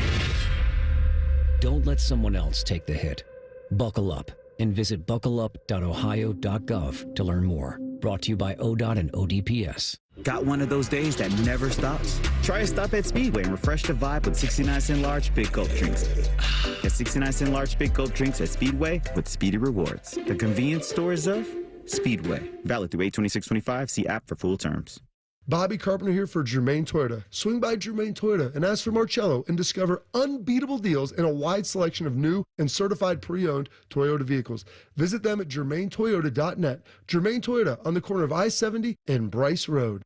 Don't let someone else take the hit. Buckle up and visit buckleup.ohio.gov to learn more. Brought to you by ODOT and ODPS. Got one of those days that never stops? Try a stop at Speedway and refresh the vibe with 69-cent large Big Gulp drinks. Get 69-cent large Big Gulp drinks at Speedway with Speedy Rewards. The convenience stores of Speedway. Valid through 8/26/25. See app for full terms. Bobby Carpenter here for Germain Toyota. Swing by Germain Toyota and ask for Marcello and discover unbeatable deals and a wide selection of new and certified pre-owned Toyota vehicles. Visit them at germaintoyota.net. Germain Toyota on the corner of I-70 and Bryce Road.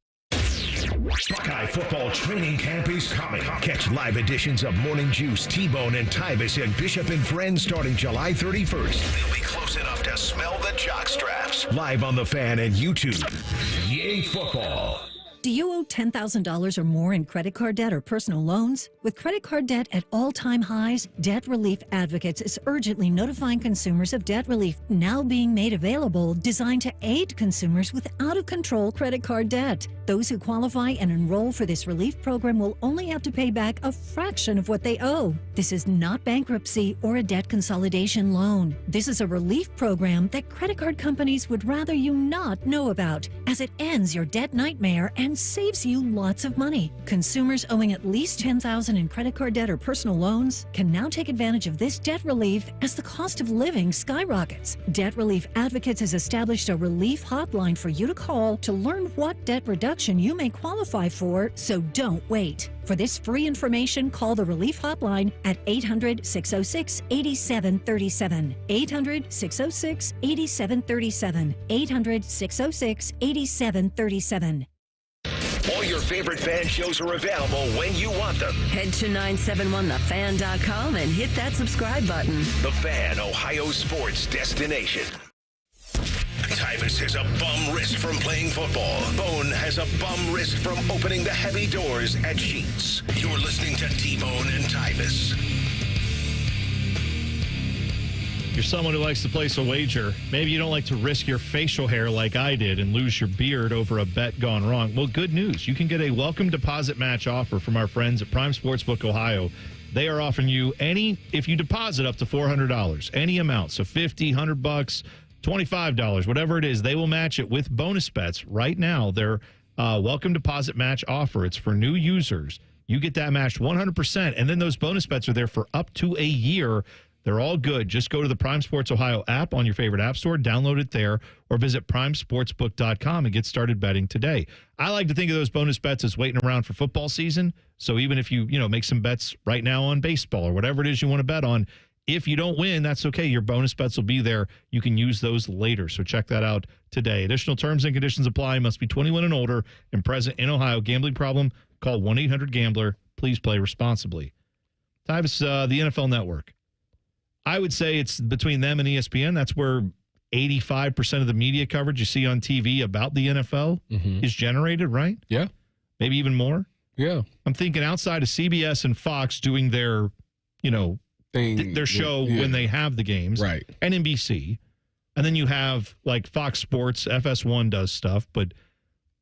Buckeye football training camp is coming. Catch live editions of Morning Juice, T-Bone, and Tyvis and Bishop and Friends starting July 31st. They'll be close enough to smell the jock straps. Live on the Fan and YouTube. Yay football. Do you owe $10,000 or more in credit card debt or personal loans? With credit card debt at all-time highs, Debt Relief Advocates is urgently notifying consumers of debt relief now being made available, designed to aid consumers with out-of-control credit card debt. Those who qualify and enroll for this relief program will only have to pay back a fraction of what they owe. This is not bankruptcy or a debt consolidation loan. This is a relief program that credit card companies would rather you not know about, as it ends your debt nightmare and saves you lots of money. Consumers owing at least $10,000 in credit card debt or personal loans can now take advantage of this debt relief as the cost of living skyrockets. Debt Relief Advocates has established a relief hotline for you to call to learn what debt reduction you may qualify for, so don't wait. For this free information, call the Relief Hotline at 800-606-8737. 800-606-8737. 800-606-8737. All your favorite fan shows are available when you want them. Head to 971thefan.com and hit that subscribe button. The Fan, Ohio sports destination. Tyvis has a bum wrist from playing football. Bone has a bum wrist from opening the heavy doors at Sheets. You're listening to T-Bone and Tyvis. You're someone who likes to place a wager. Maybe you don't like to risk your facial hair like I did and lose your beard over a bet gone wrong. Well, good news. You can get a welcome deposit match offer from our friends at Prime Sportsbook Ohio. They are offering you if you deposit up to $400, any amount, so $50, $100, $25, whatever it is, they will match it with bonus bets right now. Their welcome deposit match offer, it's for new users. You get that matched 100%, and then those bonus bets are there for up to a year. They're all good. Just go to the Prime Sports Ohio app on your favorite app store, download it there, or visit primesportsbook.com and get started betting today. I like to think of those bonus bets as waiting around for football season. So even if you make some bets right now on baseball or whatever it is you want to bet on, if you don't win, that's okay. Your bonus bets will be there. You can use those later. So check that out today. Additional terms and conditions apply. Must be 21 and older and present in Ohio. Gambling problem? Call 1-800-GAMBLER. Please play responsibly. Tyvis, the NFL Network. I would say it's between them and ESPN. That's where 85% of the media coverage you see on TV about the NFL is generated, right? Yeah. Maybe even more? Yeah. I'm thinking outside of CBS and Fox doing their, their show when they have the games. Right. And NBC. And then you have like Fox Sports, FS1 does stuff. But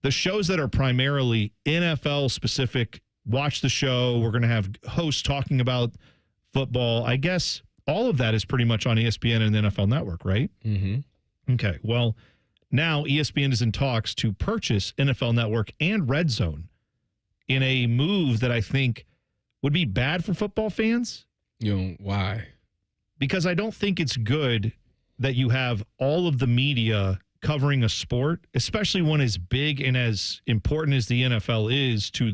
the shows that are primarily NFL specific, watch the show. We're going to have hosts talking about football. I guess all of that is pretty much on ESPN and the NFL Network, right? Mm-hmm. Okay. Well, now ESPN is in talks to purchase NFL Network and Red Zone in a move that I think would be bad for football fans. Why? Because I don't think it's good that you have all of the media covering a sport, especially one as big and as important as the NFL is to,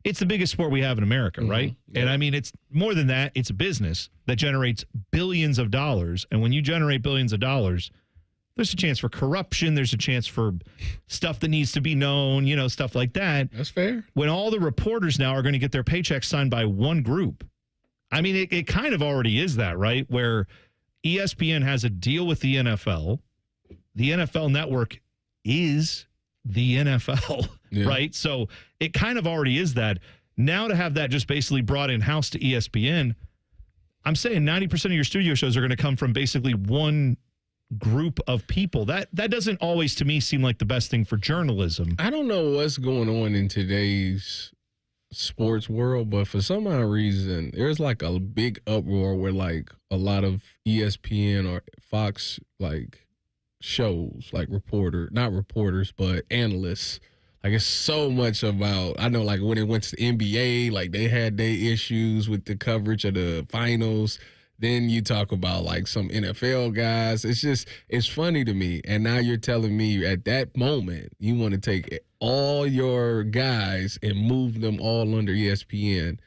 it's the biggest sport we have in America, right? Yep. And I mean, it's more than that. It's a business that generates billions of dollars. And when you generate billions of dollars, there's a chance for corruption. There's a chance for stuff that needs to be known, stuff like that. That's fair. When all the reporters now are going to get their paychecks signed by one group. I mean, it kind of already is that, right? Where ESPN has a deal with the NFL. The NFL Network is the NFL, right? So it kind of already is that. Now to have that just basically brought in-house to ESPN, I'm saying 90% of your studio shows are going to come from basically one group of people. That doesn't always, to me, seem like the best thing for journalism. I don't know what's going on in today's sports world, but for some odd reason, there's like a big uproar where like a lot of ESPN or Fox like shows, like not reporters, but analysts. Like it's so much about, I know like when it went to the NBA, like they had their issues with the coverage of the finals. Then you talk about like some NFL guys. It's funny to me. And now you're telling me at that moment, you want to take all your guys and move them all under ESPN.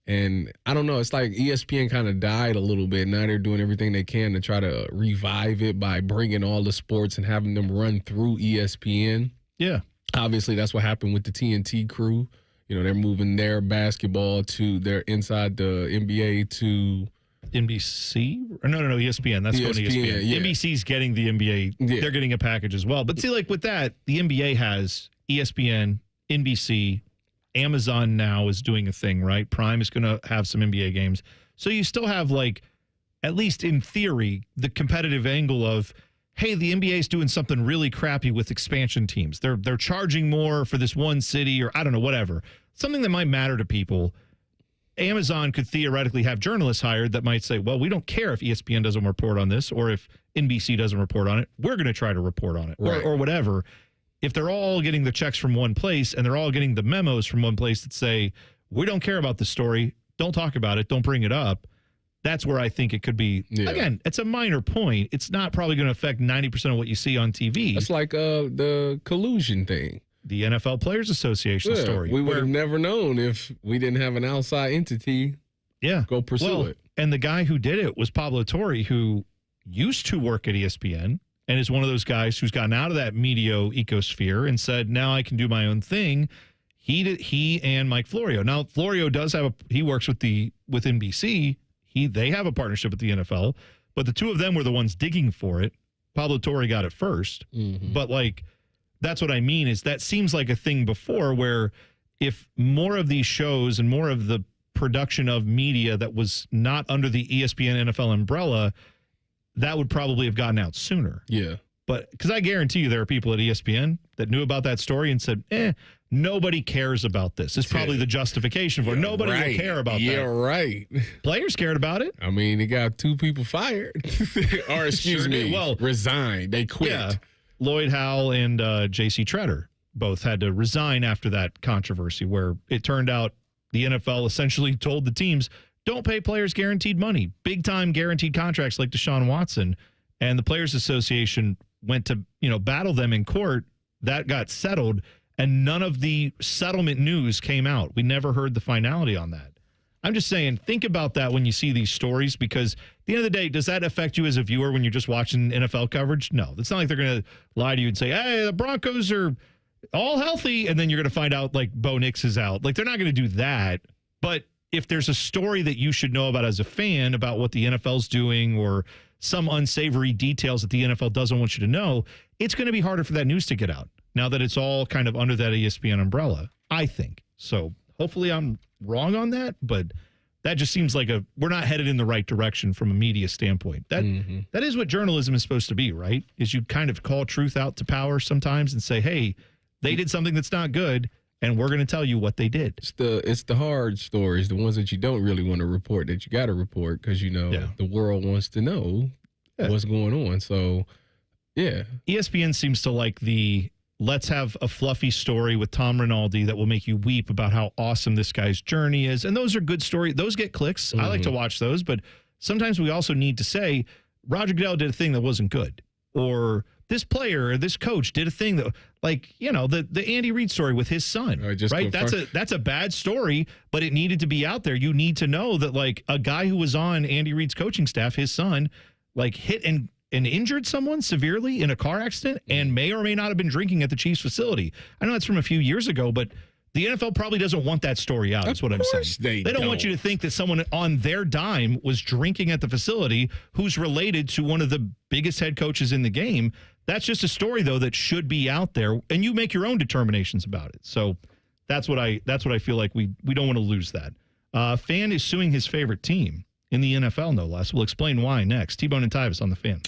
And I don't know, it's like ESPN kind of died a little bit. Now they're doing everything they can to try to revive it by bringing all the sports and having them run through ESPN. Yeah. Obviously, that's what happened with the TNT crew. They're moving their basketball they're inside the NBA to NBC? Or no, ESPN. That's going to ESPN. Yeah. NBC's getting the NBA. Yeah. They're getting a package as well. But see, like with that, the NBA has ESPN, NBC, Amazon now is doing a thing, right? Prime is going to have some NBA games. So you still have like, at least in theory, the competitive angle of, hey, the NBA is doing something really crappy with expansion teams. They're charging more for this one city or I don't know, whatever. Something that might matter to people. Amazon could theoretically have journalists hired that might say, well, we don't care if ESPN doesn't report on this or if NBC doesn't report on it. We're going to try to report on it or whatever. If they're all getting the checks from one place and they're all getting the memos from one place that say, we don't care about the story, don't talk about it, don't bring it up, that's where I think it could be. Yeah. Again, it's a minor point. It's not probably going to affect 90% of what you see on TV. It's like the collusion thing. The NFL Players Association story. We would have never known if we didn't have an outside entity go pursue it. And the guy who did it was Pablo Torre, who used to work at ESPN and is one of those guys who's gotten out of that media ecosphere and said, now I can do my own thing. He and Mike Florio. Now, Florio does he works with NBC. They have a partnership with the NFL, but the two of them were the ones digging for it. Pablo Torre got it first. Mm-hmm. But like, that's what I mean is that seems like a thing before where if more of these shows and more of the production of media that was not under the ESPN NFL umbrella, that would probably have gotten out sooner. Yeah. But because I guarantee you there are people at ESPN that knew about that story and said, nobody cares about this. It's probably the justification for nobody will care about that. Yeah, right. Players cared about it. I mean, they got 2 people fired. Or, excuse me, resigned. They quit. Yeah. Lloyd Howell and J.C. Tretter both had to resign after that controversy where it turned out the NFL essentially told the teams, don't pay players guaranteed money, big-time guaranteed contracts like Deshaun Watson. And the Players Association went to, battle them in court. That got settled, and none of the settlement news came out. We never heard the finality on that. I'm just saying, think about that when you see these stories, because at the end of the day, does that affect you as a viewer when you're just watching NFL coverage? No. It's not like they're going to lie to you and say, hey, the Broncos are all healthy, and then you're going to find out, like, Bo Nix is out. Like, they're not going to do that. But if there's a story that you should know about as a fan about what the NFL's doing or some unsavory details that the NFL doesn't want you to know, it's going to be harder for that news to get out now that it's all kind of under that ESPN umbrella, I think. So hopefully I'm wrong on that, but that just seems like we're not headed in the right direction from a media standpoint. That is what journalism is supposed to be, right? Is you kind of call truth out to power sometimes and say, hey, they did something that's not good, and we're going to tell you what they did. It's the hard stories, the ones that you don't really want to report, that you got to report because, the world wants to know what's going on. So, yeah. ESPN seems to like let's have a fluffy story with Tom Rinaldi that will make you weep about how awesome this guy's journey is. And those are good stories. Those get clicks. I like to watch those. But sometimes we also need to say, Roger Goodell did a thing that wasn't good. Or this player or this coach did a thing that, like, the Andy Reid story with his son, right? That's a bad story, but it needed to be out there. You need to know that, like, a guy who was on Andy Reid's coaching staff, his son, like, hit and injured someone severely in a car accident and may or may not have been drinking at the Chiefs facility. I know that's from a few years ago, but the NFL probably doesn't want that story out. That's what I'm saying. They don't want you to think that someone on their dime was drinking at the facility who's related to one of the biggest head coaches in the game. That's just a story, though, that should be out there, and you make your own determinations about it. So that's what I feel like we don't want to lose that. Fan is suing his favorite team in the NFL, no less. We'll explain why next. T-Bone and Tyvis on the Fan.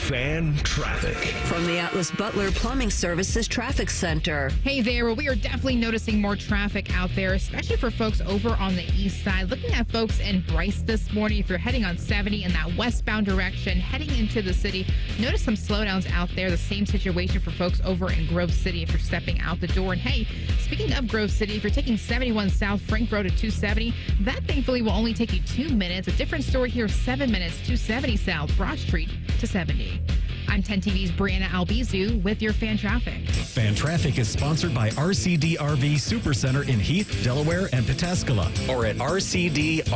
Fan traffic. From the Atlas Butler Plumbing Services Traffic Center. Hey there. Well, we are definitely noticing more traffic out there, especially for folks over on the east side. Looking at folks in Bryce this morning, if you're heading on 70 in that westbound direction, heading into the city, notice some slowdowns out there. The same situation for folks over in Grove City if you're stepping out the door. And hey, speaking of Grove City, if you're taking 71 South Frank Road at 270, that thankfully will only take you 2 minutes. A different story here, 7 minutes, 270 South Broad Street to 70. I'm 10 TV's Brianna Albizu with your fan traffic. Fan traffic is sponsored by RCD RV Supercenter in Heath, Delaware, and Pataskala, or at rcdrv.com.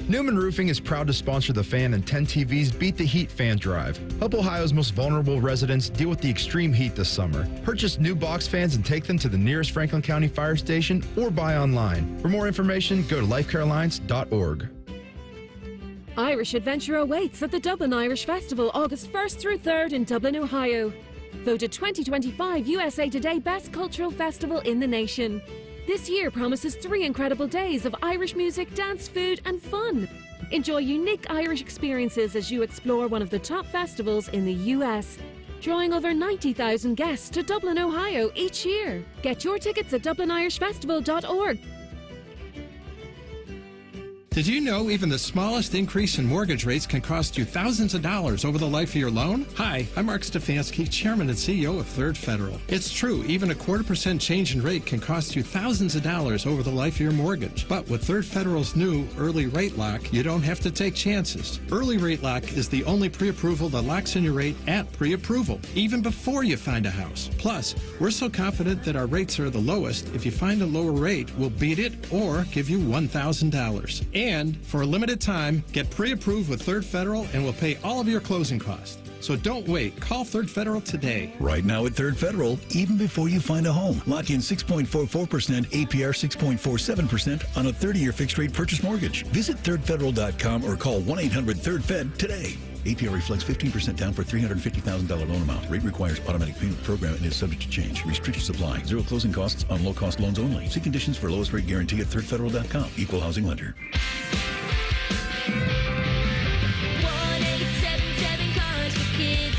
Newman Roofing is proud to sponsor the Fan and 10 TV's Beat the Heat fan drive. Help Ohio's most vulnerable residents deal with the extreme heat this summer. Purchase new box fans and take them to the nearest Franklin County Fire Station or buy online. For more information, go to lifecarealliance.org. Irish Adventure awaits at the Dublin Irish Festival August 1st through 3rd in Dublin, Ohio. Voted 2025 USA Today Best Cultural Festival in the nation. This year promises 3 incredible days of Irish music, dance, food, and fun. Enjoy unique Irish experiences as you explore one of the top festivals in the U.S., drawing over 90,000 guests to Dublin, Ohio each year. Get your tickets at dublinirishfestival.org. Did you know even the smallest increase in mortgage rates can cost you thousands of dollars over the life of your loan? Hi, I'm Mark Stefanski, Chairman and CEO of Third Federal. It's true, even a 0.25% change in rate can cost you thousands of dollars over the life of your mortgage. But with Third Federal's new Early Rate Lock, you don't have to take chances. Early Rate Lock is the only pre-approval that locks in your rate at pre-approval, even before you find a house. Plus, we're so confident that our rates are the lowest, if you find a lower rate, we'll beat it or give you $1,000. And for a limited time, get pre-approved with Third Federal and we'll pay all of your closing costs. So don't wait. Call Third Federal today. Right now at Third Federal, even before you find a home, lock in 6.44% APR 6.47% on a 30-year fixed-rate purchase mortgage. Visit thirdfederal.com or call 1-800-3rd-FED today. APR reflects 15% down for $350,000 loan amount. Rate requires automatic payment program and is subject to change. Restrictions apply. Zero closing costs on low-cost loans only. See conditions for lowest rate guarantee at thirdfederal.com. Equal housing lender. 1-877 Cars for Kids.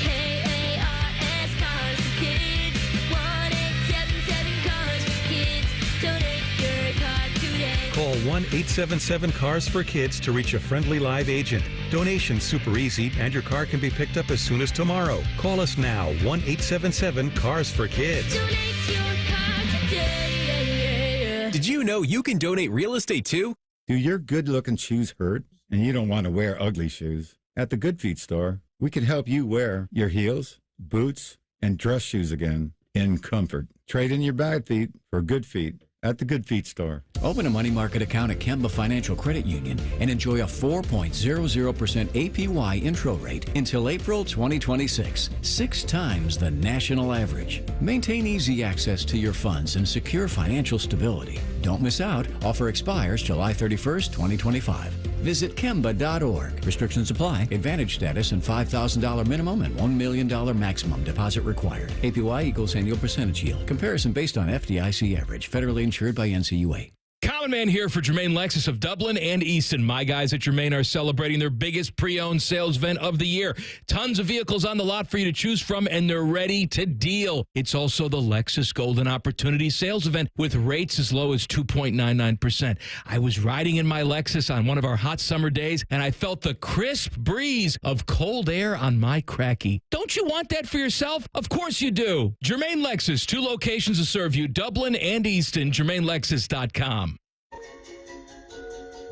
KARS Cars for Kids. 1-877 Cars for Kids. Donate your car today. Call 1-877-CARS-FOR-KIDS to reach a friendly live agent. Donation's super easy, and your car can be picked up as soon as tomorrow. Call us now, 1-877-CARS-FOR-KIDS. Donate your car today. Did you know you can donate real estate too? Do your good-looking shoes hurt and you don't want to wear ugly shoes? At the Good Feet store, we can help you wear your heels, boots, and dress shoes again in comfort. Trade in your bad feet for good feet at the Good Feet store. Open a money market account at Kemba Financial Credit Union and enjoy a 4.00% APY intro rate until April 2026, 6 times the national average. Maintain easy access to your funds and secure financial stability. Don't miss out. Offer expires July 31st, 2025. Visit Kemba.org. Restrictions apply. Advantage status and $5,000 minimum and $1 million maximum deposit required. APY equals annual percentage yield. Comparison based on FDIC average. Federally insured by NCUA. Common Man here for Germain Lexus of Dublin and Easton. My guys at Germain are celebrating their biggest pre-owned sales event of the year. Tons of vehicles on the lot for you to choose from, and they're ready to deal. It's also the Lexus Golden Opportunity sales event with rates as low as 2.99%. I was riding in my Lexus on one of our hot summer days, and I felt the crisp breeze of cold air on my cracky. Don't you want that for yourself? Of course you do. Germain Lexus, 2 locations to serve you, Dublin and Easton, GermainLexus.com.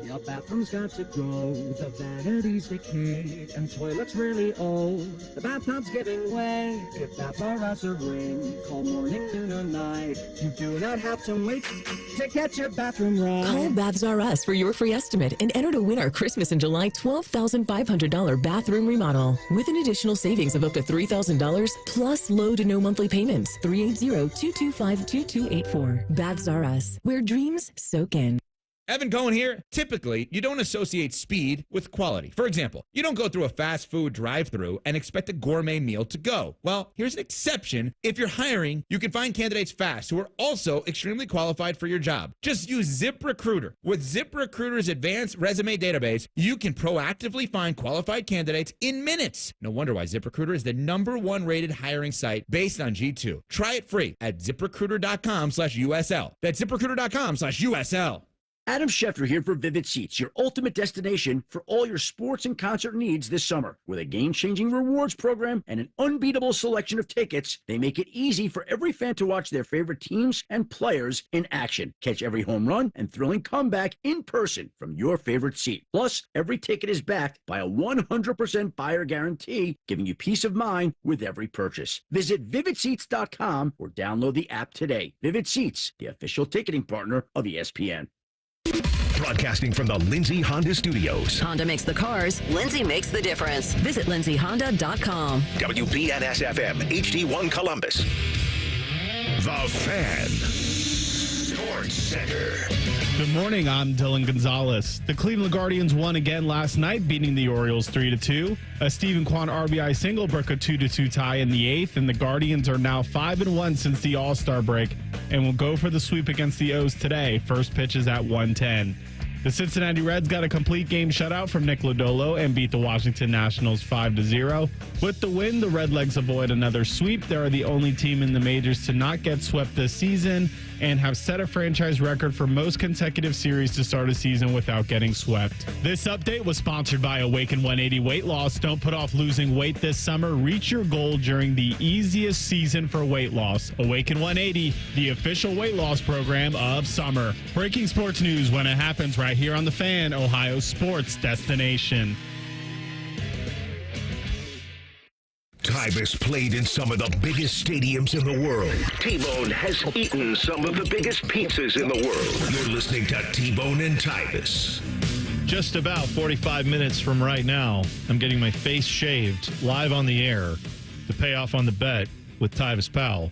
Your bathroom's got to go, the vanity's decayed, and toilet's really old. The bathtub's giving way. Give Baths R Us a ring. Call morning, noon, or night. You do not have to wait to get your bathroom right. Call Baths R Us for your free estimate and enter to win our Christmas in July $12,500 bathroom remodel with an additional savings of up to $3,000 plus low to no monthly payments. 380-225-2284. Baths R Us, where dreams soak in. Evan Cohen here. Typically, you don't associate speed with quality. For example, you don't go through a fast food drive-thru and expect a gourmet meal to go. Well, here's an exception. If you're hiring, you can find candidates fast who are also extremely qualified for your job. Just use ZipRecruiter. With ZipRecruiter's advanced resume database, you can proactively find qualified candidates in minutes. No wonder why ZipRecruiter is the #1 rated hiring site based on G2. Try it free at ZipRecruiter.com/USL. That's ZipRecruiter.com/USL. Adam Schefter here for Vivid Seats, your ultimate destination for all your sports and concert needs this summer. With a game-changing rewards program and an unbeatable selection of tickets, they make it easy for every fan to watch their favorite teams and players in action. Catch every home run and thrilling comeback in person from your favorite seat. Plus, every ticket is backed by a 100% buyer guarantee, giving you peace of mind with every purchase. Visit VividSeats.com or download the app today. Vivid Seats, the official ticketing partner of ESPN. Broadcasting from the Lindsay Honda Studios. Honda makes the cars. Lindsay makes the difference. Visit lindsayhonda.com. WBNS-FM, HD1 Columbus. The Fan. Sports Center. Good morning, I'm Dylan Gonzalez. The Cleveland Guardians won again last night, beating the Orioles 3-2. A Stephen Kwan RBI single broke a 2-2 tie in the 8th, and the Guardians are now 5-1 since the All-Star break and will go for the sweep against the O's today. First pitch is at 1:10. The Cincinnati Reds got a complete game shutout from Nick Lodolo and beat the Washington Nationals 5-0. With the win, the Redlegs avoid another sweep. They are the only team in the majors to not get swept this season and have set a franchise record for most consecutive series to start a season without getting swept. This update was sponsored by Awaken 180 Weight Loss. Don't put off losing weight this summer. Reach your goal during the easiest season for weight loss. Awaken 180, the official weight loss program of summer. Breaking sports news when it happens right here on The Fan, Ohio sports destination. Tyvis played in some of the biggest stadiums in the world. T-Bone has eaten some of the biggest pizzas in the world. You're listening to T-Bone and Tyvis. Just about 45 minutes from right now, I'm getting my face shaved live on the air to pay off on the bet with Tyvis Powell,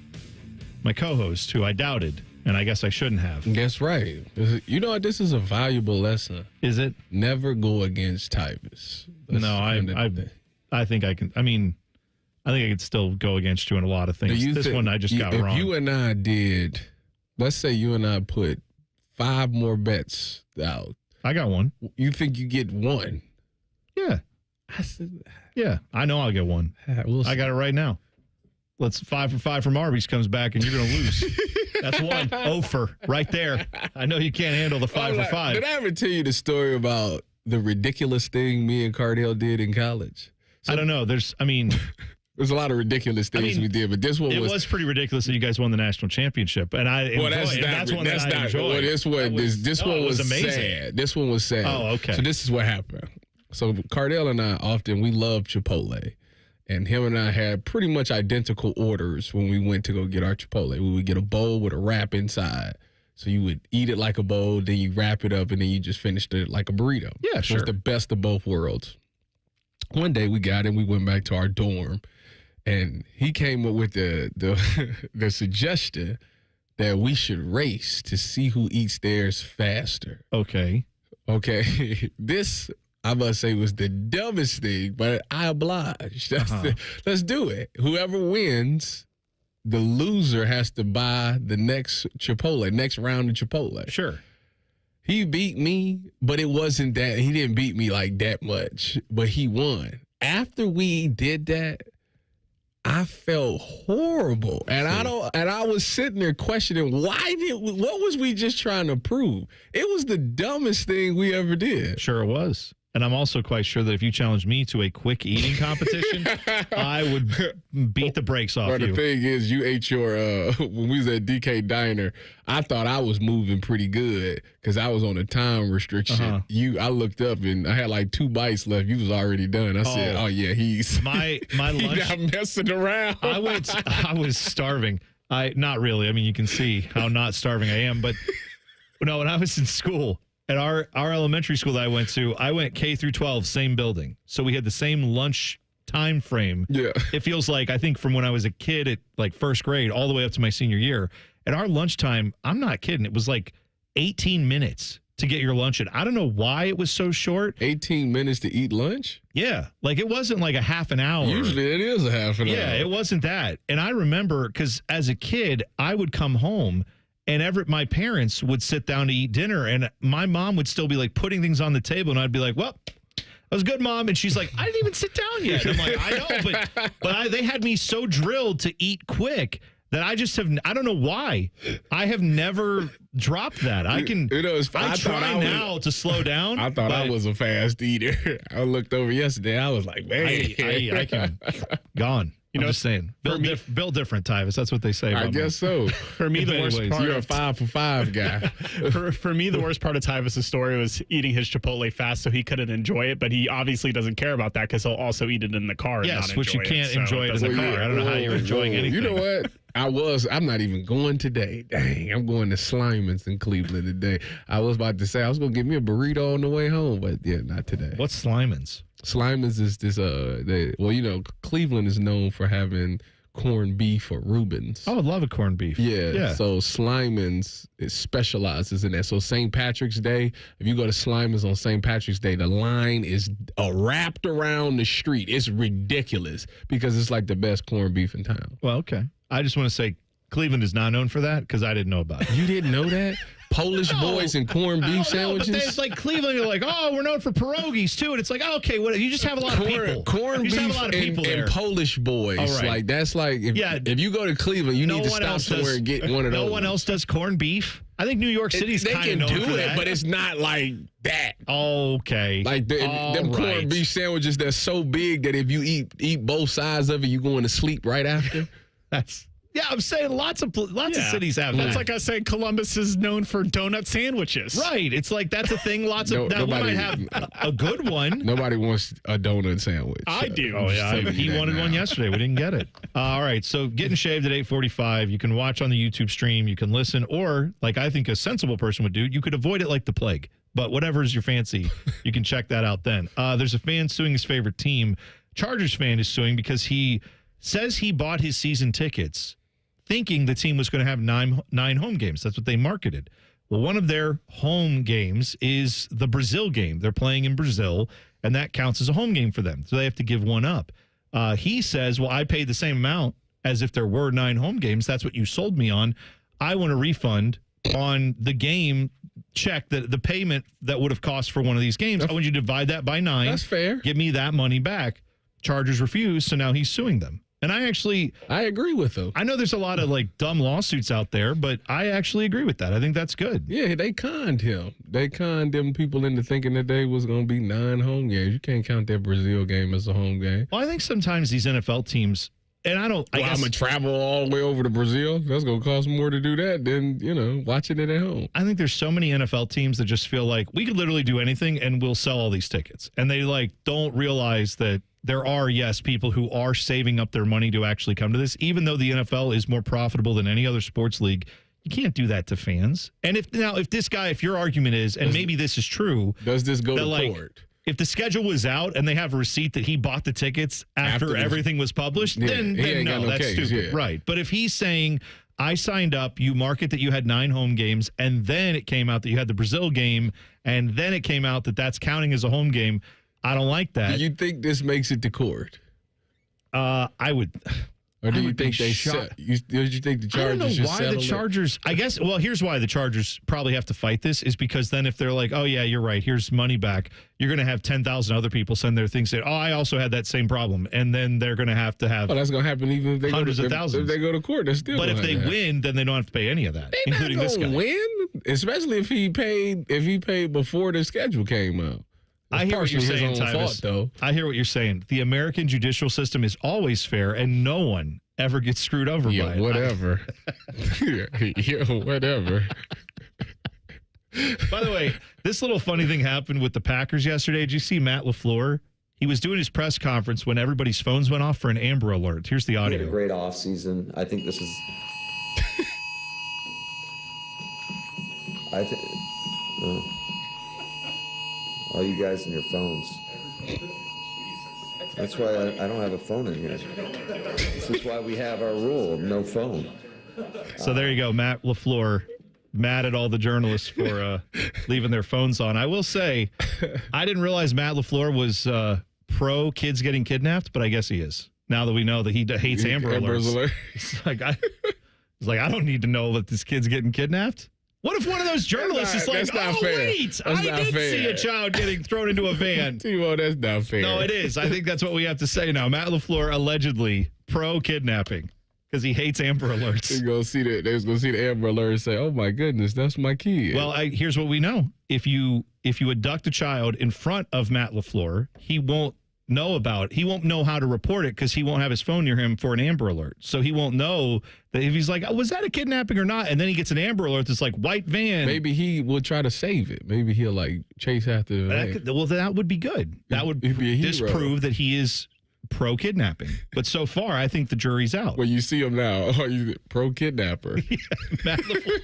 my co-host, who I doubted, and I guess I shouldn't have. That's right. You know what? This is a valuable lesson. Is it? Never go against Tyvis. No, I think I can. I mean, I think I could still go against you in a lot of things. This one I just got wrong. If you and I did, let's say you and I put 5 more bets out. I got one. You think you get one? Yeah. Yeah, I know I'll get one. I got it right now. Let's 5 for 5 from Arby's comes back and you're going to lose. That's one. Ofer right there. I know you can't handle the 5 for 5. Did I ever tell you the story about the ridiculous thing me and Cardell did in college? I don't know. There's a lot of ridiculous things we did, but this one was pretty ridiculous that you guys won the national championship, and I enjoyed. That's one that I enjoyed. This one was amazing. Sad. This one was sad. Oh, okay. So this is what happened. So Cardell and I we love Chipotle, and him and I had pretty much identical orders when we went to go get our Chipotle. We would get a bowl with a wrap inside. So you would eat it like a bowl, then you wrap it up, and then you just finished it like a burrito. Yeah, sure. It was the best of both worlds. One day we got it, we went back to our dorm, and he came up with the suggestion that we should race to see who eats theirs faster. Okay. This, I must say, was the dumbest thing, but I obliged. Let's do it. Whoever wins, the loser has to buy the next round of Chipotle. Sure. He beat me, but it wasn't that. He didn't beat me like that much, but he won. After we did that, I felt horrible, and I was sitting there questioning what was we just trying to prove? It was the dumbest thing we ever did. Sure, it was. And I'm also quite sure that if you challenged me to a quick eating competition, I would beat the brakes off you. The thing is, you ate your, when we was at DK Diner, I thought I was moving pretty good because I was on a time restriction. I looked up and I had like 2 bites left. You was already done. I said, oh yeah, he's my lunch. He's not messing around. I was starving. Not really. I mean, you can see how not starving I am. But no, when I was in school, at our elementary school that I went K through 12, same building. So we had the same lunch time frame. Yeah. It feels like, I think, from when I was a kid at like first grade all the way up to my senior year. At our lunchtime, I'm not kidding, it was like 18 minutes to get your lunch in. I don't know why it was so short. 18 minutes to eat lunch? Yeah. Like, it wasn't like a half an hour. Usually it is a half an hour. Yeah, it wasn't that. And I remember, because as a kid, I would come home and my parents would sit down to eat dinner, and my mom would still be like putting things on the table, and I'd be like, well, that was good, Mom. And she's like, I didn't even sit down yet. And I'm like, I know, but they had me so drilled to eat quick that I don't know why. I have never dropped that. I try now to slow down. I thought I was a fast eater. I looked over yesterday. I was like, man. I can, gone. I'm just saying, built different, Tyvis. That's what they say. I guess so. For me, the worst part. You're a 5 for 5 guy. for me, the worst part of Tyvis' story was eating his Chipotle fast so he couldn't enjoy it, but he obviously doesn't care about that because he'll also eat it in the car. Yes, and not which you can't enjoy it in the car. I don't know how you're enjoying anything. You know what? I'm not even going today. Dang, I'm going to Slimans in Cleveland today. I was about to say I was going to get me a burrito on the way home, but yeah, not today. What's Slimans? Slimans is this, Cleveland is known for having corned beef or Reubens. I would love a corned beef. Yeah. So Slimans specializes in that. So St. Patrick's Day, if you go to Slimans on St. Patrick's Day, the line is wrapped around the street. It's ridiculous because it's like the best corned beef in town. Well, okay. I just want to say Cleveland is not known for that because I didn't know about it. You didn't know that? Polish boys and corned beef sandwiches. But it's like Cleveland, you're like, oh, we're known for pierogies too, and it's like, oh, okay, what? You just have a lot of people. Corned beef and Polish boys. Right. Like that's like if you go to Cleveland, you need to stop somewhere and get one of those. No one else does corned beef. I think New York City's kind of known for that. They can do it, but it's not like that. Okay. Like them corned beef sandwiches that's so big that if you eat both sides of it, you going to sleep right after. Yeah, I'm saying lots of cities have that. That's like us saying Columbus is known for donut sandwiches. Right. It's like that's a thing. Lots of that one might have a good one. Nobody wants a donut sandwich. I do. Oh yeah, he wanted one yesterday. We didn't get it. All right. So getting shaved at 8:45. You can watch on the YouTube stream. You can listen, or like I think a sensible person would do, you could avoid it like the plague. But whatever is your fancy, you can check that out then. There's a fan suing his favorite team. Chargers fan is suing because he says he bought his season tickets thinking the team was going to have nine home games. That's what they marketed. Well, one of their home games is the Brazil game. They're playing in Brazil, and that counts as a home game for them. So they have to give one up. He says, well, I paid the same amount as if there were 9 home games. That's what you sold me on. I want a refund on the game check, that the payment that would have cost for one of these games. I want you to divide that by 9. That's fair. Give me that money back. Chargers refused, so now he's suing them. And I agree with him. I know there's a lot of like dumb lawsuits out there, but I actually agree with that. I think that's good. Yeah, they conned him. They conned them people into thinking that they was going to be 9 home games. You can't count that Brazil game as a home game. Well, I think sometimes these NFL teams, and I guess I'm going to travel all the way over to Brazil. That's going to cost more to do that than, watching it at home. I think there's so many NFL teams that just feel like we could literally do anything and we'll sell all these tickets. And they don't realize that there are, yes, people who are saving up their money to actually come to this. Even though the NFL is more profitable than any other sports league, you can't do that to fans. And if your argument is, and maybe this is true, does this go to court? If the schedule was out and they have a receipt that he bought the tickets after everything was published, then no, that's stupid. Yeah. Right. But if he's saying, I signed up, you market that you had 9 home games, and then it came out that you had the Brazil game, and then it came out that that's counting as a home game, I don't like that. Do you think this makes it to court? I would. Or do you think they set? Do you think the Chargers? I don't know why the Chargers. I guess. Well, here's why the Chargers probably have to fight this is because then if they're like, oh yeah, you're right, here's money back, you're going to have 10,000 other people send their things saying, oh, I also had that same problem, and then they're going to have. Oh, that's going to happen even if they hundreds of thousands. If they go to court, they're still. But if they win, then they don't have to pay any of that, including this guy. Win, especially if he paid. If he paid before the schedule came out. I hear what you're saying, Tyvis. Though. I hear what you're saying. The American judicial system is always fair, and no one ever gets screwed over by it. Whatever. Whatever. By the way, this little funny thing happened with the Packers yesterday. Did you see Matt LaFleur? He was doing his press conference when everybody's phones went off for an Amber Alert. Here's the audio. We had a great offseason. I think this is... all you guys and your phones. That's why I don't have a phone in here. This is why we have our rule of no phone. So there you go, Matt LaFleur, mad at all the journalists for leaving their phones on. I will say, I didn't realize Matt LaFleur was pro kids getting kidnapped, but I guess he is. Now that we know that he hates Amber Alerts. It's like, I don't need to know that this kid's getting kidnapped. What if one of those journalists is like, oh, wait, I did see a child getting thrown into a van. T-Mo, that's not fair. No, it is. I think that's what we have to say now. Matt LaFleur allegedly pro-kidnapping because he hates Amber Alerts. They're going to see the Amber Alert and say, oh, my goodness, that's my kid. Well, here's what we know. If you abduct a child in front of Matt LaFleur, he won't know about it. He won't know how to report it because he won't have his phone near him for an Amber Alert. So he won't know that if he's like, oh, was that a kidnapping or not? And then he gets an Amber Alert that's like white van. Maybe he will try to save it. Maybe he'll chase after it. Well, that would be good. That would disprove that he is pro-kidnapping. But so far, I think the jury's out. Well, you see him now. Oh, you pro-kidnapper. Yeah, Matt LaFleur.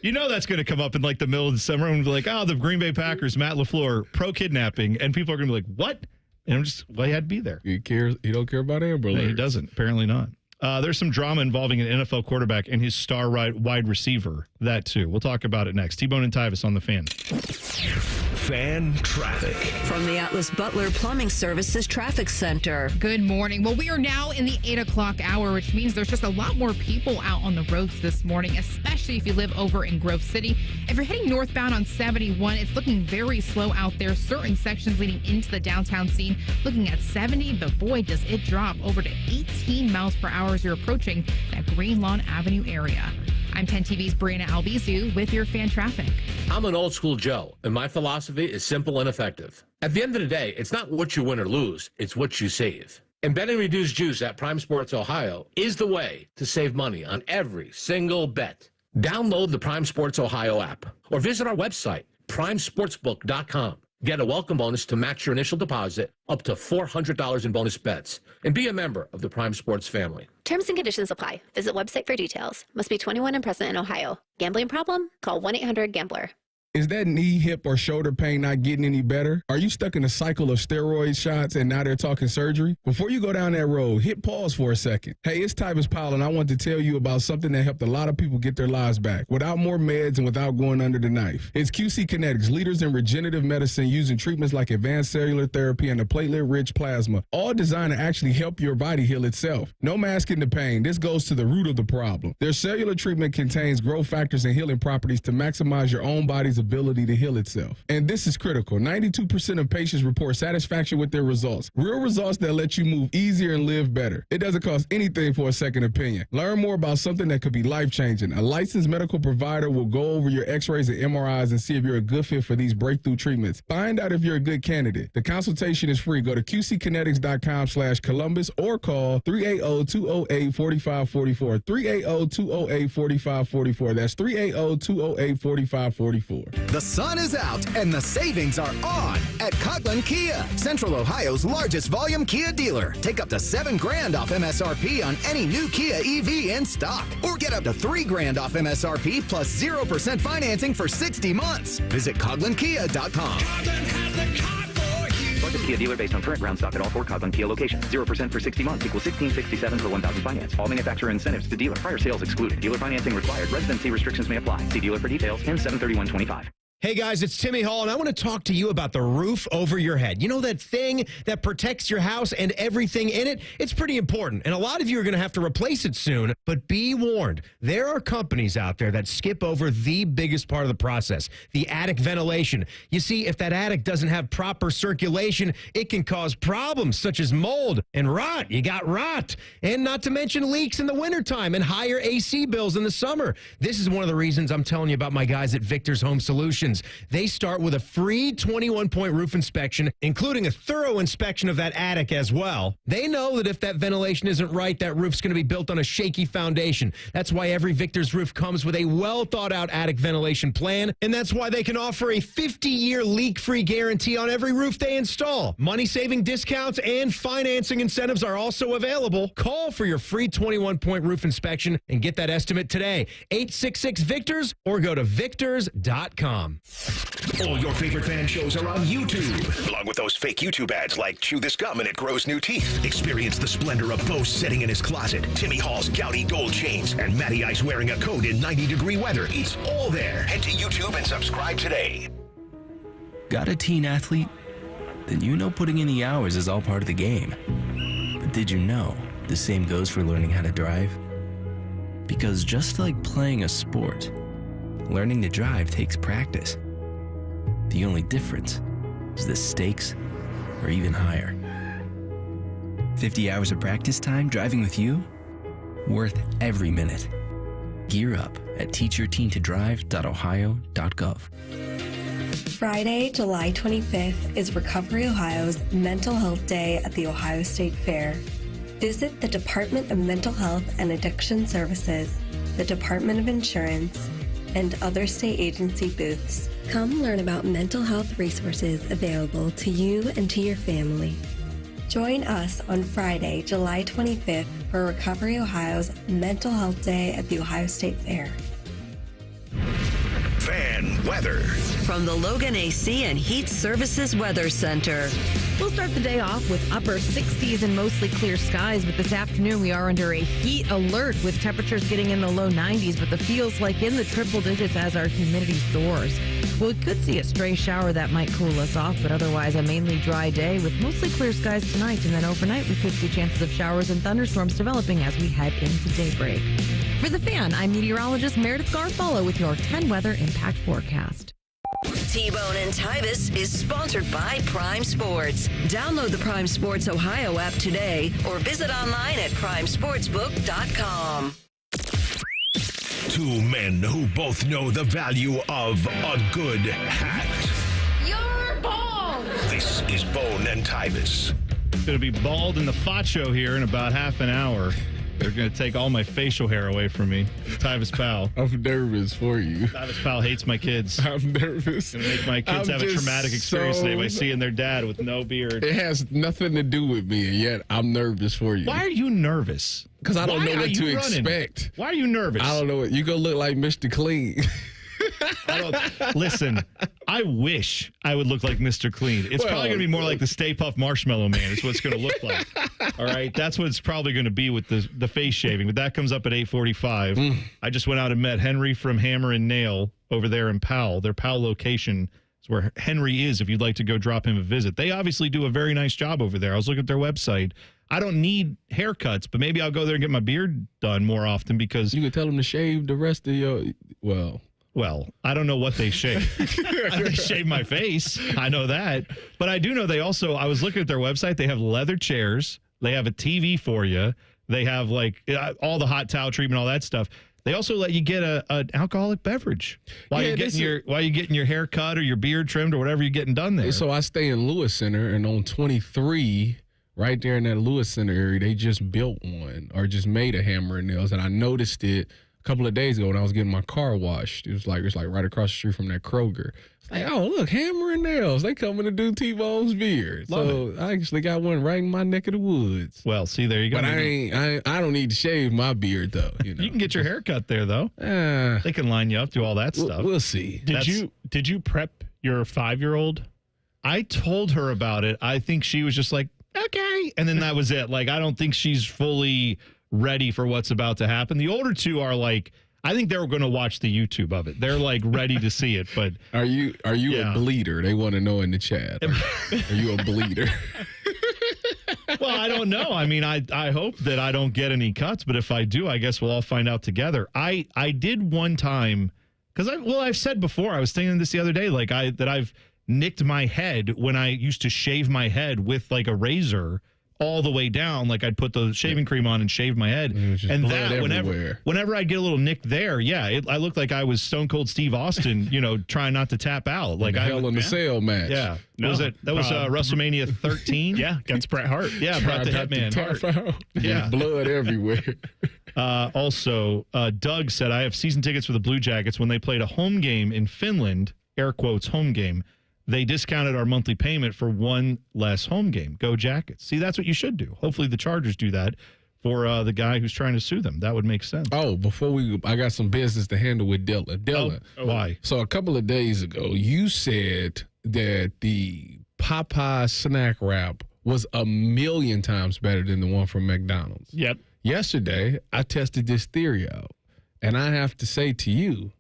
You know that's going to come up in the middle of the summer and be like, oh, the Green Bay Packers, Matt LaFleur, pro-kidnapping. And people are going to be like, what? And I'm just, he had to be there. He don't care about Amber Alerts. No, he doesn't. Apparently not. There's some drama involving an NFL quarterback and his star wide receiver. That too. We'll talk about it next. T-Bone and Tyvis on the Fan. Fan traffic. From the Atlas Butler Plumbing Services Traffic Center. Good morning. Well, we are now in the 8 o'clock hour, which means there's just a lot more people out on the roads this morning, especially if you live over in Grove City. If you're heading northbound on 71, it's looking very slow out there. Certain sections leading into the downtown scene looking at 70, but boy, does it drop over to 18 miles per hour as you're approaching that Green Lawn Avenue area. I'm 10 TV's Brianna Albizu with your fan traffic. I'm an old school Joe, and my philosophy is simple and effective. At the end of the day, it's not what you win or lose, it's what you save. And betting reduced juice at Prime Sports Ohio is the way to save money on every single bet. Download the Prime Sports Ohio app or visit our website, primesportsbook.com. Get a welcome bonus to match your initial deposit up to $400 in bonus bets. And be a member of the Prime Sports family. Terms and conditions apply. Visit website for details. Must be 21 and present in Ohio. Gambling problem? Call 1-800-GAMBLER. Is that knee, hip, or shoulder pain not getting any better? Are you stuck in a cycle of steroid shots and now they're talking surgery? Before you go down that road, hit pause for a second. Hey, it's Tyvis Powell, and I want to tell you about something that helped a lot of people get their lives back without more meds and without going under the knife. It's QC Kinetics, leaders in regenerative medicine using treatments like advanced cellular therapy and the platelet-rich plasma, all designed to actually help your body heal itself. No masking the pain. This goes to the root of the problem. Their cellular treatment contains growth factors and healing properties to maximize your own body's ability to heal itself. And this is critical. 92% of patients report satisfaction with their results. Real results that let you move easier and live better. It doesn't cost anything for a second opinion. Learn more about something that could be life-changing. A licensed medical provider will go over your x-rays and MRIs and see if you're a good fit for these breakthrough treatments. Find out if you're a good candidate. The consultation is free. Go to qckinetics.com/Columbus or call 380-208-4544. 380-208-4544. That's 380-208-4544. The sun is out and the savings are on at Coughlin Kia, Central Ohio's largest volume Kia dealer. Take up to $7,000 off MSRP on any new Kia EV in stock, or get up to $3,000 off MSRP plus 0% financing for 60 months. Visit CoughlinKia.com. Largest Kia dealer based on current ground stock at all 4 Coughlin Kia locations. 0% for 60 months equals $1,667 per 1,000 finance. All manufacturer incentives to dealer. Prior sales excluded. Dealer financing required. Residency restrictions may apply. See dealer for details. 10/7/31/25. Hey guys, it's Timmy Hall, and I want to talk to you about the roof over your head. You know that thing that protects your house and everything in it? It's pretty important, and a lot of you are going to have to replace it soon, but be warned. There are companies out there that skip over the biggest part of the process, the attic ventilation. You see, if that attic doesn't have proper circulation, it can cause problems such as mold and rot. You got rot, and not to mention leaks in the wintertime and higher AC bills in the summer. This is one of the reasons I'm telling you about my guys at Victor's Home Solutions. They start with a free 21-point roof inspection, including a thorough inspection of that attic as well. They know that if that ventilation isn't right, that roof's going to be built on a shaky foundation. That's why every Victor's roof comes with a well-thought-out attic ventilation plan, and that's why they can offer a 50-year leak-free guarantee on every roof they install. Money-saving discounts and financing incentives are also available. Call for your free 21-point roof inspection and get that estimate today. 866-VICTORS or go to victors.com. All your favorite fan shows are on YouTube, along with those fake YouTube ads like Chew This Gum and It Grows New Teeth. Experience the splendor of Bo sitting in his closet, Timmy Hall's gouty gold chains, and Matty Ice wearing a coat in 90-degree weather. It's all there. Head to YouTube and subscribe today. Got a teen athlete? Then you know putting in the hours is all part of the game. But did you know the same goes for learning how to drive? Because just like playing a sport, learning to drive takes practice. The only difference is the stakes are even higher. 50 hours of practice time driving with you? Worth every minute. Gear up at teachyourteentodrive.ohio.gov. Friday, July 25th is Recovery Ohio's Mental Health Day at the Ohio State Fair. Visit the Department of Mental Health and Addiction Services, the Department of Insurance, and other state agency booths. Come learn about mental health resources available to you and to your family. Join us on Friday, July 25th for Recovery Ohio's Mental Health Day at the Ohio State Fair. Fan weather. From the Logan AC and Heat Services Weather Center. We'll start the day off with upper 60s and mostly clear skies, but this afternoon we are under a heat alert with temperatures getting in the low 90s, but the feels like in the triple digits as our humidity soars. We could see a stray shower that might cool us off, but otherwise a mainly dry day with mostly clear skies tonight, and then overnight we could see chances of showers and thunderstorms developing as we head into daybreak. For The Fan, I'm meteorologist Meredith Garfalo with your 10 weather impact forecast. T-Bone and Tyvis is sponsored by Prime Sports. Download the Prime Sports Ohio app today or visit online at primesportsbook.com. Two men who both know the value of a good hat. You're bald! This is Bone and Tyvis. Going to be bald in the facho here in about half an hour. They're going to take all my facial hair away from me. Tyvis Powell. I'm nervous for you. Tyvis Powell hates my kids. I'm nervous. Going to make my kids have a traumatic experience today by seeing their dad with no beard. It has nothing to do with me, and yet I'm nervous for you. Why are you nervous? Because I don't know what to running? expect. Why are you nervous? I don't know. You going to look like Mr. Clean. Listen, I wish I would look like Mr. Clean. It's probably going to be more like the Stay Puft Marshmallow Man is what it's going to look like. All right? That's what it's probably going to be with the face shaving. But that comes up at 8:45. I just went out and met Henry from Hammer and Nail over there in Powell. Their Powell location is where Henry is if you'd like to go drop him a visit. They obviously do a very nice job over there. I was looking at their website. I don't need haircuts, but maybe I'll go there and get my beard done more often because... You could tell them to shave the rest of your... Well, I don't know what they shave. They shave my face. I know that. But I do know they also, I was looking at their website, they have leather chairs. They have a TV for you. They have like all the hot towel treatment, all that stuff. They also let you get an alcoholic beverage while you're getting your hair cut or your beard trimmed or whatever you're getting done there. So I stay in Lewis Center, and on 23, right there in that Lewis Center area, they just built one or just made a Hammer and Nails, and I noticed it a couple of days ago when I was getting my car washed. It's like right across the street from that Kroger. It's like, oh, look, Hammer and Nails. They coming to do T-Bone's beard. So I actually got one right in my neck of the woods. Well, see, there you go. But I don't need to shave my beard, though. You can get your hair cut there, though. They can line you up, do all that stuff. We'll see. Did you prep your 5-year-old? I told her about it. I think she was just like, okay. And then that was it. Like, I don't think she's fully ready for what's about to happen. The older two are like, I think they're going to watch the YouTube of it. They're like ready to see it. But are you a bleeder? They want to know in the chat. Are you a bleeder? Well, I don't know. I mean, I hope that I don't get any cuts, but if I do, I guess we'll all find out together. I did one time because I've said before, I was thinking this the other day, like I've nicked my head when I used to shave my head with like a razor all the way down, like I'd put the shaving cream on and shave my head, and that whenever I'd get a little nick there, I looked like I was Stone Cold Steve Austin, trying not to tap out, like Hell in the Cell match. Yeah, that was WrestleMania 13. Yeah, against Bret Hart. Yeah, Bret the Hitman Hart. Yeah, blood everywhere. Also, Doug said, I have season tickets for the Blue Jackets. When they played a home game in Finland, air quotes home game, they discounted our monthly payment for one less home game. Go Jackets. See, that's what you should do. Hopefully the Chargers do that for the guy who's trying to sue them. That would make sense. Oh, I got some business to handle with Dylan. Dylan. Why? So a couple of days ago, you said that the Popeye snack wrap was 1,000,000 times better than the one from McDonald's. Yep. Yesterday, I tested this theory out, and I have to say to you,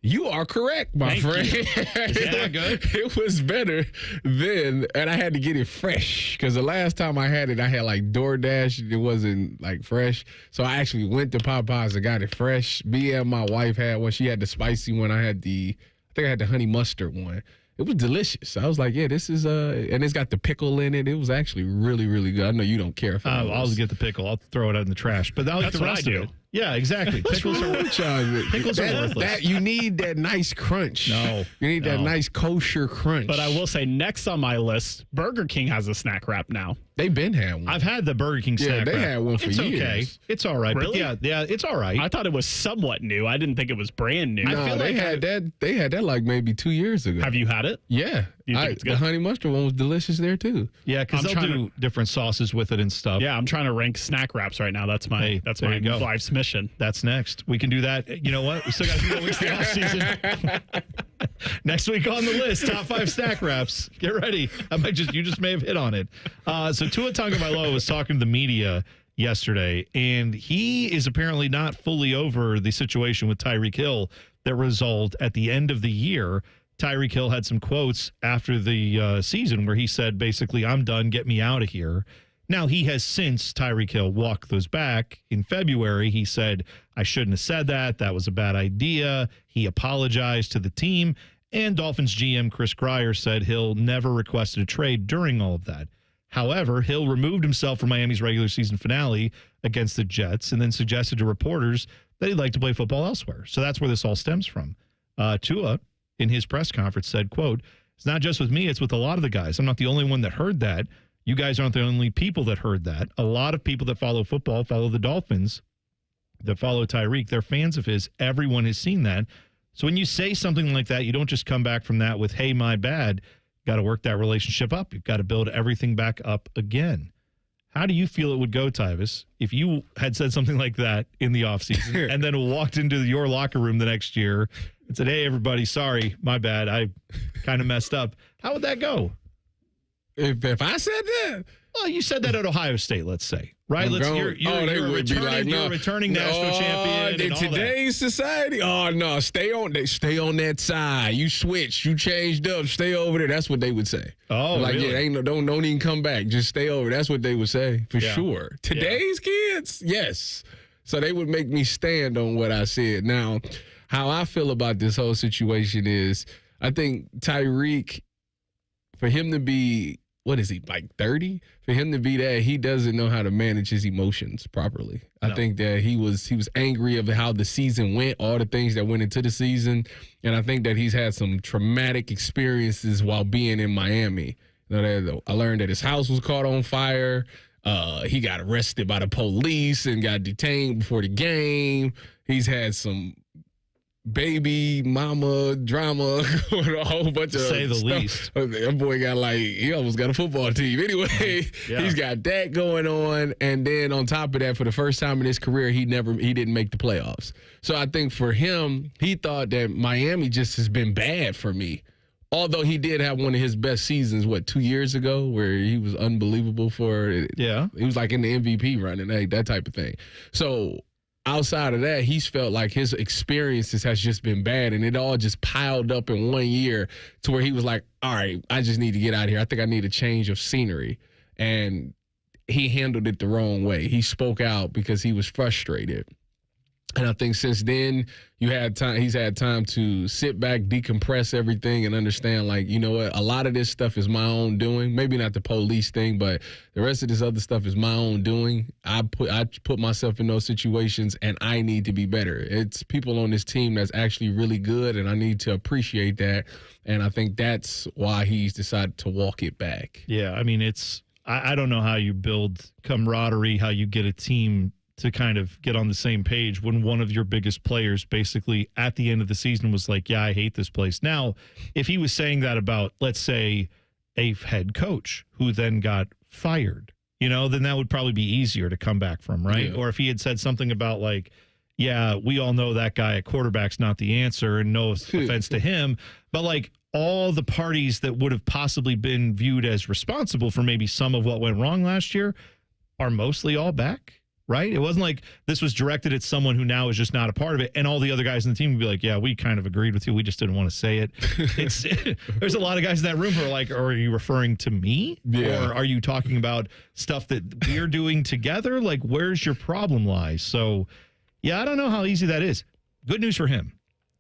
you are correct, my friend. Is that good? It was better then, and I had to get it fresh because the last time I had it, I had like DoorDash. It wasn't like fresh. So I actually went to Popeyes and got it fresh. Me and my wife had one. She had the spicy one. I think I had the honey mustard one. It was delicious. I was like, yeah, this is and it's got the pickle in it. It was actually really, really good. I know you don't care for it. I'll get the pickle. I'll throw it out in the trash. But I'll eat the rest of it. Yeah, exactly. Pickles are worthless. You need that nice crunch. No. You need that nice kosher crunch. But I will say, next on my list, Burger King has a snack wrap now. They've been had one. I've had the Burger King snack they wrap. had one for it's years. Okay. It's all right. Really? But yeah, it's all right. I thought it was somewhat new. I didn't think it was brand new. No, they had that like maybe 2 years ago. Have you had it? Yeah. You think it's good? The honey mustard one was delicious there too. Yeah, because they'll do different sauces with it and stuff. Yeah, I'm trying to rank snack wraps right now. That's my wife's mission. That's next. We can do that. You know what? We still got a few more weeks of the off season. Next week on the list, top 5 snack wraps. Get ready. You just may have hit on it. So Tua Tagovailoa was talking to the media yesterday, and he is apparently not fully over the situation with Tyreek Hill that resolved at the end of the year. Tyreek Hill had some quotes after the season where he said, basically, I'm done. Get me out of here. Now, he has since, Tyreek Hill, walked those back. In February, he said, I shouldn't have said that. That was a bad idea. He apologized to the team. And Dolphins GM Chris Grier said Hill never requested a trade during all of that. However, Hill removed himself from Miami's regular season finale against the Jets and then suggested to reporters that he'd like to play football elsewhere. So that's where this all stems from. Tua, in his press conference, said, quote, it's not just with me, it's with a lot of the guys. I'm not the only one that heard that. You guys aren't the only people that heard that. A lot of people that follow football follow the Dolphins, that follow Tyreek. They're fans of his. Everyone has seen that. So when you say something like that, you don't just come back from that with, hey, my bad. Got to work that relationship up. You've got to build everything back up again. How do you feel it would go, Tyvis, if you had said something like that in the offseason and then walked into your locker room the next year and said, hey, everybody, sorry, my bad. I kind of messed up. How would that go? If I said that? Well, you said that at Ohio State, let's say, right? You're a returning national champion. In today's society, no, stay on that side. You switched, you changed up, stay over there. That's what they would say. Oh, like really? Don't even come back. Just stay over. That's what they would say for sure. Today's kids, yes. So they would make me stand on what I said. Now, how I feel about this whole situation is, I think Tyreek, for him to be, what is he, like 30? For him to be that, he doesn't know how to manage his emotions properly. No. I think that he was angry of how the season went, all the things that went into the season. And I think that he's had some traumatic experiences while being in Miami. I learned that his house was caught on fire. He got arrested by the police and got detained before the game. He's had some baby mama drama, a whole bunch of say the stuff. least. That boy got he almost got a football team. Anyway, he's got that going on, and then on top of that, for the first time in his career, he didn't make the playoffs. So I think for him, he thought that Miami just has been bad for me. Although he did have one of his best seasons, 2 years ago, where he was unbelievable he was like in the MVP running, that type of thing. So outside of that, he's felt like his experiences has just been bad, and it all just piled up in 1 year to where he was like, all right, I just need to get out of here. I think I need a change of scenery. And he handled it the wrong way. He spoke out because he was frustrated. And I think since then, he's had time to sit back, decompress everything, and understand, like, you know what, a lot of this stuff is my own doing. Maybe not the police thing, but the rest of this other stuff is my own doing. I put myself in those situations, and I need to be better. It's people on this team that's actually really good, and I need to appreciate that. And I think that's why he's decided to walk it back. Yeah, I mean, I don't know how you build camaraderie, how you get a team to kind of get on the same page when one of your biggest players basically at the end of the season was like, yeah, I hate this place. Now, if he was saying that about, let's say, a head coach who then got fired, then that would probably be easier to come back from, right? Yeah. Or if he had said something about like, yeah, we all know that guy at quarterback's not the answer, and no offense to him, but like all the parties that would have possibly been viewed as responsible for maybe some of what went wrong last year are mostly all back. Right? It wasn't like this was directed at someone who now is just not a part of it, and all the other guys in the team would be like, yeah, we kind of agreed with you. We just didn't want to say it. There's a lot of guys in that room who are like, are you referring to me? Yeah. Or are you talking about stuff that we're doing together? Like, where's your problem lie? So, yeah, I don't know how easy that is. Good news for him.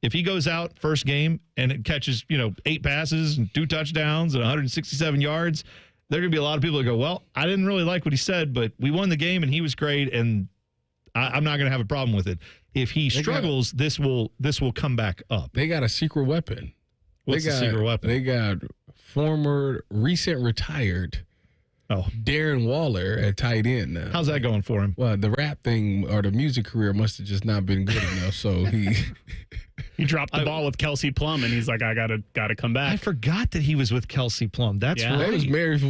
If he goes out first game and it catches, 8 passes and 2 touchdowns and 167 yards, there are going to be a lot of people that go, well, I didn't really like what he said, but we won the game and he was great, and I'm not going to have a problem with it. If he struggles, this will come back up. They got a secret weapon. What's the secret weapon? They got recent retired Darren Waller at tight end now. How's that going for him? Well, the rap thing or the music career must have just not been good enough, so he... He dropped the ball with Kelsey Plum, and he's like, I gotta come back. I forgot that he was with Kelsey Plum. That's right. They was married for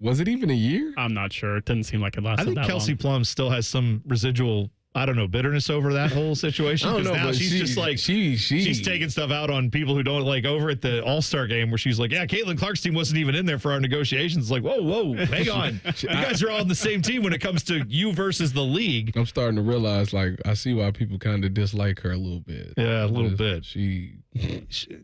was it even a year? I'm not sure. It didn't seem like it lasted that long. I think Kelsey Plum still has some residual, bitterness over that whole situation. I don't know, now but she's just like, she's taking stuff out on people who don't like over at the All-Star game where she's like, yeah, Caitlin Clark's team wasn't even in there for our negotiations. It's like, whoa, hang on. You guys are all on the same team when it comes to you versus the league. I'm starting to realize, I see why people kind of dislike her a little bit. Yeah, a little bit.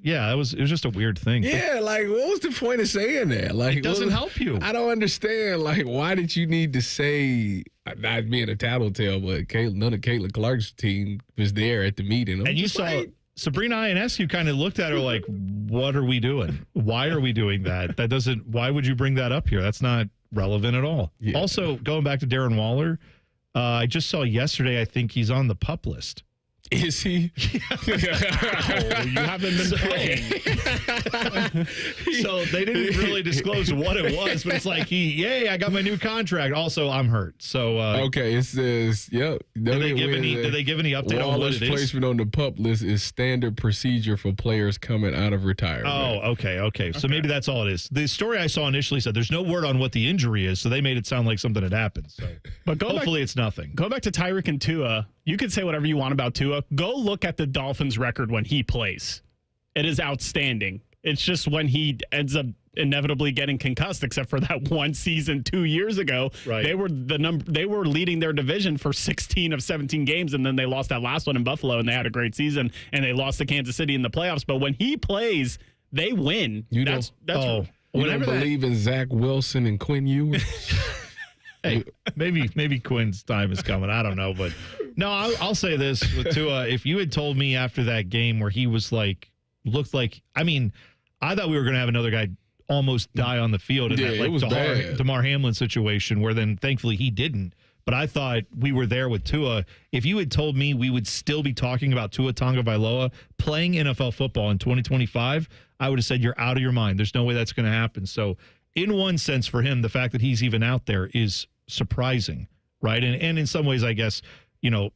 Yeah, it was just a weird thing. Yeah, what was the point of saying that? It doesn't help you. I don't understand. Why did you need to say, not being a tattletale, but none of Caitlin Clark's team was there at the meeting. And you saw Sabrina Ionescu kind of looked at her like, what are we doing? Why are we doing that? Why would you bring that up here? That's not relevant at all. Yeah. Also, going back to Darren Waller, I just saw yesterday, I think he's on the PUP list. Is he? You haven't been playing. So they didn't really disclose what it was, but it's like yay, I got my new contract. Also, I'm hurt. So okay, it says, yep. Did they give any update on what it is? Placement on the PUP list is standard procedure for players coming out of retirement. Oh, okay. So maybe that's all it is. The story I saw initially said there's no word on what the injury is, so they made it sound like something had happened. So, but hopefully it's nothing. Go back to Tyreek and Tua. You can say whatever you want about Tua. Go look at the Dolphins' record when he plays. It is outstanding. It's just when he ends up inevitably getting concussed, except for that one season 2 years ago. Right. They were leading their division for 16 of 17 games, and then they lost that last one in Buffalo, and they had a great season, and they lost to Kansas City in the playoffs. But when he plays, they win. You don't believe in Zach Wilson and Quinn Ewers? Hey, maybe Quinn's time is coming. I don't know, but no, I'll say this with Tua. If you had told me after that game where he was looked like, I thought we were going to have another guy almost die on the field in that it was bad. DeMar Hamlin situation where then thankfully he didn't. But I thought we were there with Tua. If you had told me we would still be talking about Tua Tagovailoa playing NFL football in 2025, I would have said you're out of your mind. There's no way that's going to happen. So in one sense for him, the fact that he's even out there is surprising, right? And in some ways, I guess, I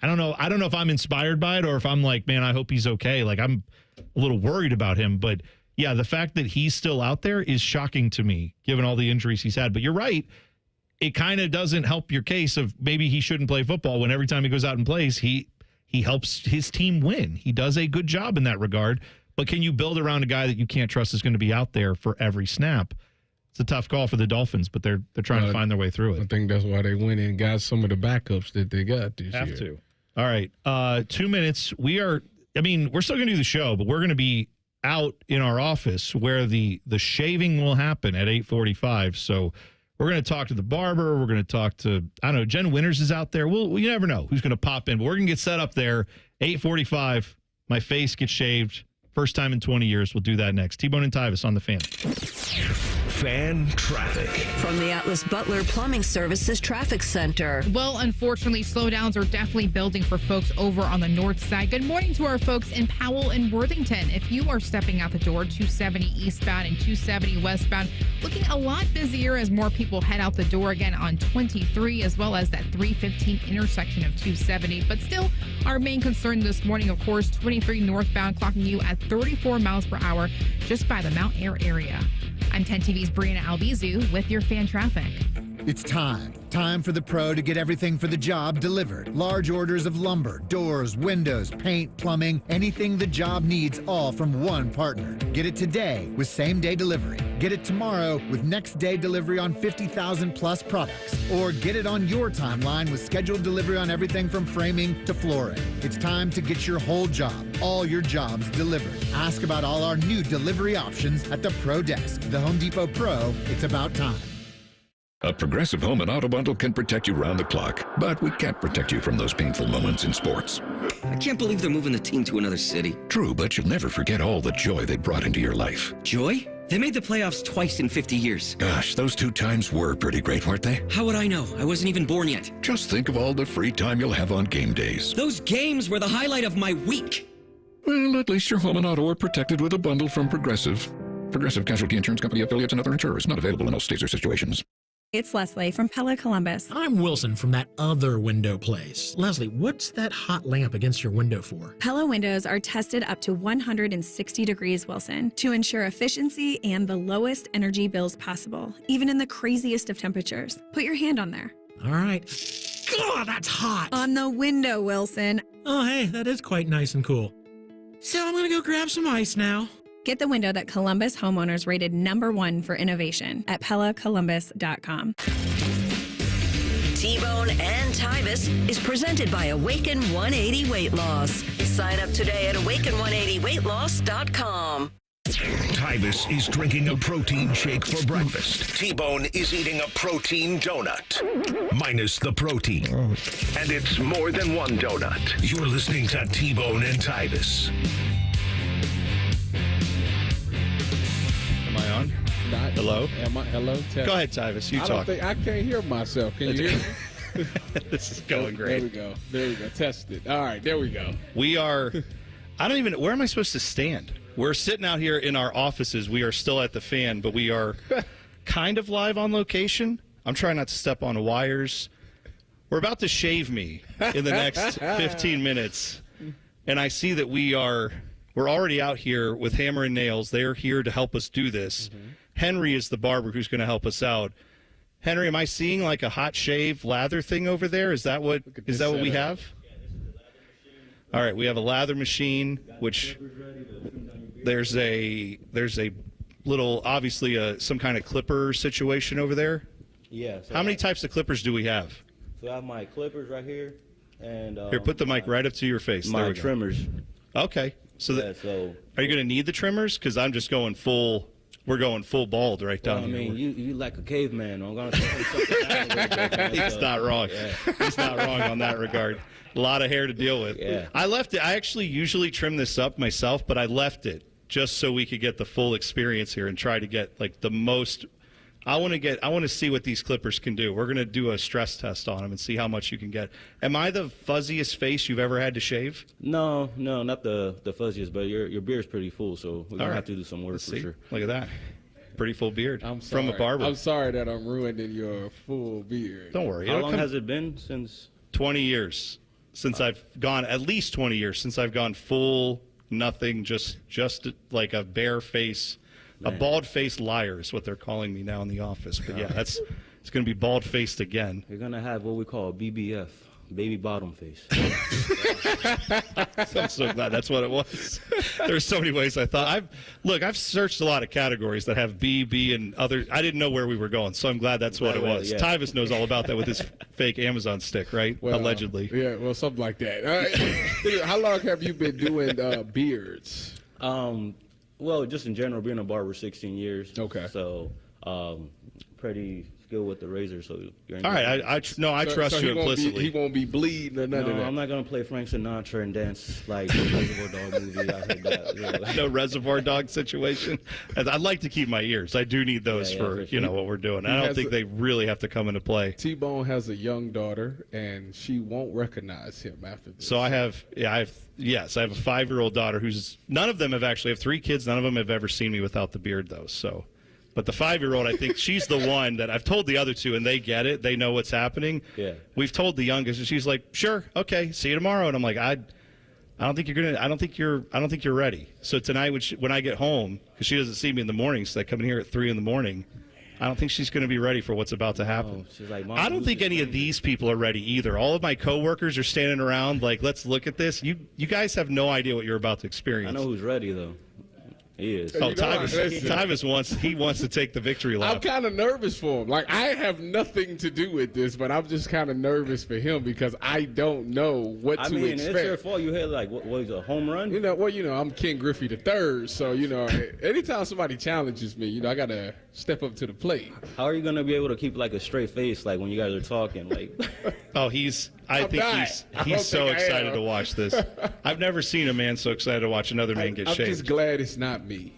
don't know if I'm inspired by it or if I'm like, man, I hope he's okay. Like, I'm a little worried about him, but yeah, the fact that he's still out there is shocking to me, given all the injuries he's had. But you're right. It kind of doesn't help your case of maybe he shouldn't play football when every time he goes out and plays, he helps his team win. He does a good job in that regard. But can you build around a guy that you can't trust is going to be out there for every snap? It's a tough call for the Dolphins, but they're trying to find their way through it. I think that's why they went and got some of the backups that they got this year. Have to. All right. 2 minutes. We're still going to do the show, but we're going to be out in our office where the shaving will happen at 8:45. So we're going to talk to the barber. We're going to talk to, Jen Winters is out there. You never know who's going to pop in, but we're going to get set up there. 8:45. My face gets shaved. First time in 20 years. We'll do that next. T-Bone and Tyvis on the Fan. Fan traffic. From the Atlas Butler Plumbing Services Traffic Center. Well, unfortunately, slowdowns are definitely building for folks over on the north side. Good morning to our folks in Powell and Worthington. If you are stepping out the door, 270 eastbound and 270 westbound, looking a lot busier as more people head out the door again on 23, as well as that 315 intersection of 270. But still, our main concern this morning, of course, 23 northbound, clocking you at 34 miles per hour just by the Mount Air area. I'm 10 TV's Brianna Albizu with your fan traffic. It's time. Time for the pro to get everything for the job delivered. Large orders of lumber, doors, windows, paint, plumbing, anything the job needs, all from one partner. Get it today with same-day delivery. Get it tomorrow with next-day delivery on 50,000 plus products. Or get it on your timeline with scheduled delivery on everything from framing to flooring. It's time to get your whole job, all your jobs delivered. Ask about all our new delivery options at the Pro Desk. The Home Depot Pro, it's about time. A Progressive Home and Auto Bundle can protect you round the clock, but we can't protect you from those painful moments in sports. I can't believe they're moving the team to another city. True, but you'll never forget all the joy they brought into your life. Joy? They made the playoffs twice in 50 years. Gosh, those 2 times were pretty great, weren't they? How would I know? I wasn't even born yet. Just think of all the free time you'll have on game days. Those games were the highlight of my week. Well, at least your home and auto are protected with a bundle from Progressive. Progressive Casualty Insurance Company affiliates and other insurers. Not available in all states or situations. It's Leslie from Pella Columbus. I'm Wilson from that other window place. Leslie, what's that hot lamp against your window for? Pella windows are tested up to 160 degrees Wilson to ensure efficiency and the lowest energy bills possible, even in the craziest of temperatures. Put your hand on there. All right. God, that's hot. On the window, Wilson. Oh, hey, that is quite nice and cool. So I'm going to go grab some ice now. Get the window that Columbus homeowners rated #1 for innovation at PellaColumbus.com. T-Bone and Tyvis is presented by Awaken 180 Weight Loss. Sign up today at awaken180weightloss.com. Tyvis is drinking a protein shake for breakfast. T-Bone is eating a protein donut, minus the protein. And it's more than one donut. You're listening to T-Bone and Tyvis. Am I on? Hello? Hello? Go ahead, Tyvis. You talk. I can't hear myself. Can you hear me? This is going great. There we go. Test it. All right, there we go. We are, where am I supposed to stand? We're sitting out here in our offices. We are still at the Fan, but we are kind of live on location. I'm trying not to step on wires. We're about to shave me in the next 15 minutes. And I see that we're already out here with hammer and nails. They're here to help us do this. Mm-hmm. Henry is the barber who's going to help us out. Henry, am I seeing like a hot shave lather thing over there? Is that what we have? All right, we have a lather machine, which there's a little, obviously some kind of clipper situation over there. Yeah. So how many types of clippers do we have? So I have my clippers right here, and here, put the mic right up to your face. My trimmers. Okay, so are you going to need the trimmers? Because I'm just going full. We're going full bald right down here. I mean, you like a caveman. I'm going to throw something down a little bit. He's not wrong. Yeah. He's not wrong on that regard. A lot of hair to deal with. Yeah. I left it. I actually usually trim this up myself, but I left it just so we could get the full experience here and try to get like the most. I want to see what these clippers can do. We're going to do a stress test on them and see how much you can get. Am I the fuzziest face you've ever had to shave? No, not the fuzziest, but your beard's pretty full, so we're going to have to do some work for sure. Look at that. Pretty full beard. I'm sorry. From a barber. I'm sorry that I'm ruining your full beard. Don't worry. How long has it been since? 20 years. Since I've gone, at least 20 years since I've gone full nothing, just like a bare face. Man. A bald-faced liar is what they're calling me now in the office. But yeah, it's going to be bald-faced again. You're going to have what we call a BBF, baby bottom face. I'm so glad that's what it was. There's so many ways I thought. I've searched a lot of categories that have B, B, and other. I didn't know where we were going, so I'm glad that's what it was. Yeah. Tyvis knows all about that with his fake Amazon stick, right? Well, allegedly. Yeah, well, something like that. All right. How long have you been doing beards? Well, just in general, being a barber 16 years. Okay. So, pretty skilled with the razor. So you're all right. I trust you implicitly. He won't be bleeding or none of that. I'm not gonna play Frank Sinatra and dance like the Reservoir Dog movie. I heard that. You know. No Reservoir Dog situation. I'd like to keep my ears. I do need those for what we're doing. I don't think they really have to come into play. T-Bone has a young daughter, and she won't recognize him after this. So I have a 5-year-old daughter who's none of them have 3 kids. None of them have ever seen me without the beard, though. So. But the 5-year-old, I think she's the one that I've told the other 2, and they get it. They know what's happening. Yeah. We've told the youngest, and she's like, "Sure, okay, see you tomorrow." And I'm like, I don't think you're ready. So tonight, when I get home, because she doesn't see me in the mornings, so I come in here at 3 in the morning. I don't think she's going to be ready for what's about to happen. She's like, I don't think any of these people are ready either. All of my coworkers are standing around like, "Let's look at this." You guys have no idea what you're about to experience. I know who's ready though. He is. Oh, Tyvis wants to take the victory lap. I'm kind of nervous for him. Like, I have nothing to do with this, but I'm just kind of nervous for him because I don't know what to expect. It's your fault. You had what was a home run? I'm Ken Griffey III, so anytime somebody challenges me, I gotta step up to the plate. How are you gonna be able to keep like a straight face like when you guys are talking? Like, I think he's so excited to watch this. I've never seen a man so excited to watch another man get shaved. I'm just glad it's not me.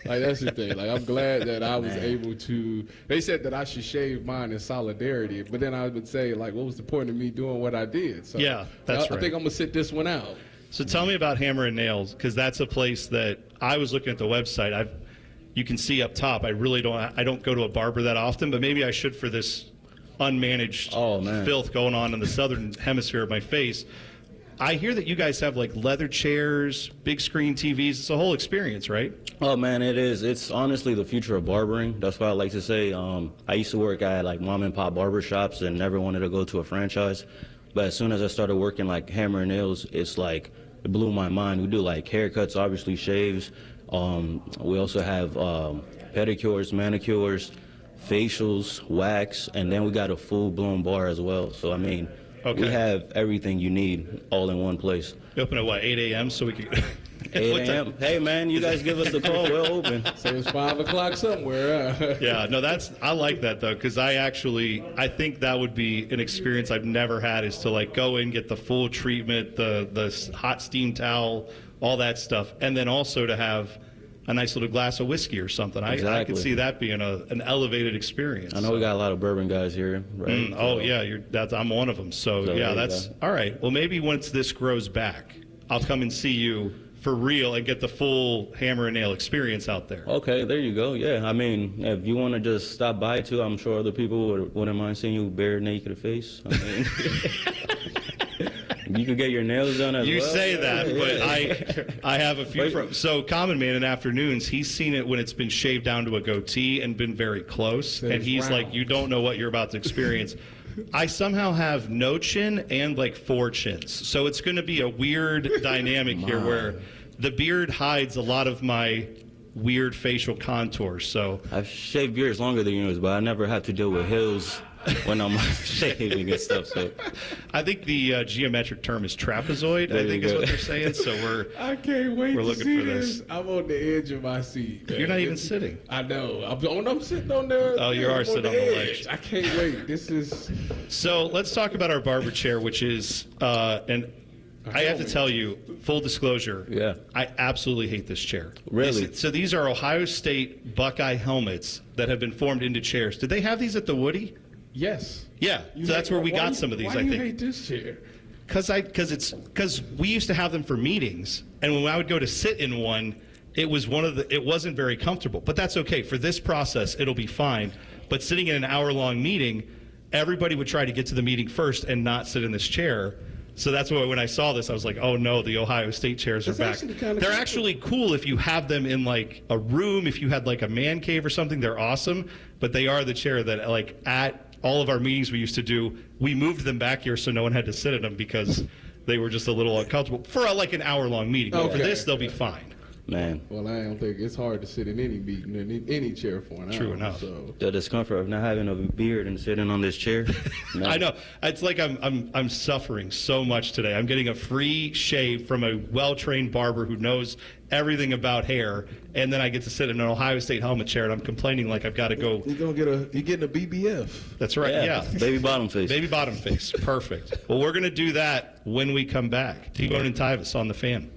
Like, that's the thing. Like, I'm glad that I was able to. They said that I should shave mine in solidarity, but then I would say, like, what was the point of me doing what I did? So yeah, that's right. I think I'm gonna sit this one out. So tell me about Hammer and Nails, because that's a place that I was looking at the website. You can see up top. I don't go to a barber that often, but maybe I should for this unmanaged filth going on in the southern hemisphere of my face. I hear that you guys have like leather chairs, big screen TVs. It's a whole experience, right? Oh man, it is. It's honestly the future of barbering. That's what I like to say. I used to work at like mom and pop barber shops and never wanted to go to a franchise. But as soon as I started working like Hammer and Nails, it's like it blew my mind. We do like haircuts, obviously shaves. We also have pedicures, manicures, facials, wax, and then we got a full-blown bar as well. So, I mean, we have everything you need all in one place. You open at, 8 a.m. so we can... 8 a.m. Hey, man, you guys give us the call. We're open. So it's 5 o'clock somewhere. Yeah, no, I like that, though, because I think that would be an experience I've never had, is to, like, go in, get the full treatment, the hot steam towel, all that stuff, and then also to have a nice little glass of whiskey or something. I could see that being an elevated experience. I know we got a lot of bourbon guys here, right? I'm one of them. So that's all right. Well, maybe once this grows back, I'll come and see you for real and get the full hammer and nail experience out there. Okay, there you go. Yeah, I mean, if you want to just stop by too, I'm sure other people wouldn't mind seeing you bare naked face. I mean, you could get your nails done as well. You say that, but I have a few. So Common Man in afternoons, he's seen it when it's been shaved down to a goatee and been very close, and he's like, you don't know what you're about to experience. I somehow have no chin and like 4 chins. So it's going to be a weird dynamic here where the beard hides a lot of my weird facial contours. So I've shaved beards longer than yours, but I never have to deal with hills when I'm shaving and stuff. So I think the geometric term is trapezoid, I think is what they're saying. So I can't wait we're to looking see for this. I'm on the edge of my seat. Man. You're not even sitting. I know. I'm sitting on there. Oh, you are sitting on the ledge. I can't wait. This is. So let's talk about our barber chair, which is, and I have to tell you, full disclosure, I absolutely hate this chair. Really? So these are Ohio State Buckeye helmets that have been formed into chairs. Did they have these at the Woody? Yes. Yeah, so that's where we got some of these, I think. Why do you hate this chair? Because we used to have them for meetings, and when I would go to sit in one, it wasn't very comfortable. But that's okay. For this process, it'll be fine. But sitting in an hour-long meeting, everybody would try to get to the meeting first and not sit in this chair. So that's why when I saw this, I was like, oh no, the Ohio State chairs are back. They're actually cool if you have them in like a room, if you had like a man cave or something, they're awesome. But they are the chair that like at all of our meetings we used to do, we moved them back here so no one had to sit in them because they were just a little uncomfortable for like an hour-long meeting. But for this, they'll be fine. Man. Well, I don't think it's hard to sit in any meeting, in any chair for an hour. True enough. So. The discomfort of not having a beard and sitting on this chair. I know. It's like I'm suffering so much today. I'm getting a free shave from a well-trained barber who knows everything about hair, and then I get to sit in an Ohio State helmet chair, and I'm complaining like I've got to go. You're getting a BBF. That's right. Yeah. Baby bottom face. Baby bottom face. Perfect. Well, we're going to do that when we come back. T-Bone and Tyvis on the Fan.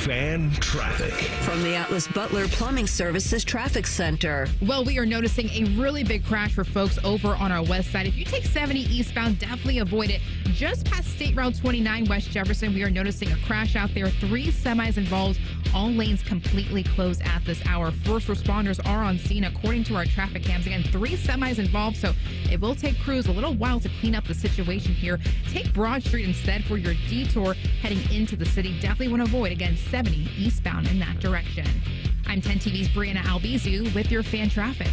Fan traffic. From the Atlas Butler Plumbing Services Traffic Center. Well, we are noticing a really big crash for folks over on our west side. If you take 70 eastbound, definitely avoid it. Just past State Route 29 West Jefferson, we are noticing a crash out there. 3 semis involved. All lanes completely closed at this hour. First responders are on scene according to our traffic cams. Again, 3 semis involved, so it will take crews a little while to clean up the situation here. Take Broad Street instead for your detour heading into the city. Definitely want to avoid, again, 70 eastbound in that direction. I'm 10 TV's Brianna Albizu with your fan traffic.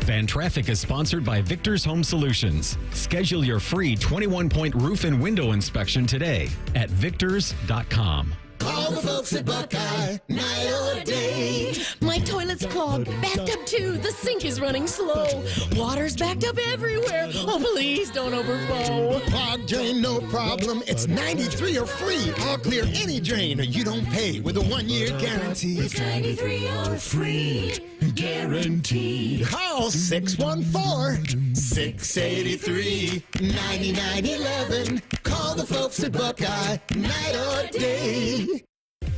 Fan Traffic is sponsored by Victor's Home Solutions. Schedule your free 21-point roof and window inspection today at victors.com. Call the folks at Buckeye, night or day. My toilet's clogged, backed up too. The sink is running slow. Water's backed up everywhere. Oh, please don't overflow. Clogged drain, no problem. It's 93 or free. I'll clear any drain or you don't pay with a 1-year guarantee. It's 93 or free. Guaranteed. Call 614-683-9911. Call the folks at Buckeye, night or day.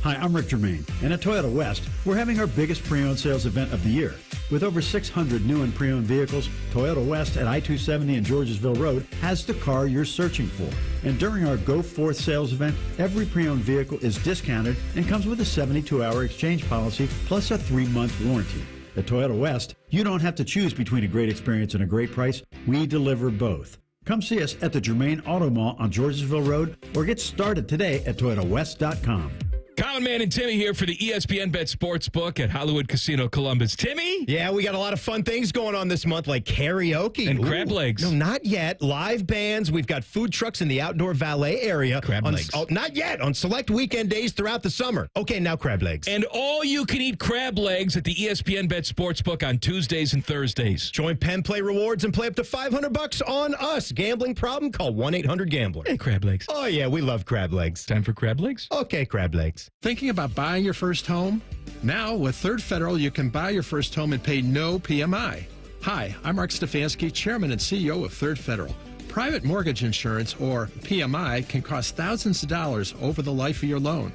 Hi, I'm Rick Germain, and at Toyota West, we're having our biggest pre-owned sales event of the year. With over 600 new and pre-owned vehicles, Toyota West at I-270 and Georgesville Road has the car you're searching for. And during our Go Forth sales event, every pre-owned vehicle is discounted and comes with a 72-hour exchange policy plus a 3-month warranty. At Toyota West, you don't have to choose between a great experience and a great price. We deliver both. Come see us at the Germain Auto Mall on Georgesville Road or get started today at ToyotaWest.com. Common Man and Timmy here for the ESPN Bet Sportsbook at Hollywood Casino Columbus. Timmy? Yeah, we got a lot of fun things going on this month, like karaoke. And crab legs. No, not yet. Live bands. We've got food trucks in the outdoor valet area. Crab legs. Not yet. On select weekend days throughout the summer. Okay, now crab legs. And all you can eat crab legs at the ESPN Bet Sportsbook on Tuesdays and Thursdays. Join Penn Play Rewards and play up to $500 on us. Gambling problem? Call 1-800-GAMBLER. Hey, crab legs. Oh, yeah, we love crab legs. Time for crab legs? Okay, crab legs. Thinking about buying your first home? Now, with Third Federal, you can buy your first home and pay no PMI. Hi, I'm Mark Stefanski, Chairman and CEO of Third Federal. Private mortgage insurance, or PMI, can cost thousands of dollars over the life of your loan.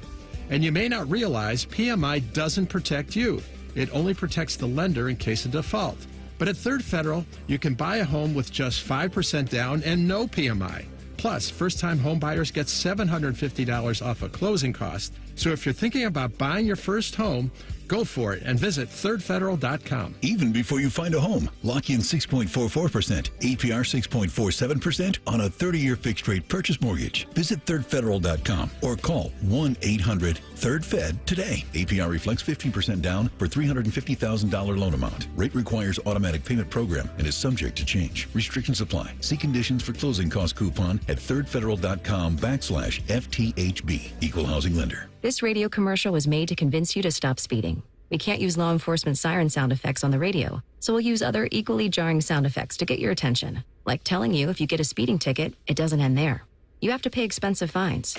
And you may not realize PMI doesn't protect you. It only protects the lender in case of default. But at Third Federal, you can buy a home with just 5% down and no PMI. Plus, first-time home buyers get $750 off a closing cost. So if you're thinking about buying your first home, go for it and visit thirdfederal.com. Even before you find a home, lock in 6.44%, APR 6.47% on a 30-year fixed-rate purchase mortgage. Visit thirdfederal.com or call 1-800-3RD-FED today. APR reflects 15% down for $350,000 loan amount. Rate requires automatic payment program and is subject to change. Restrictions apply. See conditions for closing cost coupon at thirdfederal.com/FTHB. Equal housing lender. This radio commercial was made to convince you to stop speeding. We can't use law enforcement siren sound effects on the radio, so we'll use other equally jarring sound effects to get your attention, like telling you if you get a speeding ticket, it doesn't end there. You have to pay expensive fines.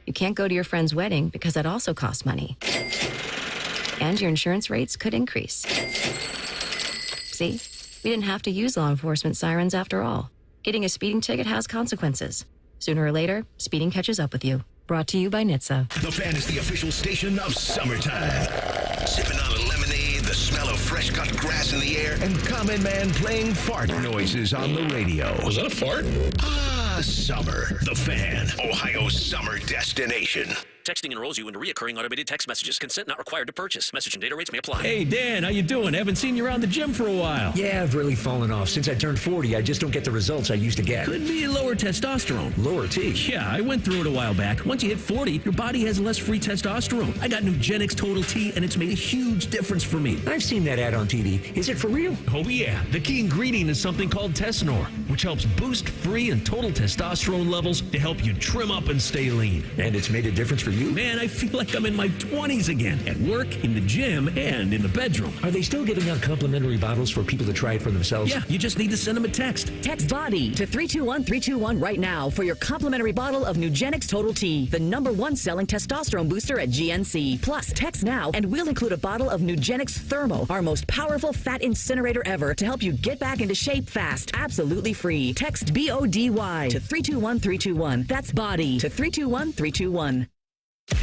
You can't go to your friend's wedding because that also costs money. And your insurance rates could increase. See, we didn't have to use law enforcement sirens after all. Getting a speeding ticket has consequences. Sooner or later, speeding catches up with you. Brought to you by NHTSA. The Fan is the official station of summertime. Sipping on a lemonade, the smell of fresh-cut grass in the air, and Common Man playing fart noises on the radio. Was that a fart? Ah, summer. The Fan, Ohio's summer destination. Texting enrolls you into reoccurring automated text messages. Consent not required to purchase. Message and data rates may apply. Hey, Dan, how you doing? Haven't seen you around the gym for a while. Yeah, I've really fallen off. Since I turned 40, I just don't get the results I used to get. Could be lower testosterone. Lower T? Yeah, I went through it a while back. Once you hit 40, your body has less free testosterone. I got Nugenix Total T, and it's made a huge difference for me. I've seen that ad on TV. Is it for real? Oh, yeah. The key ingredient is something called Tesnor, which helps boost free and total testosterone levels to help you trim up and stay lean. And it's made a difference for you? Man, I feel like I'm in my 20s again, at work, in the gym, and in the bedroom. Are they still giving out complimentary bottles for people to try it for themselves? Yeah, you just need to send them a text. Text BODY to 321-321 right now for your complimentary bottle of Nugenix Total T, the #1 selling testosterone booster at GNC. Plus, text now and we'll include a bottle of Nugenix Thermo, our most powerful fat incinerator ever, to help you get back into shape fast. Absolutely free. Text BODY to 321-321. That's BODY to 321-321.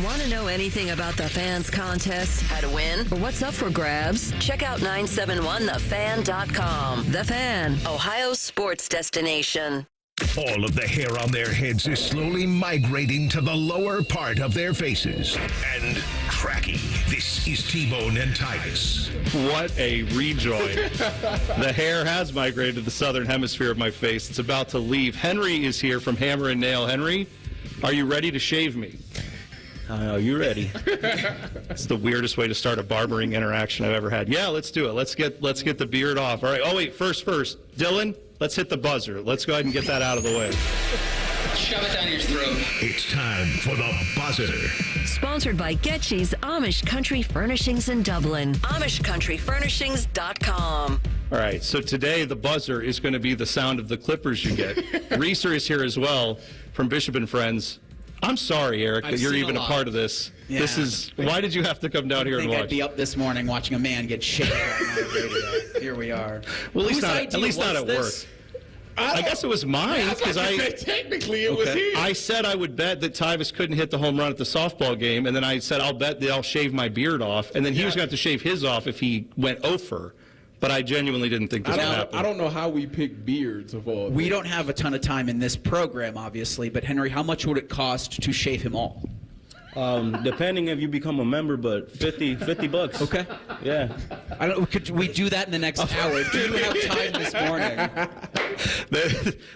Want to know anything about the Fan's contest, how to win, or what's up for grabs? Check out 971thefan.com. The Fan, Ohio's sports destination. All of the hair on their heads is slowly migrating to the lower part of their faces. And cracky. This is T-Bone and Tyvis. What a rejoin. The hair has migrated to the southern hemisphere of my face. It's about to leave. Henry is here from Hammer and Nail. Henry, are you ready to shave me? Are you ready? It's the weirdest way to start a barbering interaction I've ever had. Yeah, let's do it. Let's get the beard off. All right. Oh, wait. First. Dylan, let's hit the buzzer. Let's go ahead and get that out of the way. Shove it down your throat. It's time for the buzzer. Sponsored by Getchy's Amish Country Furnishings in Dublin. AmishCountryFurnishings.com. All right. So today the buzzer is going to be the sound of the clippers you get. Reeser is here as well from Bishop and Friends. I'm sorry, Eric, that you're even a part of this. Yeah. This is why did you have to come down here and watch? I'd be up this morning watching a man get shaved on my radio. Here we are. Well, at least not at work. I guess it was mine because technically it was his. I said I would bet that Tyvis couldn't hit the home run at the softball game, and then I said I'll bet that I'll shave my beard off, and then he was going to have to shave his off if he went over. But I genuinely didn't think this would happen. I don't know how we pick beards of all. We don't have a ton of time in this program, obviously, but Henry, how much would it cost to shave him all? Depending if you become a member, but $50. Okay. Yeah. Could we do that in the next hour? Do you have time this morning?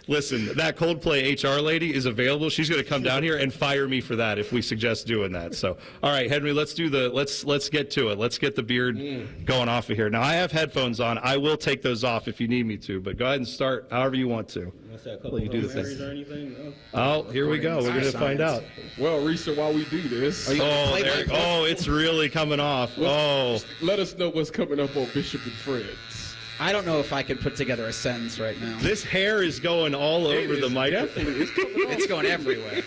Listen, that Coldplay HR lady is available. She's going to come down here and fire me for that if we suggest doing that. So, all right, Henry, let's get to it. Let's get the beard going off of here. Now, I have headphones on. I will take those off if you need me to, but go ahead and start however you want to. You do the thing. Oh, here we go. We're going to find out. Well, Reeser, while we do this. It's really coming off. Let us know what's coming up on Bishop and Friends. I don't know if I could put together a sentence right now. This hair is going all over the microphone. It's going everywhere.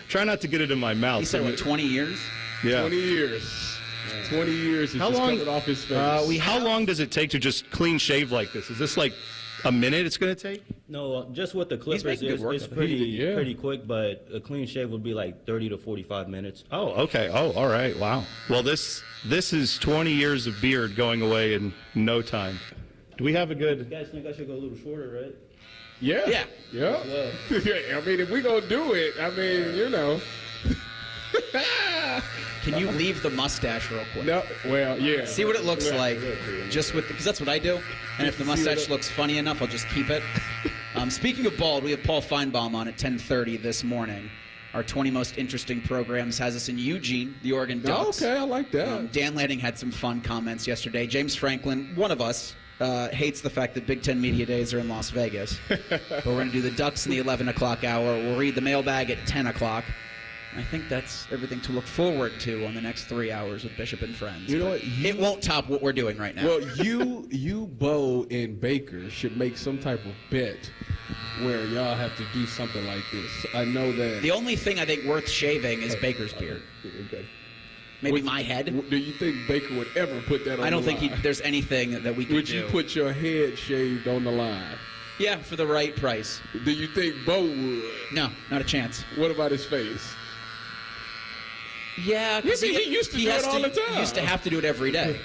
Try not to get it in my mouth. He said, what, 20 years? Yeah. 20 years. 20 years is just coming off his face. How long does it take to just clean shave like this? Is this like a minute it's going to take? No, just with the clippers, making good work it's of it. pretty quick, but a clean shave would be like 30 to 45 minutes. Oh, okay. Oh, all right. Wow. Well, this is 20 years of beard going away in no time. Do we have a good... You guys think I should go a little shorter, right? Yeah. Yeah. I mean, if we gonna do it, I mean, you know. Can you leave the mustache real quick? No. Well, yeah. See what it looks like, just with because that's what I do. And if the mustache looks funny enough, I'll just keep it. Speaking of bald, we have Paul Feinbaum on at 10:30 this morning. Our 20 most interesting programs has us in Eugene, the Oregon Ducks. Okay, I like that. Dan Lanning had some fun comments yesterday. James Franklin, one of us, hates the fact that Big Ten Media Days are in Las Vegas. But we're going to do the Ducks in the 11 o'clock hour. We'll read the mailbag at 10 o'clock. I think that's everything to look forward to on the next 3 hours with Bishop and Friends. You know what? It won't top what we're doing right now. Well, you, Bo, and Baker should make some type of bet where y'all have to do something like this. I know that. The only thing I think worth shaving is Baker's beard. Okay. Maybe my head. Do you think Baker would ever put that on I don't the think line? there's anything that we could Would do. you put your head shaved on the line? Yeah, for the right price. Do you think Bo would? No, not a chance. What about his face? Yeah, because he used to do it all the time. He used to have to do it every day.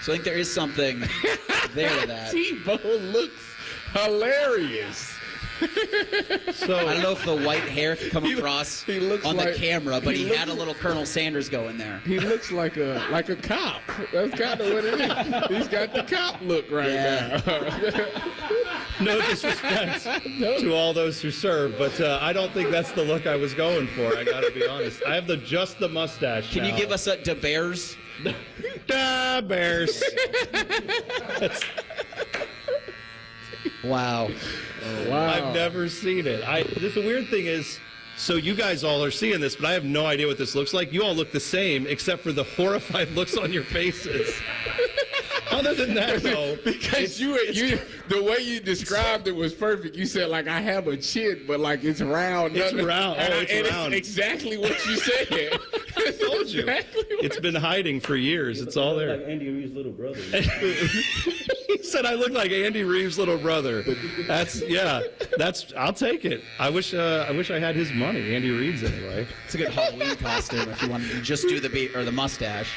So I think there is something there to that. T-Bo looks hilarious. So I don't know if the white hair can come across on the camera, but he had a little Colonel Sanders going there. He looks like a cop. That's kind of what it is. He's got the cop look right now. No disrespect to all those who serve, but I don't think that's the look I was going for. I got to be honest. I have just the mustache. Can now. you give us a Da Bears? Da Bears. Wow. Oh, wow. I've never seen it. The weird thing is, so you guys all are seeing this, but I have no idea what this looks like. You all look the same, except for the horrified looks on your faces. Other than that, though, because the way you described it was perfect. You said like I have a chin, but like it's round. It's round. It's round. It's exactly what you said. I told you. It's been hiding for years. It's all there. Like Andy Reid's little brother. He said I look like Andy Reid's little brother. I'll take it. I wish I had his money, Andy Reid's anyway. It's a good Halloween costume if you wanted to just do the mustache.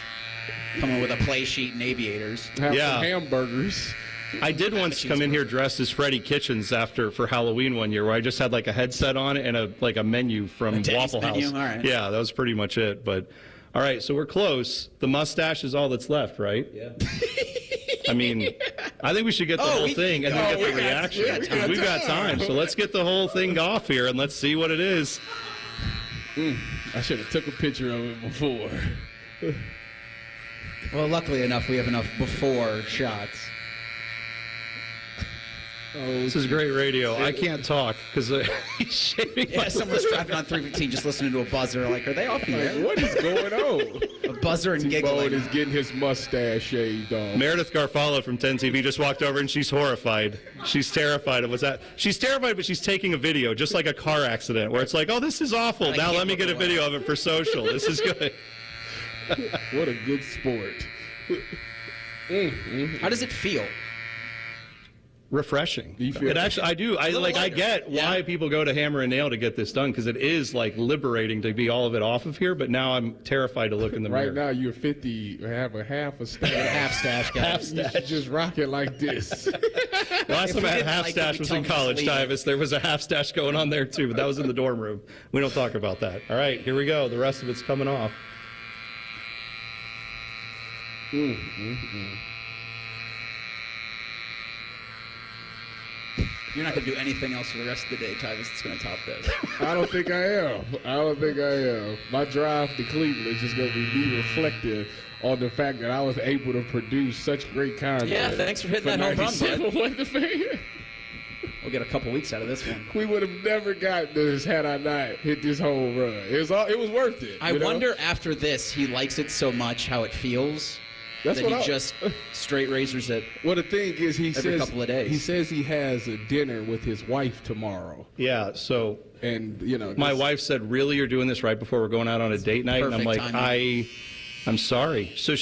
Come in with a play sheet and aviators. Have some hamburgers. I did once come in here dressed as Freddie Kitchens for Halloween one year, where I just had like a headset on and a menu from Waffle House. Menu? All right. Yeah, that was pretty much it. But all right, so we're close. The mustache is all that's left, right? Yeah. I mean, I think we should get the whole thing and then get the reaction because we've got time. So let's get the whole thing off here and let's see what it is. I should have took a picture of it before. Well, luckily enough, we have enough before shots. This is great radio. I can't talk because he's shaving. Yeah, someone's driving on 315 just listening to a buzzer. Like, are they off the air? What is going on? A buzzer and giggling. T-Bone is getting his mustache shaved off. Meredith Garfalo from 10 TV just walked over and she's horrified. She's terrified of what's that. She's terrified, but she's taking a video, just like a car accident, where it's like, oh, this is awful. Now let me get a video of it for social. This is good. What a good sport. How does it feel? Refreshing. Do you feel it actually, I do. I get why people go to Hammer and Nail to get this done because it is like liberating to be all of it off of here. But now I'm terrified to look in the mirror. Right now you're 50. Have a half a stash. Half stash, guys. Half You should just rock it like this. Last time I had half stash was in college, Tyvis. There was a half stash going on there too, but that was in the dorm room. We don't talk about that. All right, here we go. The rest of it's coming off. You're not going to do anything else for the rest of the day, Tyvis, that's going to top this. I don't think I am. My drive to Cleveland is just going to be reflective on the fact that I was able to produce such great content. Yeah, thanks for hitting that home run, bud. We'll get a couple weeks out of this one. We would have never gotten this had I not hit this home run. It was worth it. I wonder after this, he likes it so much how it feels. That's that what he just straight razors it. Well, the thing is, every couple of days. He says he has a dinner with his wife tomorrow. Yeah, so and my wife said, "Really, you're doing this right before we're going out on a date night?" And I'm like, I'm sorry. So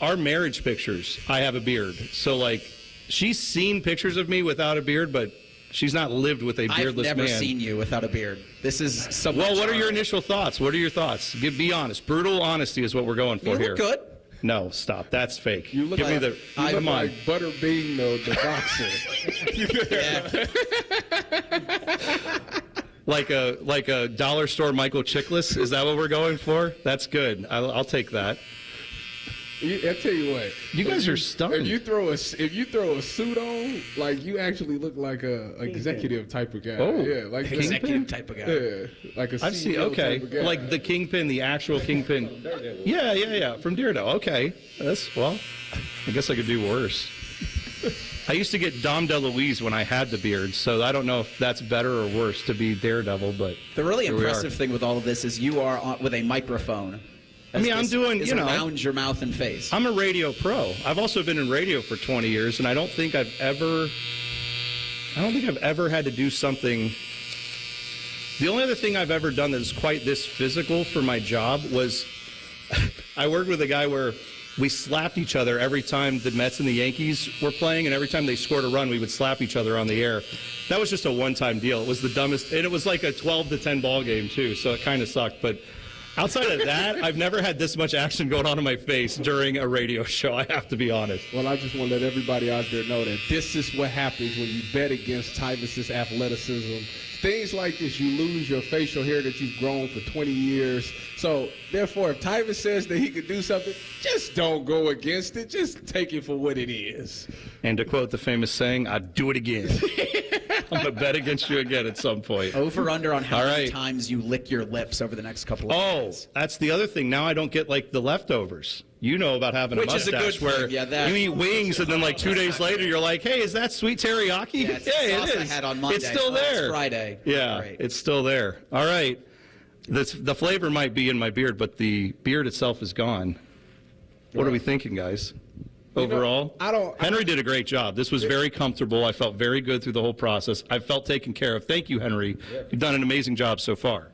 our marriage pictures, I have a beard. So like, she's seen pictures of me without a beard, but she's not lived with a beardless man. I've never seen you without a beard. This is so. Well, what are your initial thoughts? What are your thoughts? Be honest. Brutal honesty is what we're going for here. You look good. No, stop. That's fake. You look Give me like, the. Come on. like Butterbean, the boxer. Like a dollar store Michael Chiklis. Is that what we're going for? That's good. I'll take that. I tell you what, you guys are stunned. If you throw a suit on, like you actually look like a executive type of guy. Oh, yeah, like executive type of guy. Yeah, like a CEO type of guy. Like the Kingpin, the actual Kingpin. Yeah, from Daredevil. Okay, I guess I could do worse. I used to get Dom DeLuise when I had the beard, so I don't know if that's better or worse to be Daredevil. But the really impressive thing with all of this is you are with a microphone. I mean, I'm doing, around your mouth and face. I'm a radio pro. I've also been in radio for 20 years, and I don't think I've ever had to do something. The only other thing I've ever done that is quite this physical for my job was I worked with a guy where we slapped each other every time the Mets and the Yankees were playing, and every time they scored a run, we would slap each other on the air. That was just a one-time deal. It was the dumbest, and it was like a 12-10 ball game, too, so it kind of sucked. But outside of that, I've never had this much action going on in my face during a radio show, I have to be honest. Well, I just want to let everybody out there know that this is what happens when you bet against Tyvis' athleticism. Things like this, you lose your facial hair that you've grown for 20 years. So, therefore, if Tyvis says that he could do something, just don't go against it. Just take it for what it is. And to quote the famous saying, I'd do it again. I'm going to bet against you again at some point. Over under on how many times you lick your lips over the next couple of days. That's the other thing. Now I don't get, like, the leftovers. You know about having a mustache is a good where you eat wings and then, like, 2 days later, you're like, hey, is that sweet teriyaki? Yeah, it's the sauce it I is. had on Monday. It's still there. It's Friday. Yeah, it's still there. All right. The flavor might be in my beard, but the beard itself is gone. What are we thinking, guys? Overall, Henry did a great job. This was very comfortable. I felt very good through the whole process. I felt taken care of. Thank you, Henry. You've done an amazing job so far.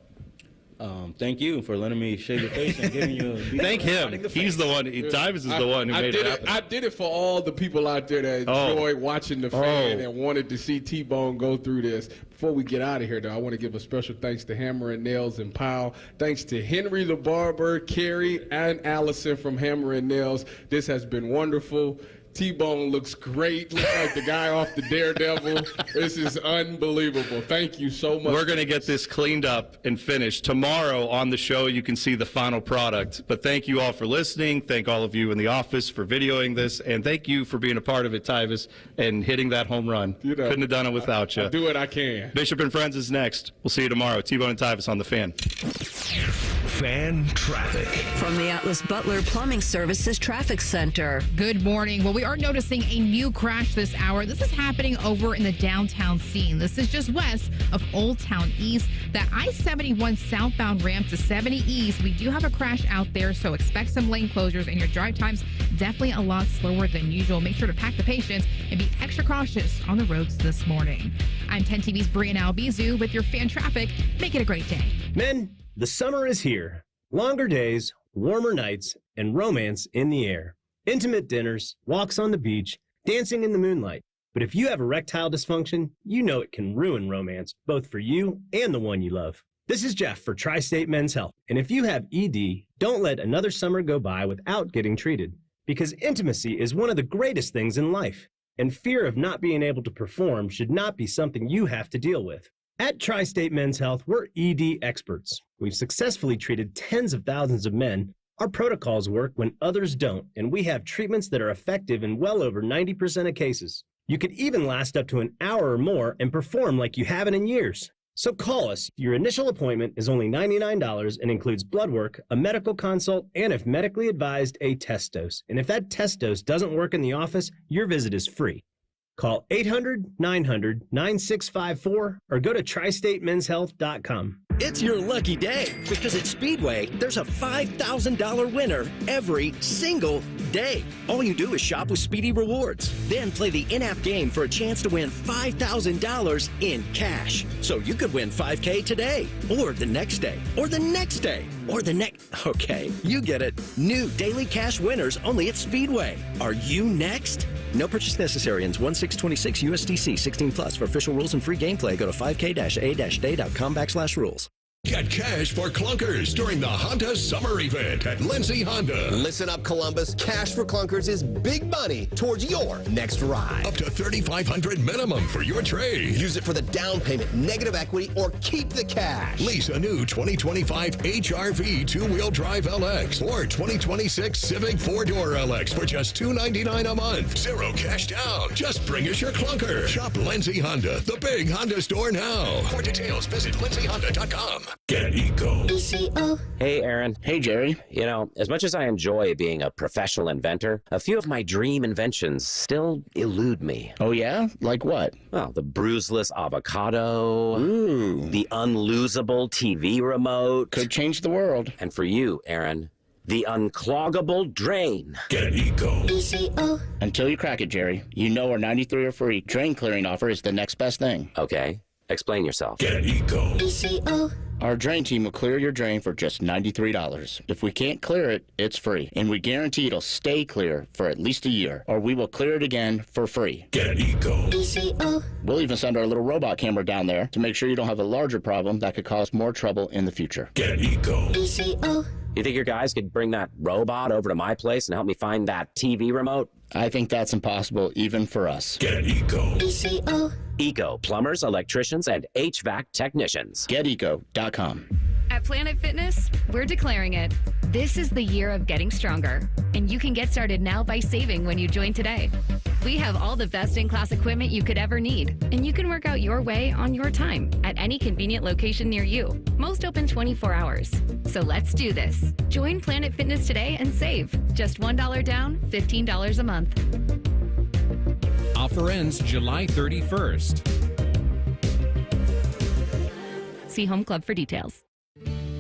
Thank you for letting me shave your face and giving you a Thank him. He's the one. Tyvis is the one who made it happen. I did it for all the people out there that enjoyed watching the fan and wanted to see T-Bone go through this. Before we get out of here, though, I want to give a special thanks to Hammer and Nails and Powell. Thanks to Henry the Barber, Carrie, and Allison from Hammer and Nails. This has been wonderful. T-Bone looks great. Looks like the guy off the Daredevil. This is unbelievable. Thank you so much. We're going to get this cleaned up and finished. Tomorrow on the show, you can see the final product. But thank you all for listening. Thank all of you in the office for videoing this. And thank you for being a part of it, Tyvis, and hitting that home run. Couldn't have done it without you. I'll do what I can. Bishop and Friends is next. We'll see you tomorrow. T-Bone and Tyvis on The Fan. Fan traffic. From the Atlas Butler Plumbing Services Traffic Center. Good morning. Well, we are noticing a new crash this hour. This is happening over in the downtown scene. This is just west of Old Town East. That I-71 southbound ramp to 70 East. We do have a crash out there, so expect some lane closures, and your drive times definitely a lot slower than usual. Make sure to pack the patience and be extra cautious on the roads this morning. I'm 10 TV's Brianna Albizu with your fan traffic. Make it a great day. Men, the summer is here. Longer days, warmer nights, and romance in the air. Intimate dinners, walks on the beach, dancing in the moonlight. But if you have erectile dysfunction, you know it can ruin romance, both for you and the one you love. This is Jeff for Tri-State Men's Health. And if you have ED, don't let another summer go by without getting treated. Because intimacy is one of the greatest things in life. And fear of not being able to perform should not be something you have to deal with. At Tri-State Men's Health, we're ED experts. We've successfully treated tens of thousands of men. Our protocols work when others don't, and we have treatments that are effective in well over 90% of cases. You could even last up to an hour or more and perform like you haven't in years. So call us. Your initial appointment is only $99 and includes blood work, a medical consult, and if medically advised, a test dose. And if that test dose doesn't work in the office, your visit is free. Call 800-900-9654 or go to tristatemenshealth.com. It's your lucky day because at Speedway, there's a $5,000 winner every single day. All you do is shop with Speedy Rewards. Then play the in-app game for a chance to win $5,000 in cash. So you could win $5K today, or the next day, or the next day. or the next. Okay, you get it. New daily cash winners only at Speedway. Are you next? No purchase necessary. Ends 1/6/26 USDC 16 plus. For official rules and free gameplay, go to 5k-a-day.com/rules. Get cash for clunkers during the Honda Summer Event at Lindsay Honda. Listen up, Columbus. Cash for clunkers is big money towards your next ride. Up to $3,500 minimum for your trade. Use it for the down payment, negative equity, or keep the cash. Lease a new 2025 HR-V two-wheel drive LX or 2026 Civic four-door LX for just $299 a month. Zero cash down. Just bring us your clunker. Shop Lindsay Honda, the big Honda store now. For details, visit lindsayhonda.com. Get Eco. Hey, Aaron. Hey, Jerry. You know, as much as I enjoy being a professional inventor, a few of my dream inventions still elude me. Oh, yeah? Like what? Well, the bruiseless avocado. Ooh. The unlosable TV remote. Could change the world. And for you, Aaron, the uncloggable drain. Get Eco. Until you crack it, Jerry. You know our 93 are free drain clearing offer is the next best thing. Okay. Explain yourself. Get Eco. Our drain team will clear your drain for just $93. If we can't clear it, it's free. And we guarantee it'll stay clear for at least a year, or we will clear it again for free. Get Eco. We'll even send our little robot camera down there to make sure you don't have a larger problem that could cause more trouble in the future. Get Eco. You think your guys could bring that robot over to my place and help me find that TV remote? I think that's impossible even for us. Get Eco. Eco, plumbers, electricians, and HVAC technicians. GetEco.com. At Planet Fitness, we're declaring it. This is the year of getting stronger, and you can get started now by saving when you join today. We have all the best-in-class equipment you could ever need, and you can work out your way on your time at any convenient location near you. Most open 24 hours. So let's do this. Join Planet Fitness today and save. Just $1 down, $15 a month. Offer ends July 31st. See Home Club for details.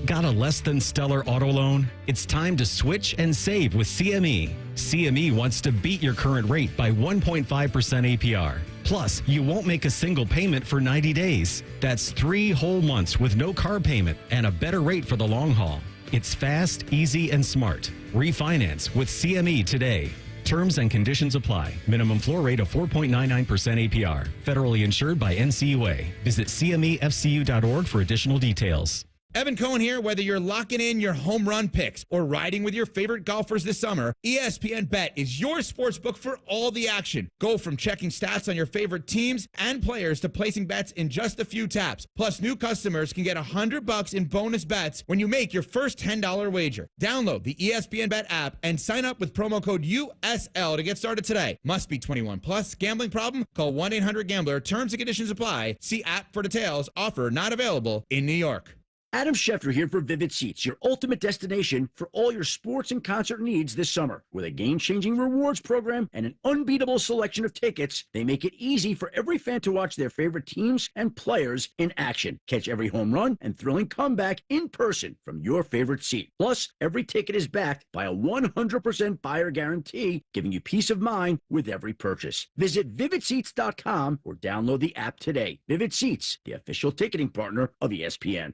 Got a less than stellar auto loan? It's time to switch and save with CME. CME wants to beat your current rate by 1.5% APR. Plus, you won't make a single payment for 90 days. That's 3 whole months with no car payment and a better rate for the long haul. It's fast, easy, and smart. Refinance with CME today. Terms and conditions apply. Minimum floor rate of 4.99% APR. Federally insured by NCUA. Visit CMEFCU.org for additional details. Evan Cohen here. Whether you're locking in your home run picks or riding with your favorite golfers this summer, ESPN Bet is your sports book for all the action. Go from checking stats on your favorite teams and players to placing bets in just a few taps. Plus, new customers can get $100 in bonus bets when you make your first $10 wager. Download the ESPN Bet app and sign up with promo code USL to get started today. Must be 21 plus. Gambling problem? Call 1-800-GAMBLER. Terms and conditions apply. See app for details. Offer not available in New York. Adam Schefter here for Vivid Seats, your ultimate destination for all your sports and concert needs this summer. With a game-changing rewards program and an unbeatable selection of tickets, they make it easy for every fan to watch their favorite teams and players in action. Catch every home run and thrilling comeback in person from your favorite seat. Plus, every ticket is backed by a 100% buyer guarantee, giving you peace of mind with every purchase. Visit VividSeats.com or download the app today. Vivid Seats, the official ticketing partner of ESPN.